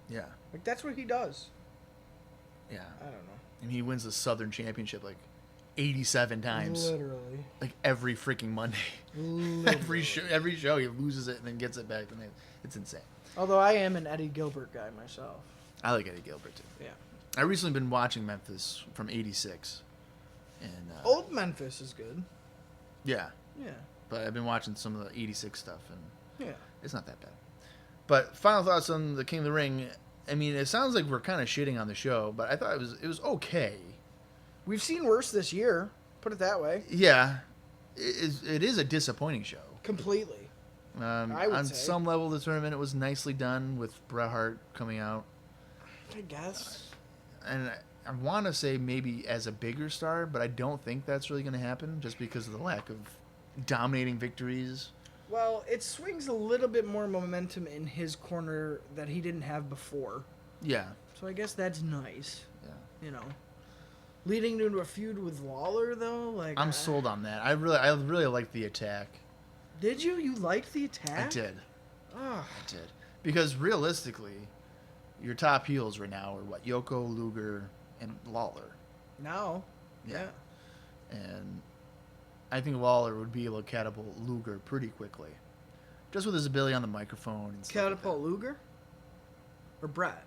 Yeah. Like, that's what he does. Yeah. I don't know. And he wins the Southern Championship like 87 times. Literally. Like every freaking Monday. Literally. every show he loses it and then gets it back. And it's insane. Although I am an Eddie Gilbert guy myself. I like Eddie Gilbert too. Yeah. I recently been watching Memphis from '86, and Old Memphis is good. yeah, Yeah. but I've been watching some of the '86 stuff, and Yeah. it's not that bad. But final thoughts on the King of the Ring. I mean, it sounds like we're kind of shitting on the show, but I thought it was okay. We've seen worse this year. Put it that way. Yeah, it is a disappointing show. Completely. I would on say. some level, the tournament was nicely done with Bret Hart coming out. I guess. And I want to say maybe as a bigger star, but I don't think that's really going to happen just because of the lack of dominating victories. Well, it swings a little bit more momentum in his corner that he didn't have before. Yeah. So I guess that's nice. Yeah. You know. Leading into a feud with Lawler, though, like I'm sold on that. I really like the attack. Did you? You liked the attack? I did. Oh. I did. Because realistically, your top heels right now are what? Yoko, Luger, and Lawler. Now. Yeah. And I think Lawler would be able to catapult Luger pretty quickly. Just with his ability on the microphone and stuff. Catapult Luger? Or Brett?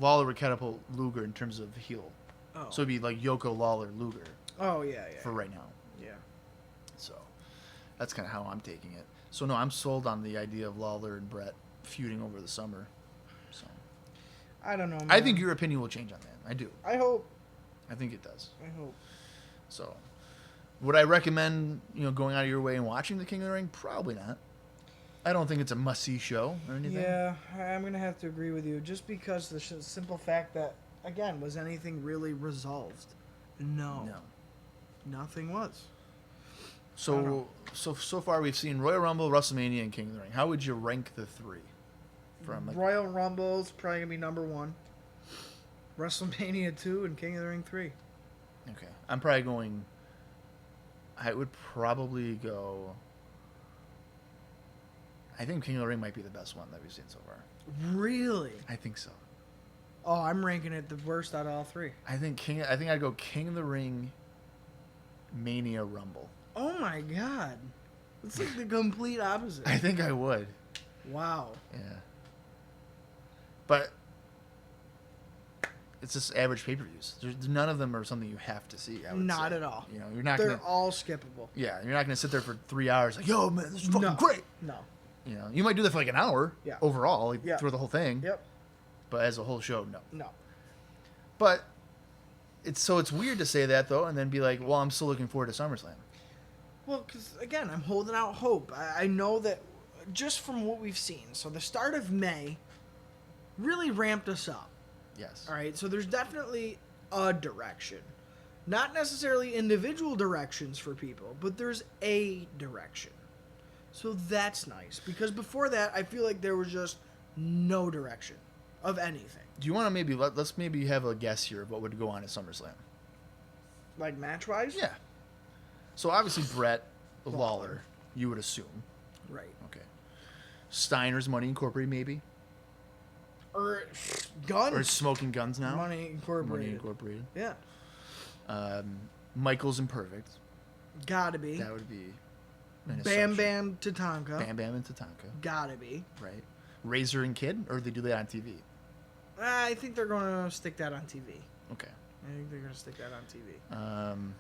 Lawler would catapult Luger in terms of heel. Oh. So it'd be like Yoko, Lawler, Luger Oh, yeah. for right now. Yeah. So that's kind of how I'm taking it. So no, I'm sold on the idea of Lawler and Brett feuding over the summer. So I don't know, man. I think your opinion will change on that. I do. I hope. I think it does. I hope. So would I recommend, going out of your way and watching The King of the Ring? Probably not. I don't think it's a must-see show or anything. Yeah, I'm going to have to agree with you. Just because the simple fact that, again, was anything really resolved? No. Nothing was. So far we've seen Royal Rumble, WrestleMania, and King of the Ring. How would you rank the three? From Royal Rumble's probably going to be number 1. WrestleMania 2 and King of the Ring 3. Okay. I'm probably going... I would probably go... I think King of the Ring might be the best one that we've seen so far. Really? I think so. Oh, I'm ranking it the worst out of all 3. I think I'd go King of the Ring, Mania, Rumble. Oh my god. It's like the complete opposite. I think I would. Wow. Yeah. But it's just average pay-per-views. None of them are something you have to see. I would Not say. at all. You're not. They're all skippable. Yeah, you're not gonna sit there for 3 hours like, yo, man, this is fucking No. great. No. You might do that for like an hour. Yeah. Overall, like Yeah. through the whole thing. Yep. But as a whole show, no. No. But it's weird to say that though, and then be like, well, I'm still looking forward to SummerSlam. Well, because, again, I'm holding out hope. I know that just from what we've seen, so the start of May really ramped us up. Yes. All right, so there's definitely a direction. Not necessarily individual directions for people, but there's a direction. So that's nice, because before that, I feel like there was just no direction of anything. Do you want to maybe let's maybe have a guess here of what would go on at SummerSlam? Like match-wise? Yeah. So obviously Brett Lawler, you would assume. Right. Okay. Steiner's Money Incorporated, maybe. Or Guns. Or Smoking Guns now. Money Incorporated. Money Incorporated. Yeah. Michaels Imperfect. Gotta be. That would be. An Bam assumption. Bam Tatanka. Bam Bam and Tatanka. Gotta be. Right. Razor and Kid, or they do that on TV. I think they're going to stick that on TV. Okay. I think they're going to stick that on TV.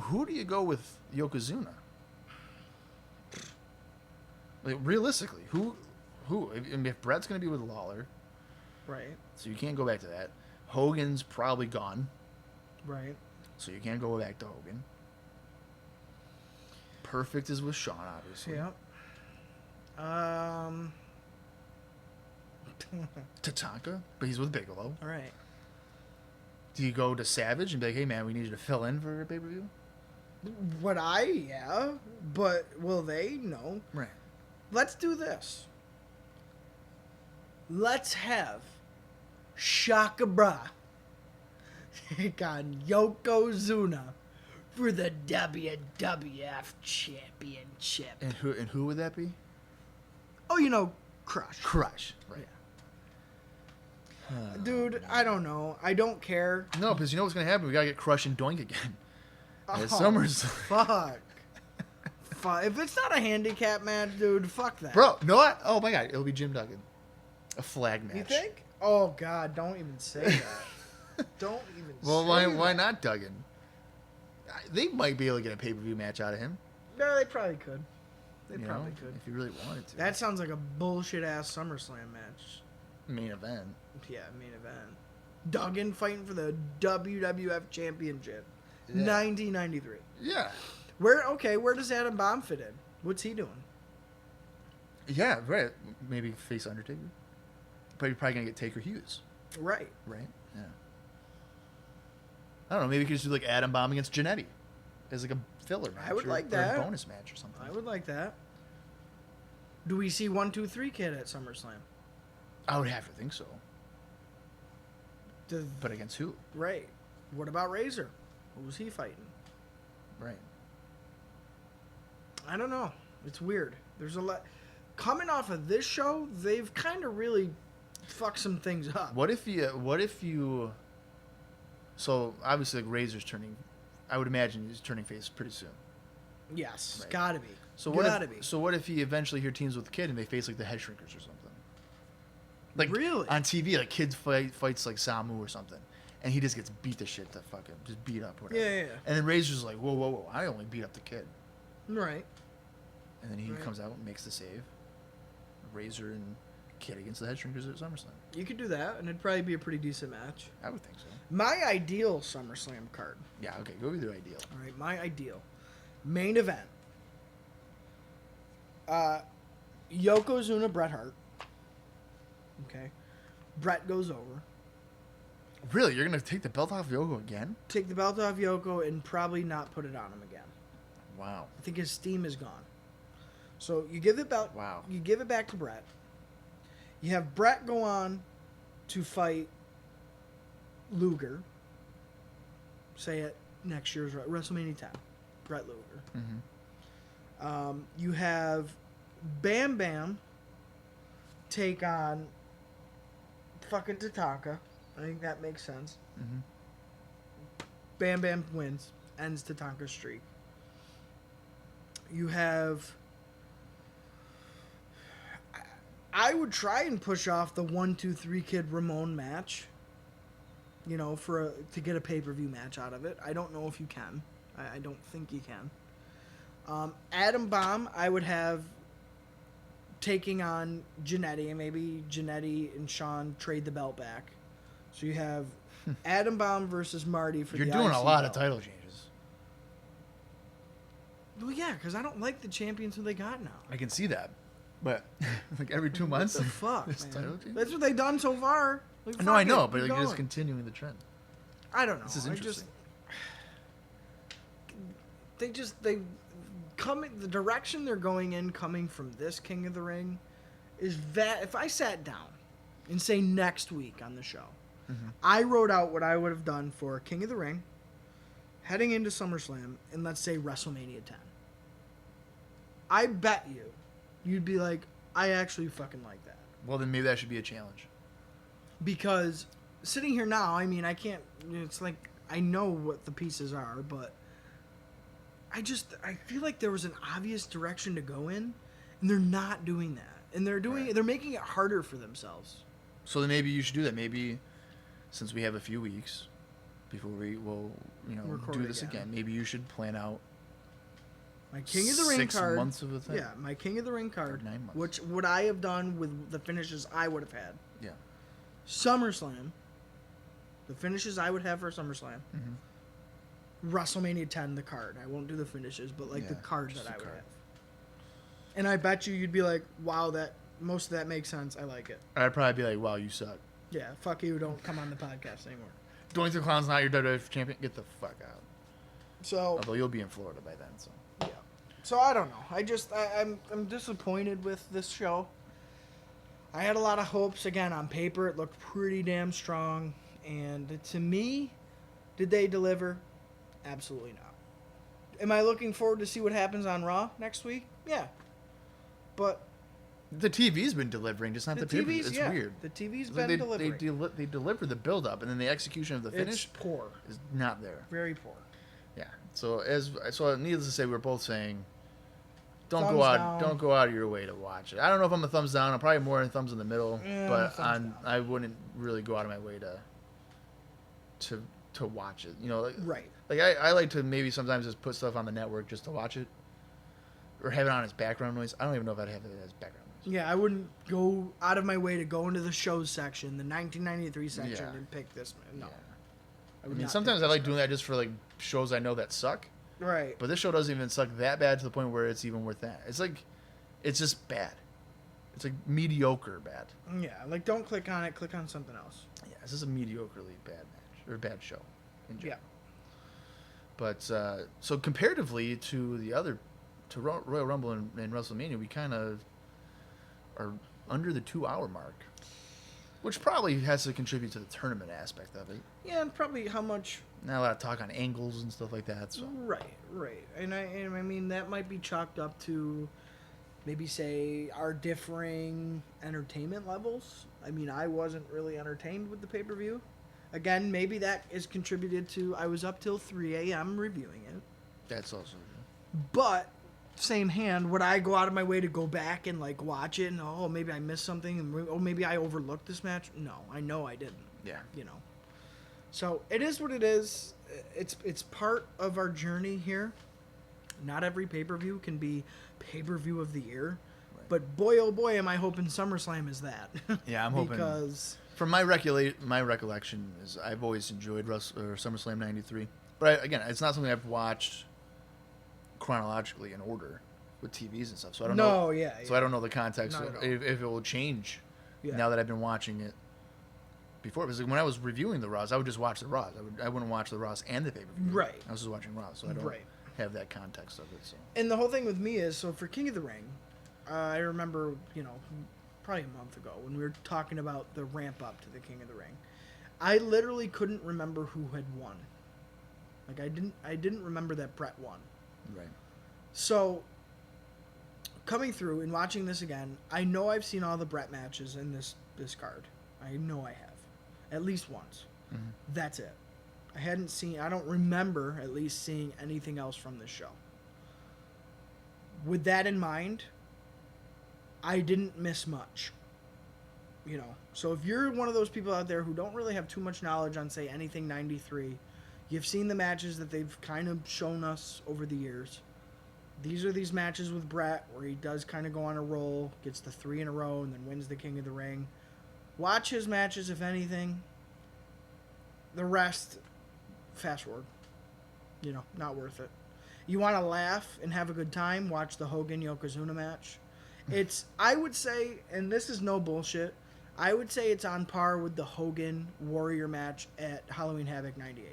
Who do you go with Yokozuna? Like, realistically, who? I mean, if Brett's going to be with Lawler, Right. so you can't go back to that. Hogan's probably gone, Right. so you can't go back to Hogan. Perfect is with Shawn, obviously. Yep. Tatanka, but he's with Bigelow. All right. Do you go to Savage and be like, hey, man, we need you to fill in for a pay-per-view? Yeah, but will they? No. Right. Let's do this. Let's have Shaka Bra take on Yokozuna for the WWF Championship. And who would that be? Oh, you know, Crush. Crush. Right. Dude, I don't know. I don't care. No, because you know what's going to happen? We got to get Crush and Doink again. Oh, Summers. Fuck. Fuck. If it's not a handicap match, dude, fuck that. Bro, know what? Oh, my God. It'll be Jim Duggan. A flag match. You think? Oh, God, don't even say that. Don't even Well, say why that. not Duggan? They might be able to get a pay-per-view match out of him. No, they probably could. They you probably know, could. if you really wanted to. That sounds like a bullshit-ass SummerSlam match. main event. Yeah, main event. Duggan fighting for the WWF Championship. Yeah. 1993. Yeah. Where does Adam Bomb fit in? What's he doing? Yeah, right. Maybe face Undertaker. But you're probably going to get Taker Hughes. Right. Right? Yeah. I don't know. Maybe you could just do like Adam Bomb against Jannetty as like a filler match. I would like or that. a bonus match or something. I would like that. Do we see 1, 2, 3 Kid at SummerSlam? I would have to think so. The, But against who? right. What about Razor? Who was he fighting? Right. I don't know. It's weird. There's a lot. Coming off of this show, they've kind of really fucked some things up. What if you? So obviously, like Razor's turning. I would imagine he's turning face pretty soon. Yes, Right. gotta be. So what if he eventually here teams with the Kid and they face like the Head Shrinkers or something? Like Really? on TV, like Kid fights like Samu or something, and he just gets beat to shit to fucking just beat up whatever. Yeah. And then Razor's like, whoa, I only beat up the Kid, Right. and then he Right. comes out and makes the save. Razor and Kid against the Head Shrinkers at SummerSlam. You could do that, and it'd probably be a pretty decent match. I would think so. My ideal SummerSlam card. Yeah. Okay. Go with your ideal. All right, my ideal. Main event. Yokozuna, Bret Hart. Okay. Bret goes over. Really, you're gonna take the belt off Yoko again? Take the belt off Yoko and probably not put it on him again. Wow. I think his steam is gone. So you give the belt. Wow. You give it back to Bret. You have Bret go on to fight Luger. Say it next year's WrestleMania 10. Bret Luger. Mm-hmm. You have Bam Bam take on fucking Tatanka. I think that makes sense. Mm-hmm. Bam Bam wins, ends Tatanka's streak. You have. I would try and push off the 1, 2, 3 Kid Ramon match. You know, to get a pay-per-view match out of it. I don't know if you can. I don't think you can. Adam Bomb, I would have taking on Jannetty, and maybe Jannetty and Shawn trade the belt back. So you have Adam Bomb versus Marty for You're the doing IC a lot of belt. title changes. Well, yeah, because I don't like the champions who they got now. I can see that, but like every 2 months. What the fuck, this man? title change? That's what they've done so far. Like, No, I fuck know, it, but keep like, you're just going. continuing the trend. I don't know. This is interesting. They the direction they're going in, coming from this King of the Ring, is that if I sat down and say next week on the show, I wrote out what I would have done for King of the Ring, heading into SummerSlam, and let's say WrestleMania 10. I bet you'd be like, I actually fucking like that. Well, then maybe that should be a challenge. Because sitting here now, I mean, I can't, it's like, I know what the pieces are, but I feel like there was an obvious direction to go in, and they're not doing that. And they're making it harder for themselves. So then maybe you should do that. Maybe since we have a few weeks before we will, Record do this again. again, maybe you should plan out My King of the Ring 6 card. months of a thing. Yeah, my King of the Ring card. Or 9 months. Which would I have done with the finishes I would have had? Yeah. SummerSlam. The finishes I would have for SummerSlam. Mm-hmm. WrestleMania 10, the card. I won't do the finishes, but the card just that I the would card. have. And I bet you'd be like, wow, most of that makes sense. I like it. I'd probably be like, wow, you suck. Yeah, fuck you. Don't come on the podcast anymore. Doink the Clown's not your WWF champion. Get the fuck out. So, Although you'll be in Florida by then, so. yeah. So I don't know. I'm disappointed with this show. I had a lot of hopes. Again, on paper, it looked pretty damn strong. And to me, did they deliver? Absolutely not. Am I looking forward to see what happens on Raw next week? Yeah. But The TV's been delivering, just not the pay-per-view. TV's, It's yeah, weird. the TV's It's been like delivering. they deliver the build-up, and then the execution of the finish It's poor. is not there. Very poor. Yeah. So needless to say, we're both saying, don't Thumbs down. don't go out of your way to watch it. I don't know if I'm a thumbs down. I'm probably more a thumbs in the middle, Yeah, but thumbs down. I wouldn't really go out of my way to watch it. Right. Like I like to maybe sometimes just put stuff on the network just to watch it, or have it on as background noise. I don't even know if I'd have it as background noise. Yeah, I wouldn't go out of my way to go into the shows section, the 1993 section, Yeah. and pick this. No. Yeah. I I would mean, not sometimes pick I like this doing that just for like shows I know that suck. Right. But this show doesn't even suck that bad to the point where it's even worth that. It's just bad. It's like mediocre bad. Yeah, don't click on it. Click on something else. Yeah, this is a mediocrely bad match or bad show. In general. Yeah. But so comparatively to Royal Rumble and WrestleMania, we kind of are under the 2-hour mark, which probably has to contribute to the tournament aspect of it. Yeah, and probably how much. Not a lot of talk on angles and stuff like that. So Right. And I mean, that might be chalked up to maybe say our differing entertainment levels. I mean, I wasn't really entertained with the pay-per-view. Again, maybe that is contributed to I was up till 3 a.m. reviewing it. that's also But same hand, would I go out of my way to go back and watch it and maybe I missed something and maybe I overlooked this match? No, I know I didn't. yeah. So it is what it is. It's part of our journey here. Not every pay-per-view can be pay-per-view of the year. Right. But boy, oh boy, am I hoping SummerSlam is that. Yeah, I'm hoping. Because From my recollection is I've always enjoyed SummerSlam '93, but again, it's not something I've watched chronologically in order with TVs and stuff. So I don't know. No, yeah. So I don't know the context Not of at all. if it will change Yeah. now that I've been watching it before. Because when I was reviewing the Raws, I would just watch the Raws. I wouldn't watch the Raws and the pay-per-view. Right. I was just watching Raws, so I don't Right. have that context of it. So And the whole thing with me is, so for King of the Ring, I remember, probably a month ago when we were talking about the ramp up to the King of the Ring, I literally couldn't remember who had won. I didn't remember that Brett won. right. So coming through and watching this again, I know I've seen all the Brett matches in this card. I know I have, at least once. Mm-hmm. That's it. I don't remember at least seeing anything else from this show. With that in mind, I didn't miss much. So if you're one of those people out there who don't really have too much knowledge on, say, anything 93, you've seen the matches that they've kind of shown us over the years. These are these matches with Brett where he does kind of go on a roll, gets the 3 in a row, and then wins the King of the Ring. Watch his matches, if anything. The rest, fast forward. Not worth it. You want to laugh and have a good time, watch the Hogan Yokozuna match. I would say, and this is no bullshit, I would say it's on par with the Hogan Warrior match at Halloween Havoc 98.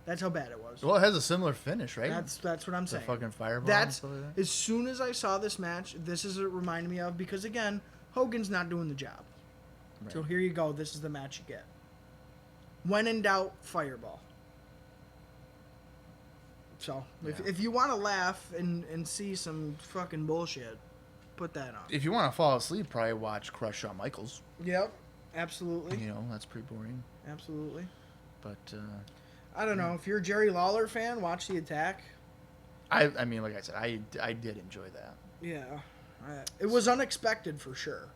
That's how bad it was. Well, it has a similar finish, right? That's what I'm the saying. fucking fireball. That's and stuff like that. as soon as I saw this match, this is what it reminded me of, because again, Hogan's not doing the job. Right. So here you go. This is the match you get. When in doubt, fireball. So if you want to laugh and see some fucking bullshit, put that on. If you want to fall asleep, probably watch Crush Shawn Michaels. Yep, absolutely, That's pretty boring. absolutely. But I don't know if you're a Jerry Lawler fan. Watch The Attack. I mean, like I said, I did enjoy that. Yeah, it was unexpected for sure.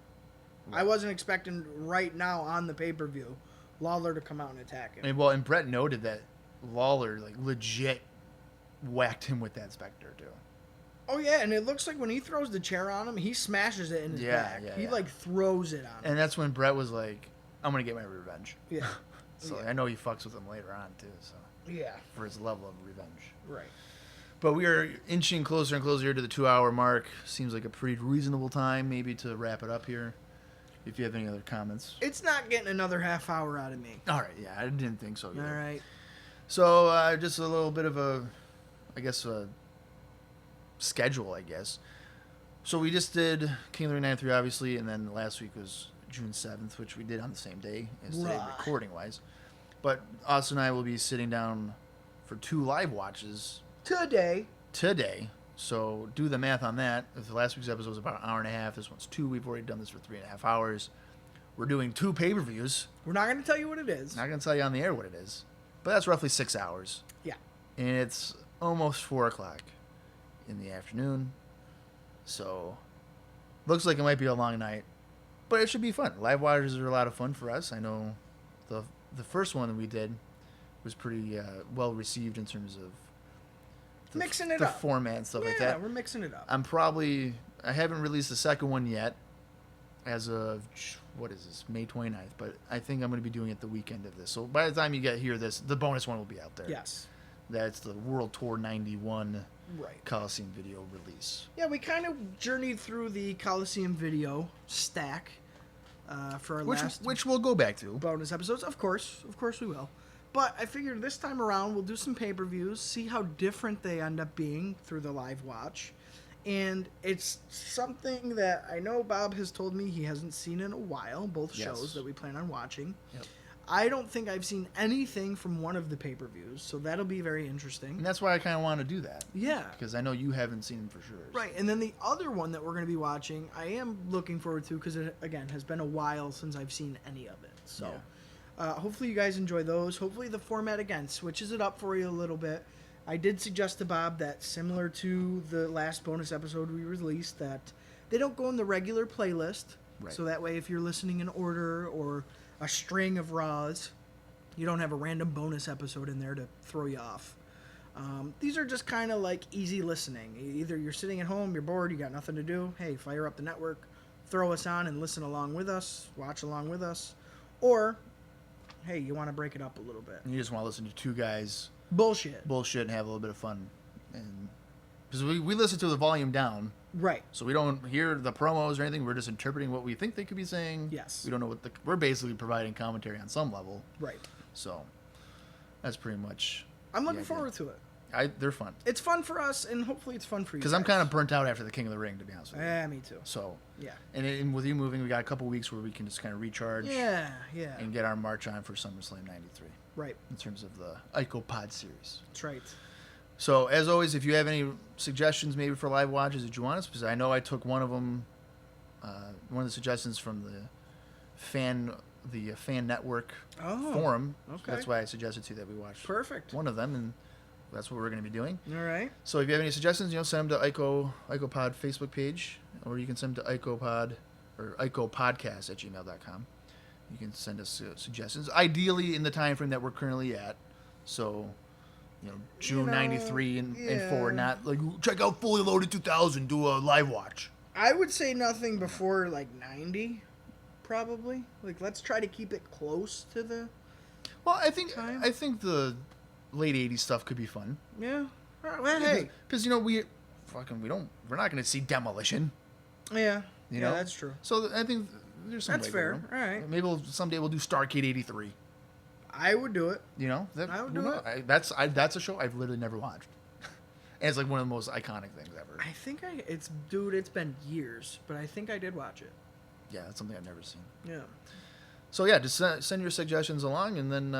I wasn't expecting right now on the pay-per-view Lawler to come out and attack him. And Brett noted that Lawler like legit whacked him with that Spectre too. Oh yeah, and it looks like when he throws the chair on him, he smashes it in his back. He like throws it on him. And that's when Brett was like, "I'm gonna get my revenge." Yeah. So I know he fucks with him later on too. So yeah, for his level of revenge. Right. But we are inching closer and closer here to the 2-hour mark. Seems like a pretty reasonable time, maybe, to wrap it up here. If you have any other comments. It's not getting another half hour out of me. All right, yeah, I didn't think so either. All right. So just a little bit of a schedule, I guess. So we just did King of the Ring 93, obviously, and then last week was June 7th, which we did on the same day as today, recording-wise. But Austin and I will be sitting down for 2 live watches today. So do the math on that. If the last week's episode was about an hour and a half, this one's 2. We've already done this for 3.5 hours. We're doing 2 pay-per-views. We're not going to tell you what it is. Not going to tell you on the air what it is. But that's roughly 6 hours. Yeah. And it's almost 4 o'clock in the afternoon. So looks like it might be a long night. But it should be fun. Live watches are a lot of fun for us. I know the first one that we did was pretty well received in terms of mixing it the up, format and stuff like that. Yeah, we're mixing it up. I haven't released the second one yet, as of what is this, May 29th. But I think I'm going to be doing it the weekend of this. So by the time you hear this, the bonus one will be out there. Yes, that's the World Tour 91 right Coliseum video release. Yeah, we kind of journeyed through the Coliseum video stack for our last, which we'll go back to bonus episodes. Of course we will. But I figured this time around we'll do some pay-per-views, see how different they end up being through the live watch. And it's something that I know Bob has told me he hasn't seen in a while, both shows that we plan on watching. Yep. I don't think I've seen anything from one of the pay-per-views, so that'll be very interesting. And that's why I kind of want to do that. Yeah. Because I know you haven't seen them for sure. Right, and then the other one that we're going to be watching, I am looking forward to because it, again, has been a while since I've seen any of it. So hopefully you guys enjoy those. Hopefully the format, again, switches it up for you a little bit. I did suggest to Bob that, similar to the last bonus episode we released, that they don't go in the regular playlist. Right. So that way if you're listening in order or a string of Raws, you don't have a random bonus episode in there to throw you off. These are just kind of like easy listening. Either you're sitting at home, you're bored, you got nothing to do. Hey, fire up the network, throw us on and listen along with us, watch along with us. Or, hey, you want to break it up a little bit. And you just want to listen to 2 guys bullshit and have a little bit of fun. And because we listen to the volume down. Right. So we don't hear the promos or anything. We're just interpreting what we think they could be saying. Yes. We don't know we're basically providing commentary on some level. Right. So that's pretty much. I'm looking forward to it. They're fun. It's fun for us, and hopefully it's fun for you. Because I'm kind of burnt out after the King of the Ring, to be honest with you. Yeah, me too. So. Yeah. And with you moving, we got a couple weeks where we can just kind of recharge. Yeah. And get our march on for SummerSlam 93. Right. In terms of the IcoPod series. That's right. So, as always, if you have any suggestions maybe for live watches that you want us, because I know I took one of them, one of the suggestions from the fan network forum. Okay. That's why I suggested to you that we watch one of them, and that's what we're going to be doing. All right. So, if you have any suggestions, send them to IcoPod Facebook page, or you can send them to IcoPod or IcoPodcast@gmail.com. You can send us suggestions, ideally in the time frame that we're currently at. So. June 93 and forward, not like check out Fully Loaded 2000, do a live watch. I would say nothing before like 90, probably. Like let's try to keep it close to the. Well, I think the late 80s stuff could be fun. Yeah. Well, hey, because we're not going to see Demolition. Yeah. Yeah, that's true. So I think there's some. That's fair. All right. Maybe someday we'll do Starrcade 83. I would do it. I would do it. That's a show I've literally never watched, and it's like one of the most iconic things ever. I think it's been years, but I think I did watch it. Yeah, that's something I've never seen. Yeah. So yeah, just send your suggestions along, and then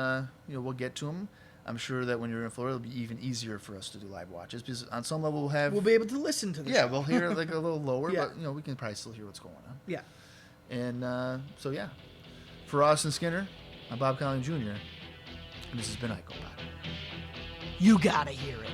we'll get to them. I'm sure that when you're in Florida, it'll be even easier for us to do live watches because on some level we'll be able to listen to the show. We'll hear like a little lower, but we can probably still hear what's going on. Yeah. And so yeah, for Austin Skinner, I'm Bob Collins Jr., and this has been IcoPod. You gotta hear it.